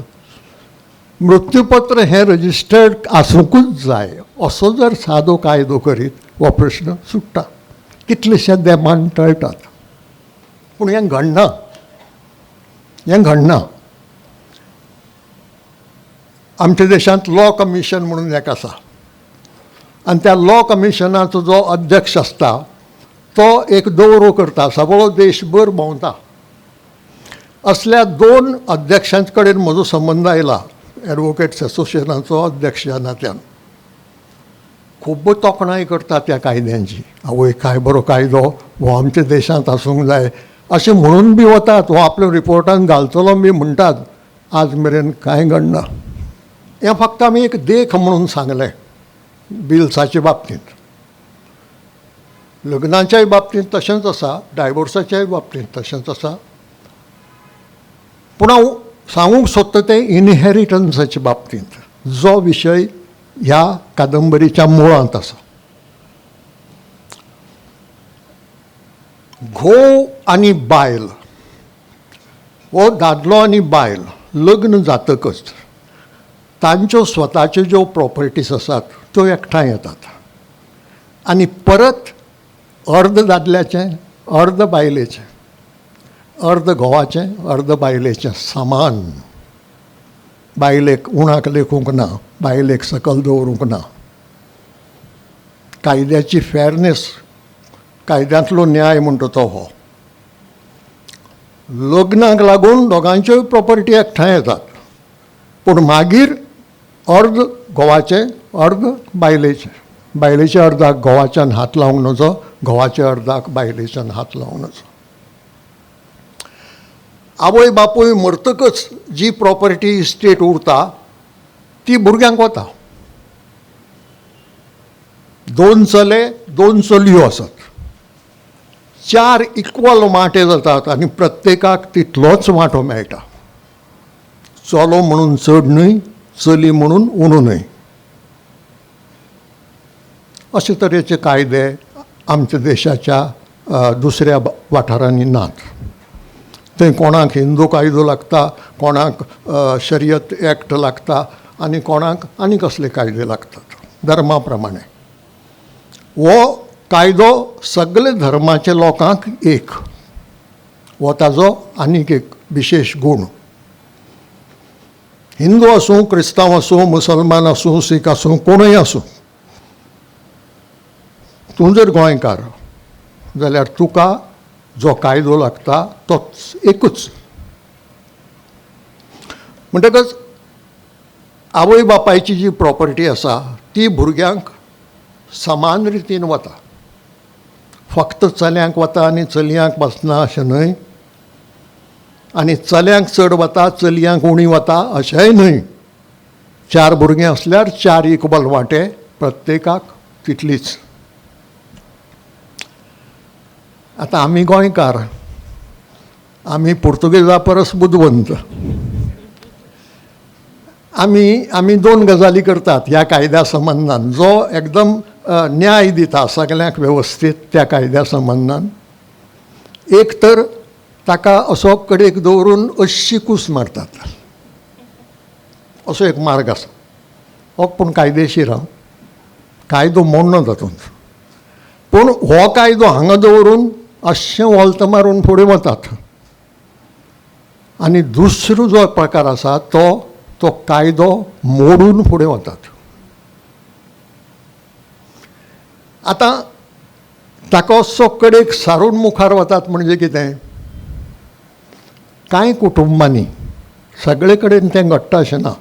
Speaker 6: मृत्यूपत्र हें रजिस्टर्ड आसूंकूच जाय असो जर सादो कायदो करीत हो प्रश्न सुट्टा. कितलेशे देमान टळटात. पूण हें घडना. हें घडना. आमच्या देशांत लॉ कमिशन म्हणून एक आसा आनी त्या लॉ कमिशनाचो जो अध्यक्ष आसता तो एक दौरो करता, सगळो देशभर भोंवता. असल्या 2 अध्यक्षांचे कडेन म्हजो संबंद आयला एडवोकेट्स असोसिएशनाचो अध्यक्षानांतल्यान. खूब तोखणाय करता त्या कायद्यांची. आवय काय बरो कायदो हो आमच्या देशांत आसूंक जाय अशें म्हणून बी वतात. हो आपल्या रिपोर्टान घालतलो बी म्हणटात. आज मेरेन कांय घडना. हें फक्त आमी एक देख म्हणून सांगलें बिल्साच्या बाबतींत. लग्नाच्याय बाबतींत तशेंच आसा, डायवोर्साच्याय बाबतींत तशेंच आसा. पूण हांव सांगूंक सोदता तें इनहेरिटन्साच्या बाबतींत जो विशय ह्या कादंबरीच्या मुळांत आसा. घोव आनी बायल हो दादलो आनी बायल लग्न जातकच तांच्यो स्वताच्यो ज्यो प्रॉपर्टीज आसात त्यो एकठांय येतात आनी परत अर्ध दादल्याचें अर्ध बायलेचें अर्ध घोवाचें अर्ध बायलेचें सामान बायलेक उणाक लेखूंक ना, बायलेक सकयल दवरूंक ना. कायद्याची फेरनेस, कायद्यांतलो न्याय म्हणटा तो हो. लग्नाक लागून दोगांच्योय प्रॉपर्टी एकठांय येतात पूण मागीर अर्ध घोवाचें अर्ध बायलेचें. बायलेच्या अर्धाक घोवाच्यान हात लावंक नजो, घोवाच्या अर्धाक बायलेच्यान हात लावंक नजो. आवय बापूय मरतकच जी प्रॉपर्टी इस्टेट उरता ती भुरग्यांक वता. 2 चले 2 चलयो आसात. 4 इक्वल वांटे जातात आनी प्रत्येकाक तितलोच वांटो मेळटा. चलो म्हणून चड न्हय, चली म्हणून उणो न्हय. अशे तरेचे कायदे आमच्या देशाच्या दुसऱ्या वाठारांनी नात. थंय कोणाक हिंदू कायदो लागता, कोणाक शर्यत एक्ट लागता आनी कोणाक आनी कसले कायदे लागतात धर्मा प्रमाणे. हो कायदो सगळे धर्माच्या लोकांक एक. हो ताजो आनीक एक विशेष गूण. हिंदू आसूं, क्रिस्तांव आसूं, मुसलमान आसूं, सीख आसूं, कोणूय आसूं, तूं जर गोंयकार जाल्यार तुका जो कायदो लागता तोच एकूच. म्हणटकच आवय बापायची जी प्रॉपर्टी आसा ती भुरग्यांक समान रितीन वता. फक्त चल्यांक वता आनी चलयांक वचना अशें न्हय, आनी चल्यांक चड वता चलयांक उणी वता अशेंय न्हय. 4 भुरगीं असल्यार 4 इक्वल वांटे प्रत्येकाक तितलीच. आतां आमी गोंयकार, आमी पुर्तुगेजा परस बुदवंत. आमी 2 गजाली करतात ह्या कायद्या संबंदान जो एकदम न्याय दिता सगल्यांक वेवस्थीत त्या कायद्या संबंदान. एक तर ताका असो कडेक दवरून अशी कूस मारतात असो एक मार्ग आसा. हो पूण कायदेशीर हा, कायदो मोडना तातूंत. पूण हो कायदो हांगा दवरून अशें वोल्त मारून फुडें वतात. आनी दुसरो जो प्रकार आसा तो कायदो मोडून फुडें वतात. आतां ताका असो कडेक सारून मुखार वतात म्हणजे कितें? कांय कुटुंबांनी, सगळे कडेन तें घडटा अशें ना,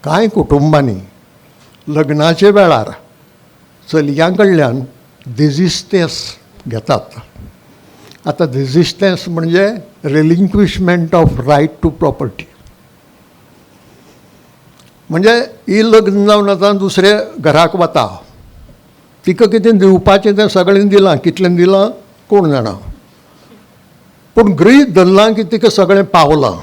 Speaker 6: कांय कुटुंबांनी लग्नाचे वेळार चलयां कडल्यान दिजिस्तेंस घेतात. आतां दिजिस्तेंस म्हणजे रिलिंक्विशमेंट ऑफ रायट टू प्रॉपर्टी. म्हणजे ही लग्न जावन आतां दुसऱ्या घराक वता, तिका कितें दिवपाचें तें सगळें दिलां, कितलें दिलां कोण जाणा, पूण गृहीत धरलां की तिका सगळें पावलां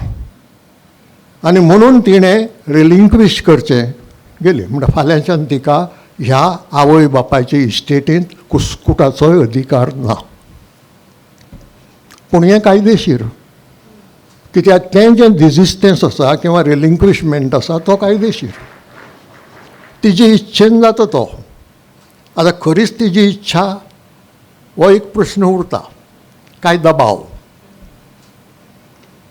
Speaker 6: आनी म्हणून तिणें रिलिंक्वीश करचें गेली. म्हणटा फाल्यांच्यान तिका ह्या आवय बापायचे इस्टेटींत कुस्कुटाचोय अधिकार ना. पूण हें कायदेशीर, कित्याक तें जें डिजिस्टन्स आसा किंवा रिलिंक्विशमेंट आसा तो कायदेशीर. तिजी इच्छेन जाता तो. आतां खरीच तिजी इच्छा हो एक प्रश्न उरता, काय दबाव.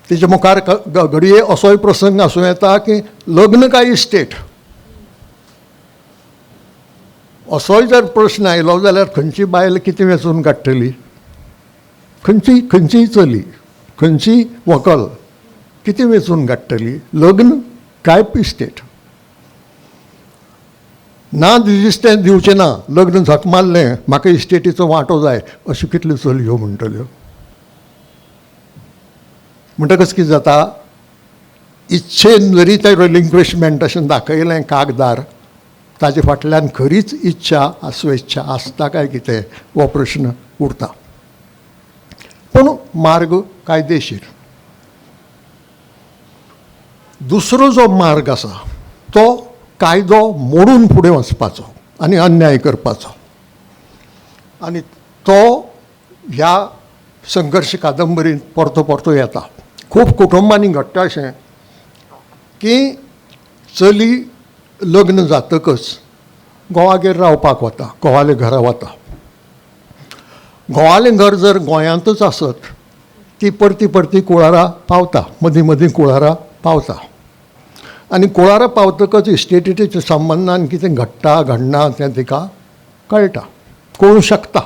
Speaker 6: तिच्या मुखार घडये असोय प्रसंग आसूं येता की लग्न काय इस्टेट, असोय जर प्रश्न आयलो जाल्यार खंयची बायल कितें वेंचून काडटली, खंयचीय चली, खंयचीय व्हंकल कितें वेंचून काडटली, लग्न काय इस्टेट. ना डिजिस्टन्स दिवचें ना, लग्न झक मारलें, म्हाका इस्टेटीचो वांटो जाय, अश्यो कितल्यो चलयो म्हणटल्यो. म्हणटकच कितें जाता, इच्छेन जरी तें रिलिंक्विशमेंट अशें दाखयलें कागदार, ताजे फाटल्यान खरीच इच्छा स्वेच्छा आसता काय कितें हो प्रश्न उरता. पूण मार्ग कायदेशीर. दुसरो जो मार्ग आसा तो कायदो मोडून फुडें वचपाचो आनी अन्याय करपाचो. आनी तो ह्या संघर्श कादंबरींत परतो परतो येता. खूब कुटुंबांनी घडटा अशें की चली लग्न जातकच घोवागेर रावपाक वता, घोवाले घरा वता. घोवालें घर जर गोंयांतच आसत ती परती परती कुळारा पावता, मदीं मदीं कुळारा पावता. आनी कुळारा पावतकच इस्टेटीच्या संबंदान कितें घडटा घडना तें तिका कळटा, कळूं शकता.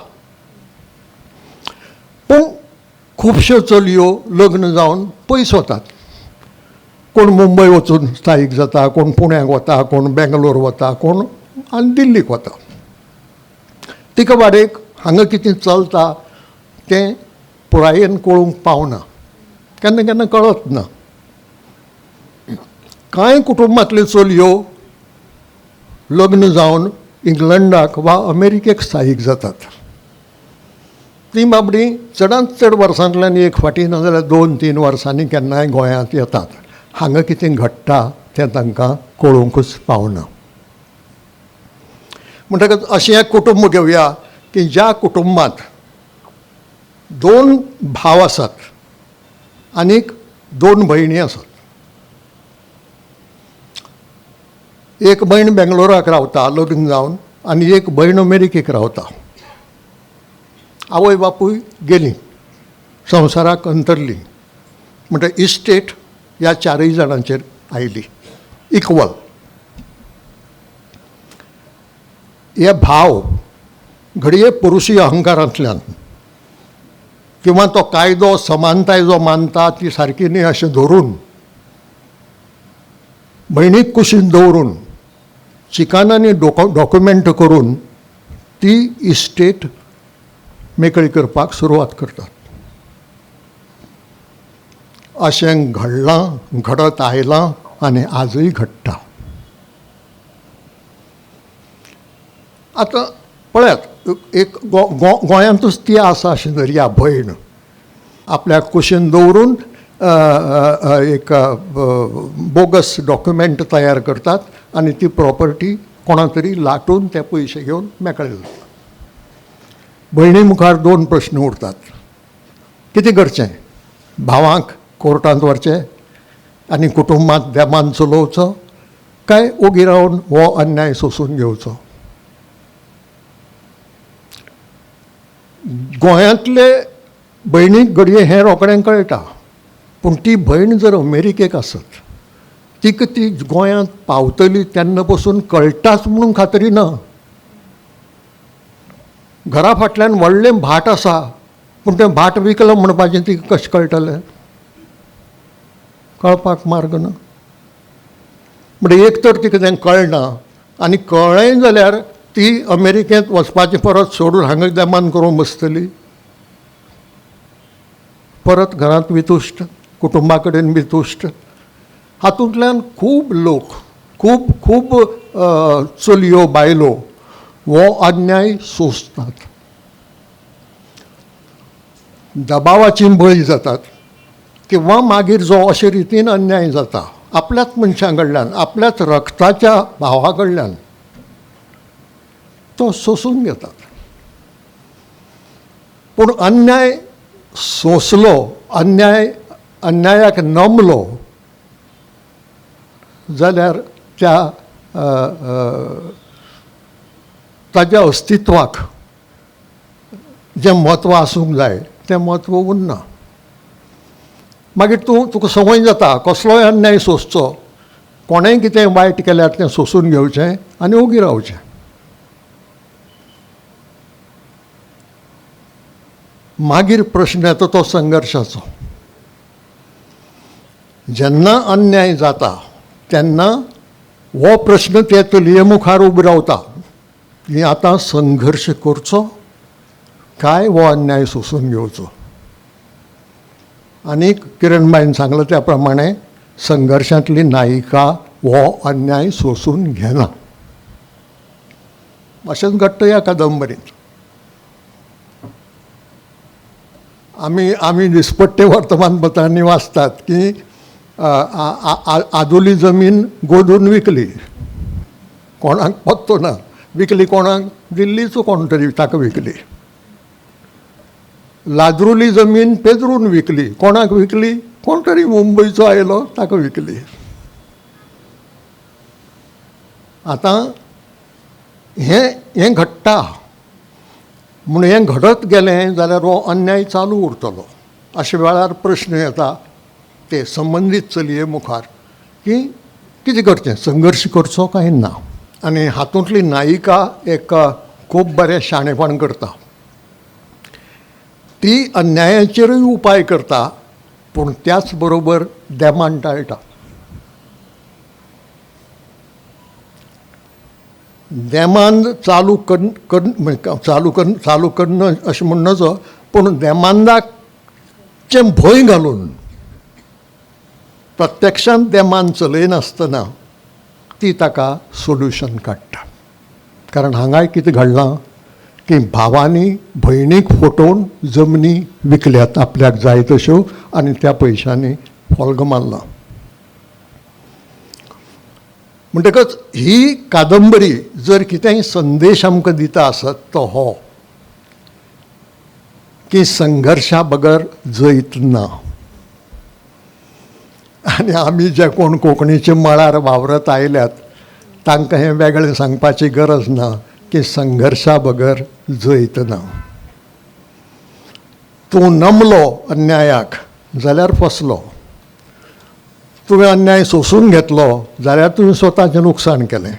Speaker 6: पूण खुबश्यो चलयो लग्न जावन पयस वतात. कोण मुंबय वचून स्थायीक जाता, कोण पुण्याक वता, कोण बेंगलोर वता, कोण आनी दिल्लीक वता. तिका वाडेक हांगा कितें चलता तें पुरायेन कळूंक पावना, केन्ना केन्ना कळत ना. कांय कुटुंबांतल्यो चलयो लग्न जावन इंग्लंडाक वा अमेरिकेक स्थायीक जातात. ती बाबडी चडांत चड वर्सांतल्यान एक फावटी ना जाल्यार 2-3 वर्सांनी केन्नाय गोंयांत येतात. हांगा कितें घडटा तें तांकां कळोवंकच पावना. म्हणटकच अशें एक कुटुंब घेवया की ज्या कुटुंबांत 2 भाव आसात आनीक 2 भयणी आसात. एक भयण बेंगलोराक रावता लग्न जावन आनी एक भयण अमेरिकेक रावता. आवय बापूय गेलीं, संवसाराक अंतरलीं. म्हणटा इस्टेट ह्या 4 जाणांचेर आयली इक्वल. हे भाव घडये पुरुशी अहंकारांतल्यान किंवा तो कायदो समानताय जो मानता ती सारकी न्ही अशें धरून भयणीक कुशीन दवरून चिकानांनी डॉक्युमेंट करून ती इस्टेट मेकळी करपाक सुरवात करतात. अशें घडलां, घडत आयलां आनी आजूय घडटा. आतां पळयात, एक गोंयांतूच ती आसा अशें धरया भयण. आपल्याक कुशीन दवरून एक बोगस डॉक्युमेंट तयार करतात आनी ती प्रॉपर्टी कोणा तरी लाटून ते पयशे घेवन मेकळे जातात. भयणी मुखार 2 प्रश्न उरतात. कितें करचें? भावांक कोर्टांत व्हरचें आनी कुटुंबांत देमान चलोवचो काय ओगी रावन हो अन्याय सोंसून घेवचो? गोंयांतले भयणीक घडये हें रोखडें कळटा. पूण ती भयण जर अमेरिकेक आसत तिका ती गोंयांत पावतली तेन्ना पसून कळटाच म्हणून खात्री ना. घरा फाटल्यान व्हडलें भाट आसा पूण तें भाट विकलें म्हणपाचें तिका कशें कळटलें? कळपाक मार्ग ना. म्हणजे एक तर तिका तें कळना आनी कळ्ळें जाल्यार ती अमेरिकेंत वचपाचें परत सोडून हांगा देमान करून बसतली. परत घरांत वितुश्ट, कुटुंबा कडेन वितुश्ट. हातूंतल्यान खूब लोक, खूब खूब चलयो बायलो हो अन्याय सोंसतात, दबावाची बळी जातात किंवा मागीर जो अशे रितीन अन्याय जाता आपल्याच मनशां कडल्यान आपल्याच रक्ताच्या भावा कडल्यान तो सोसून घेतात. पूण अन्याय सोंसलो, अन्यायाक नमलो जाल्यार ताच्या अस्तित्वाक जें म्हत्व आसूंक जाय तें म्हत्व उरना. मागीर तुका संवय जाता कसलोय अन्याय सोंसचो, कोणेंय कितें वायट केल्यार तें सोंसून घेवचें आनी ओगी रावचें. मागीर प्रश्न येता तो संघर्शाचो. जेन्ना अन्याय जाता तेन्ना हो प्रश्न ते तलये मुखार उबो रावता की आतां संघर्श करचो काय हो अन्याय सोंसून घेवचो. आनी किरणबाईन सांगलें त्या प्रमाणे संघर्शांतली नायिका हो अन्याय सोंसून घेना. अशेंच घडटा ह्या कादंबरींत. आमी दिसपट्टे वर्तमानपत्रांनी वाचतात की आदोली जमीन गोदून विकली, कोणाक पत्तो ना, विकली कोणाक, दिल्लीचो कोण तरी ताका विकली. लाजरुली जमीन पेदरून विकली, कोणाक विकली, कोण तरी मुंबयचो आयलो ताका विकली. आतां हें घडटा म्हूण हें घडत गेलें जाल्यार हो अन्याय चालू उरतलो. अशे वेळार प्रश्न येता ते संबंदीत चलये मुखार की कितें करचें, संघर्श करचो काय ना. आनी हातूंतली नायिका एक खूब बरें शाणेपण करता. ती अन्यायाचेरूय उपाय करता पूण त्याच बरोबर देमान टाळटा. देमान चालू करना अशें म्हण नजो, पूण देमांदाचें भंय घालून प्रत्यक्षांत देमान चलयनासतना ती ताका सोल्युशन काडटा. कारण हांगाय कितें घडलां की भावांनी भयणीक फटोवन जमनी विकल्यात आपल्याक जाय तश्यो आनी त्या पयशांनी फोल्ग मारला. म्हणटकच ही कादंबरी जर कितेंय संदेश आमकां दिता आसत तो हो की संघर्शा बगर जैत ना. आनी आमी जे कोण कोंकणीच्या मळार वावरत आयल्यात तांकां हें वेगळें सांगपाची गरज ना की संघर्शा बगर जैत ना. तूं नमलो अन्यायाक जाल्यार फसलो. तुवें अन्याय सोंसून घेतलो जाल्यार तुवें स्वताचें लुकसाण केलें.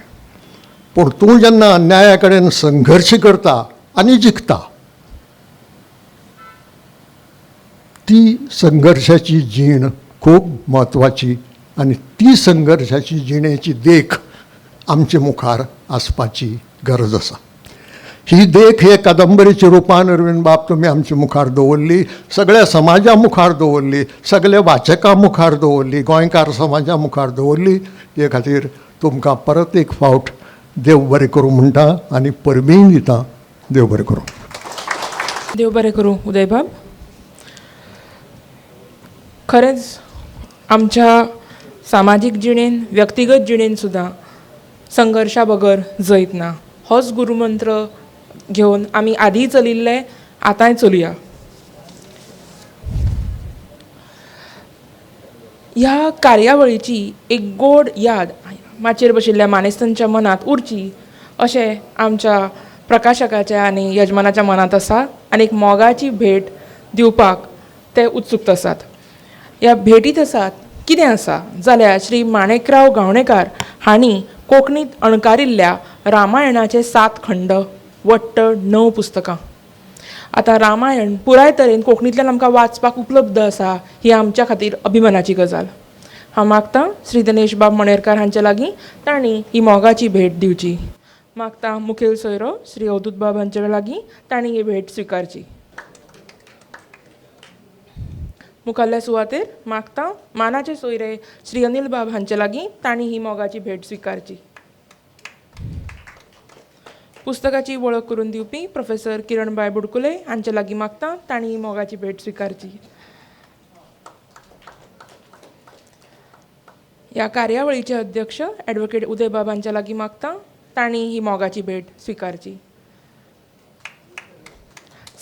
Speaker 6: पूण तूं जेन्ना अन्याया कडेन संघर्श करता आनी जिखता, ती संघर्शाची जीण खूब म्हत्वाची आनी ती संघर्शाची जिणेची देख आमचे मुखार आसपाची गरज आसा. ही देख हे कादंबरीच्या रुपान अरविंद बाब तुमी आमच्या मुखार दवरली, सगळ्या समाजा मुखार दवरली, सगळ्या वाचकां मुखार दवरली, गोंयकार समाजा मुखार दवरली. हे खातीर तुमकां परत एक फावट देव बरें करूं म्हणटा आनी परबीय दिता. देव बरें करूं.
Speaker 1: देव बरें करूं उदय बाब. खरेंच आमच्या सामाजीक जिणेन, व्यक्तिगत जिणेन सुद्दां संघर्शा बगर जैत ना होच गुरुमंत्र घेवन आमी आदीं चलिल्ले आतांय चलुया. ह्या कार्यावळीची एक गोड याद माचयेर बशिल्ल्या मानेस्तांच्या मनांत उरची अशें आमच्या प्रकाशकाच्या आनी यजमानाच्या मनांत आसा. आनी एक मोगाची भेट दिवपाक ते उत्सुक्त आसात. ह्या भेटीत आसात कितें आसा जाल्यार श्री माणेकराव गावणेकार हांणी कोंकणींत अणकारिल्ल्या रामायणाचे 7 खंड, वट्ट 9 पुस्तकां. आतां रामायण पुराय तरेन कोंकणींतल्यान आमकां वाचपाक उपलब्ध आसा ही आमच्या खातीर अभिमानाची गजाल. हांव मागतां श्री दिनेश बाब मणेरकार हांचे लागीं तांणी ही मोगाची भेट दिवची. मागतां मुखेल सोयरो श्री अवधूत बाब हांचे लागीं तांणी ही भेट स्विकारची. मुखाल्ल्या सुवातेर मागतां मानाचे सोयरे श्री अनिल बाब हांचे लागीं तांणी ही मोगाची भेट स्विकारची. पुस्तकाची वळख करून दिवपी प्रोफेसर किरणबाई बुडकुले हांचे लागीं मागतां तांणी ही मोगाची भेट स्विकारची. ह्या कार्यावळीचे अध्यक्ष ॲडव्होकेट उदय बाबांच्या लागीं मागता तांणी ही मोगाची भेट स्विकारची.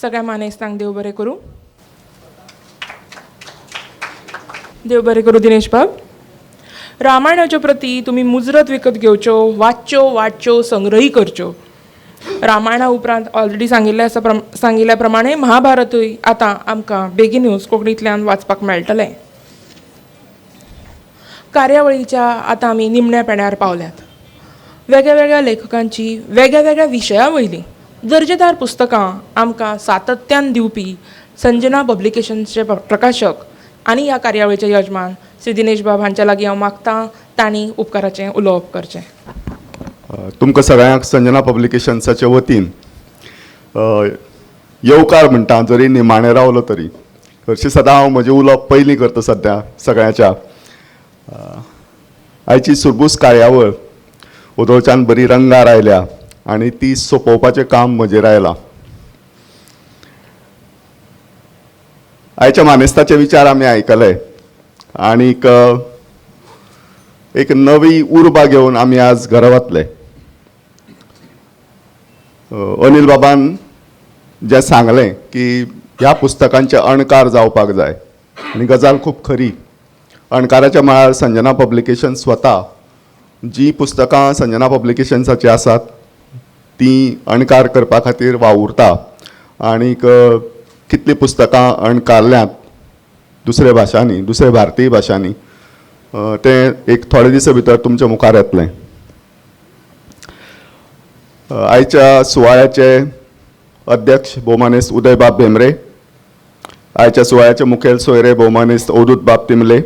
Speaker 1: सगळ्या मानेस्तांक देव बरें करूं. देव बरें करूं दिनेश बाब. रामायणाच्यो प्रती तुमी मुजरत विकत घेवच्यो, वाचच्यो, संग्रही करच्यो. रामायणा उपरांत ऑलरेडी सांगिल्ल्या प्रमाणे महाभारतूय आतां आमकां बेगीनूच कोंकणींतल्यान वाचपाक मेळटलें. कार्यावळीच्या आतां आमी निमण्या पेण्यार पावल्यात. वेगळ्या लेखकांची वेगळ्या विशया वयलीं दर्जेदार पुस्तकां आमकां सातत्यान दिवपी संजना पब्लिकेशन्सचे प्रकाशक आनी ह्या कार्यावळीचे यजमान श्री दिनेश बाब हांच्या लागीं हांव मागतां तांणी उपकाराचें उलोवप करचें.
Speaker 7: तुमकां सगळ्यांक संजना पब्लिकेशन्साच्या वतीन येवकार म्हणटा, जरी निमाणें रावलो तरी. हरशीं सदां हांव म्हजें उलोवप पयलीं करता सद्या सगळ्यांच्या. आयची सुरबूस कार्यावळ उदोळच्यान बरी रंगार आयल्या आनी ती सोंपोवपाचें काम म्हजेर आयलां. आयच्या मानेस्ताचे विचार आमी आयकले आनीक एक नवी उर्बा घेवन आमी आज घरा वतले. अनिल बाबान जें सांगलें की ह्या पुस्तकांचे अणकार जावपाक जाय आनी गजाल खूब खरी. अणकाराच्या मळार संजना पब्लिकेशन स्वता जी पुस्तकां संजना पब्लिकेशन्साची आसात ती अणकार करपा खातीर वावुरता आनीक कितलीं पुस्तकां अणकारल्यांत दुसऱ्या भाशांनी, दुसऱ्या भारतीय भाशांनी, तें एक थोडे दिसा भितर तुमच्या मुखार येतलें. आयच्या सुवाळ्याचे अध्यक्ष भोवमानेस्त उदय बाब भेंब्रे, आयच्या सुवाळ्याचे मुखेल सोयरे भोवमानेस्त अवधूत बाब तिमले,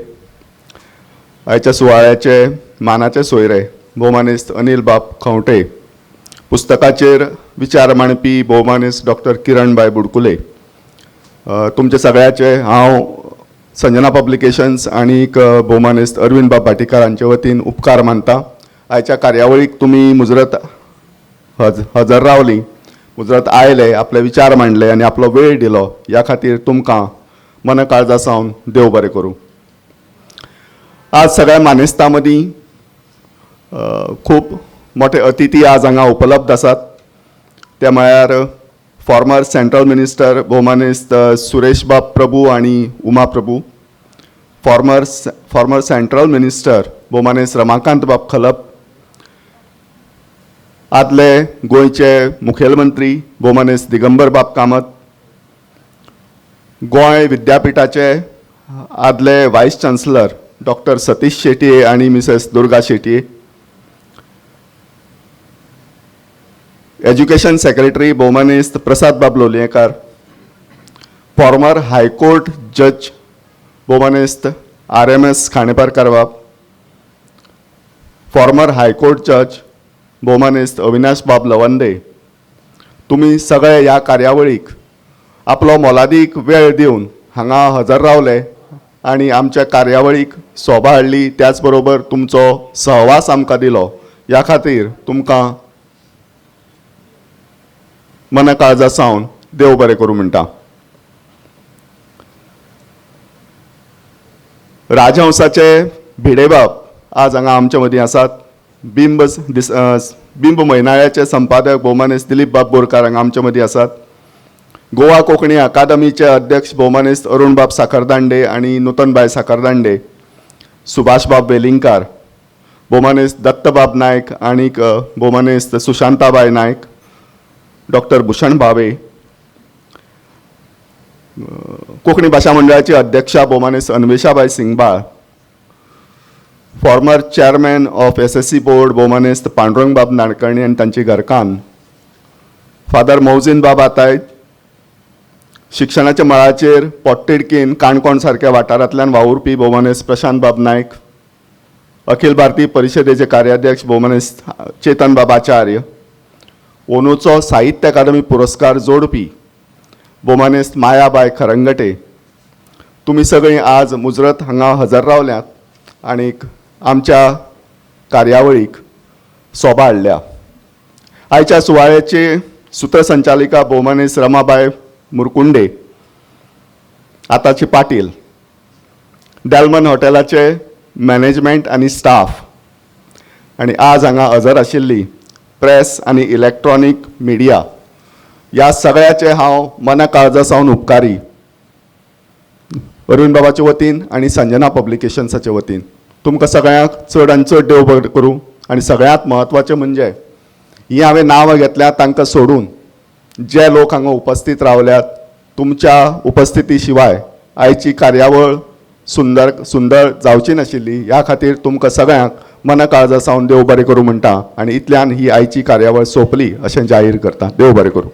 Speaker 7: आयच्या सुवाळ्याचे मानाचे सोयरे भोवमानेस्त अनिल बाब खंवटे, पुस्तकाचेर विचार मांडपी भोवमानेस्त डॉक्टर किरणबाई बुडकुले, तुमचे सगळ्याचे हांव संजना पब्लिकेशन्स आनीक भोवमानेस्त अरविंद बाब भाटीकार हांचे वतीन उपकार मानता. आयच्या कार्यावळीक तुमी मुजरत हजर रावली, मुजरत आयले, आपले विचार मांडले आनी आपलो वेळ दिलो, ह्या खातीर तुमकां मन काळजा सावन देव बरें करूं. आज सगळ्या मानेस्तां मदीं खूब मोठे अतिथी आज हांगा उपलब्ध आसात. ते म्हळ्यार फॉर्मर सेंट्रल मिनिस्टर भोवमानेस्त सुरेश बाब प्रभू आनी उमा प्रभू, फॉर्मर सेंट्रल मिनिस्टर भोवमानेस्त रमाकांत बाब खलप, आदले गोंयचे मुखेलमंत्री भोवमानेस्त दिगंबर बाब कामत, गोंय विद्यापिठाचे आदले वायस चान्सलर डॉक्टर सतीश शेटये आनी Mrs Durga Shetye, education secretary भोवमानेस्त प्रसाद बाब लोलयेकार, फॉर्मर हायकोर्ट जज भोवमानेस्त RMS खांडेपारकार बाब, फॉर्मर हायकोर्ट जज भोवमानेस्त अविनाश बाब लवंदे, तुमी सगळे ह्या कार्यावळीक आपलो मोलादीक वेळ दिवन हांगा हजर रावले आनी आमच्या कार्यावळीक सोबा हाडली, त्याच बरोबर तुमचो सहवास आमकां दिलो, ह्या खातीर तुमकां मन काळजा सावन देव बरें करूं म्हणटा. राजहंसाचे भिडे बाब आज हांगा आमचे मदीं आसात. बिंब म्हयनाळ्याचे संपादक भोवमानेस्त दिलीप बाब बोरकार हांगा आमचे मदीं आसात. गोवा कोंकणी अकादमीचे अध्यक्ष भोवमानेस्त अरुण बाब साखरदांडे आनी नूतनबाई साखरदांडे, सुभाष बाब वेलिंगकार, भोवमानेस्त दत्त बाब नायक आनीक भोवमानेस्त सुशांताबाई नायक, डॉक्टर भूषण भावे, कोंकणी भाशा मंडळाची अध्यक्षा भोवमानेस्त अन्वेशाबाई Singbal, former chairman of SSC board भोवमानेस्त पांडुरंग बाब नाडकर्णी आनी तांची घरकान्न, फादर मौजीन बाब आताय, शिक्षणाच्या मळाचेर पोटतिडकीन काणकोण सारक्या वाठारांतल्यान वावुरपी भोवमानेस्त प्रशांत बाब नायक, अखिल भारतीय परिशदेचे कार्याध्यक्ष भोवमानेस्त चेतन बाब आचार्य, ओनूचो साहित्य अकादमी पुरस्कार जोडपी भोवमानेस्त मायाबाय खरंगटे, तुमी सगळीं आज मुजरत हांगा हजर रावल्यात आनीक आमच्या कार्यावळीक सोबा हाडल्या. आयच्या सुवाळ्याची सूत्रसंचालिका भोवमानेस्त रमाबाई मुरकुंडे, आताची पाटील, डॅलमन हॉटेलाचे मॅनेजमेंट आनी स्टाफ आनी आज हांगा हजर आशिल्ली प्रेस आनी इलेक्ट्रॉनीक मिडिया ह्या सगळ्याचे हांव मना काळजा सावन उपकारी अरुण बाबाचे वतीन आनी संजना पब्लिकेशन्साचे वतीन तुमकां सगळ्यांक चड आनी चड देव बरें करूं. आनी सगळ्यांत म्हत्वाचें म्हणजे ही हांवें नांवां घेतल्यात तांकां सोडून जे लोक हांगा उपस्थित रावल्यात तुमच्या उपस्थिती शिवाय आयची कार्यावळ सुंदर जावची नाशिल्ली. ह्या खातीर तुमकां सगळ्यांक मना काळजा सावन देव बरें करूं म्हणटा आनी इतल्यान ही आयची कार्यावळ सोंपली अशें जाहीर करता. देव बरें करूं.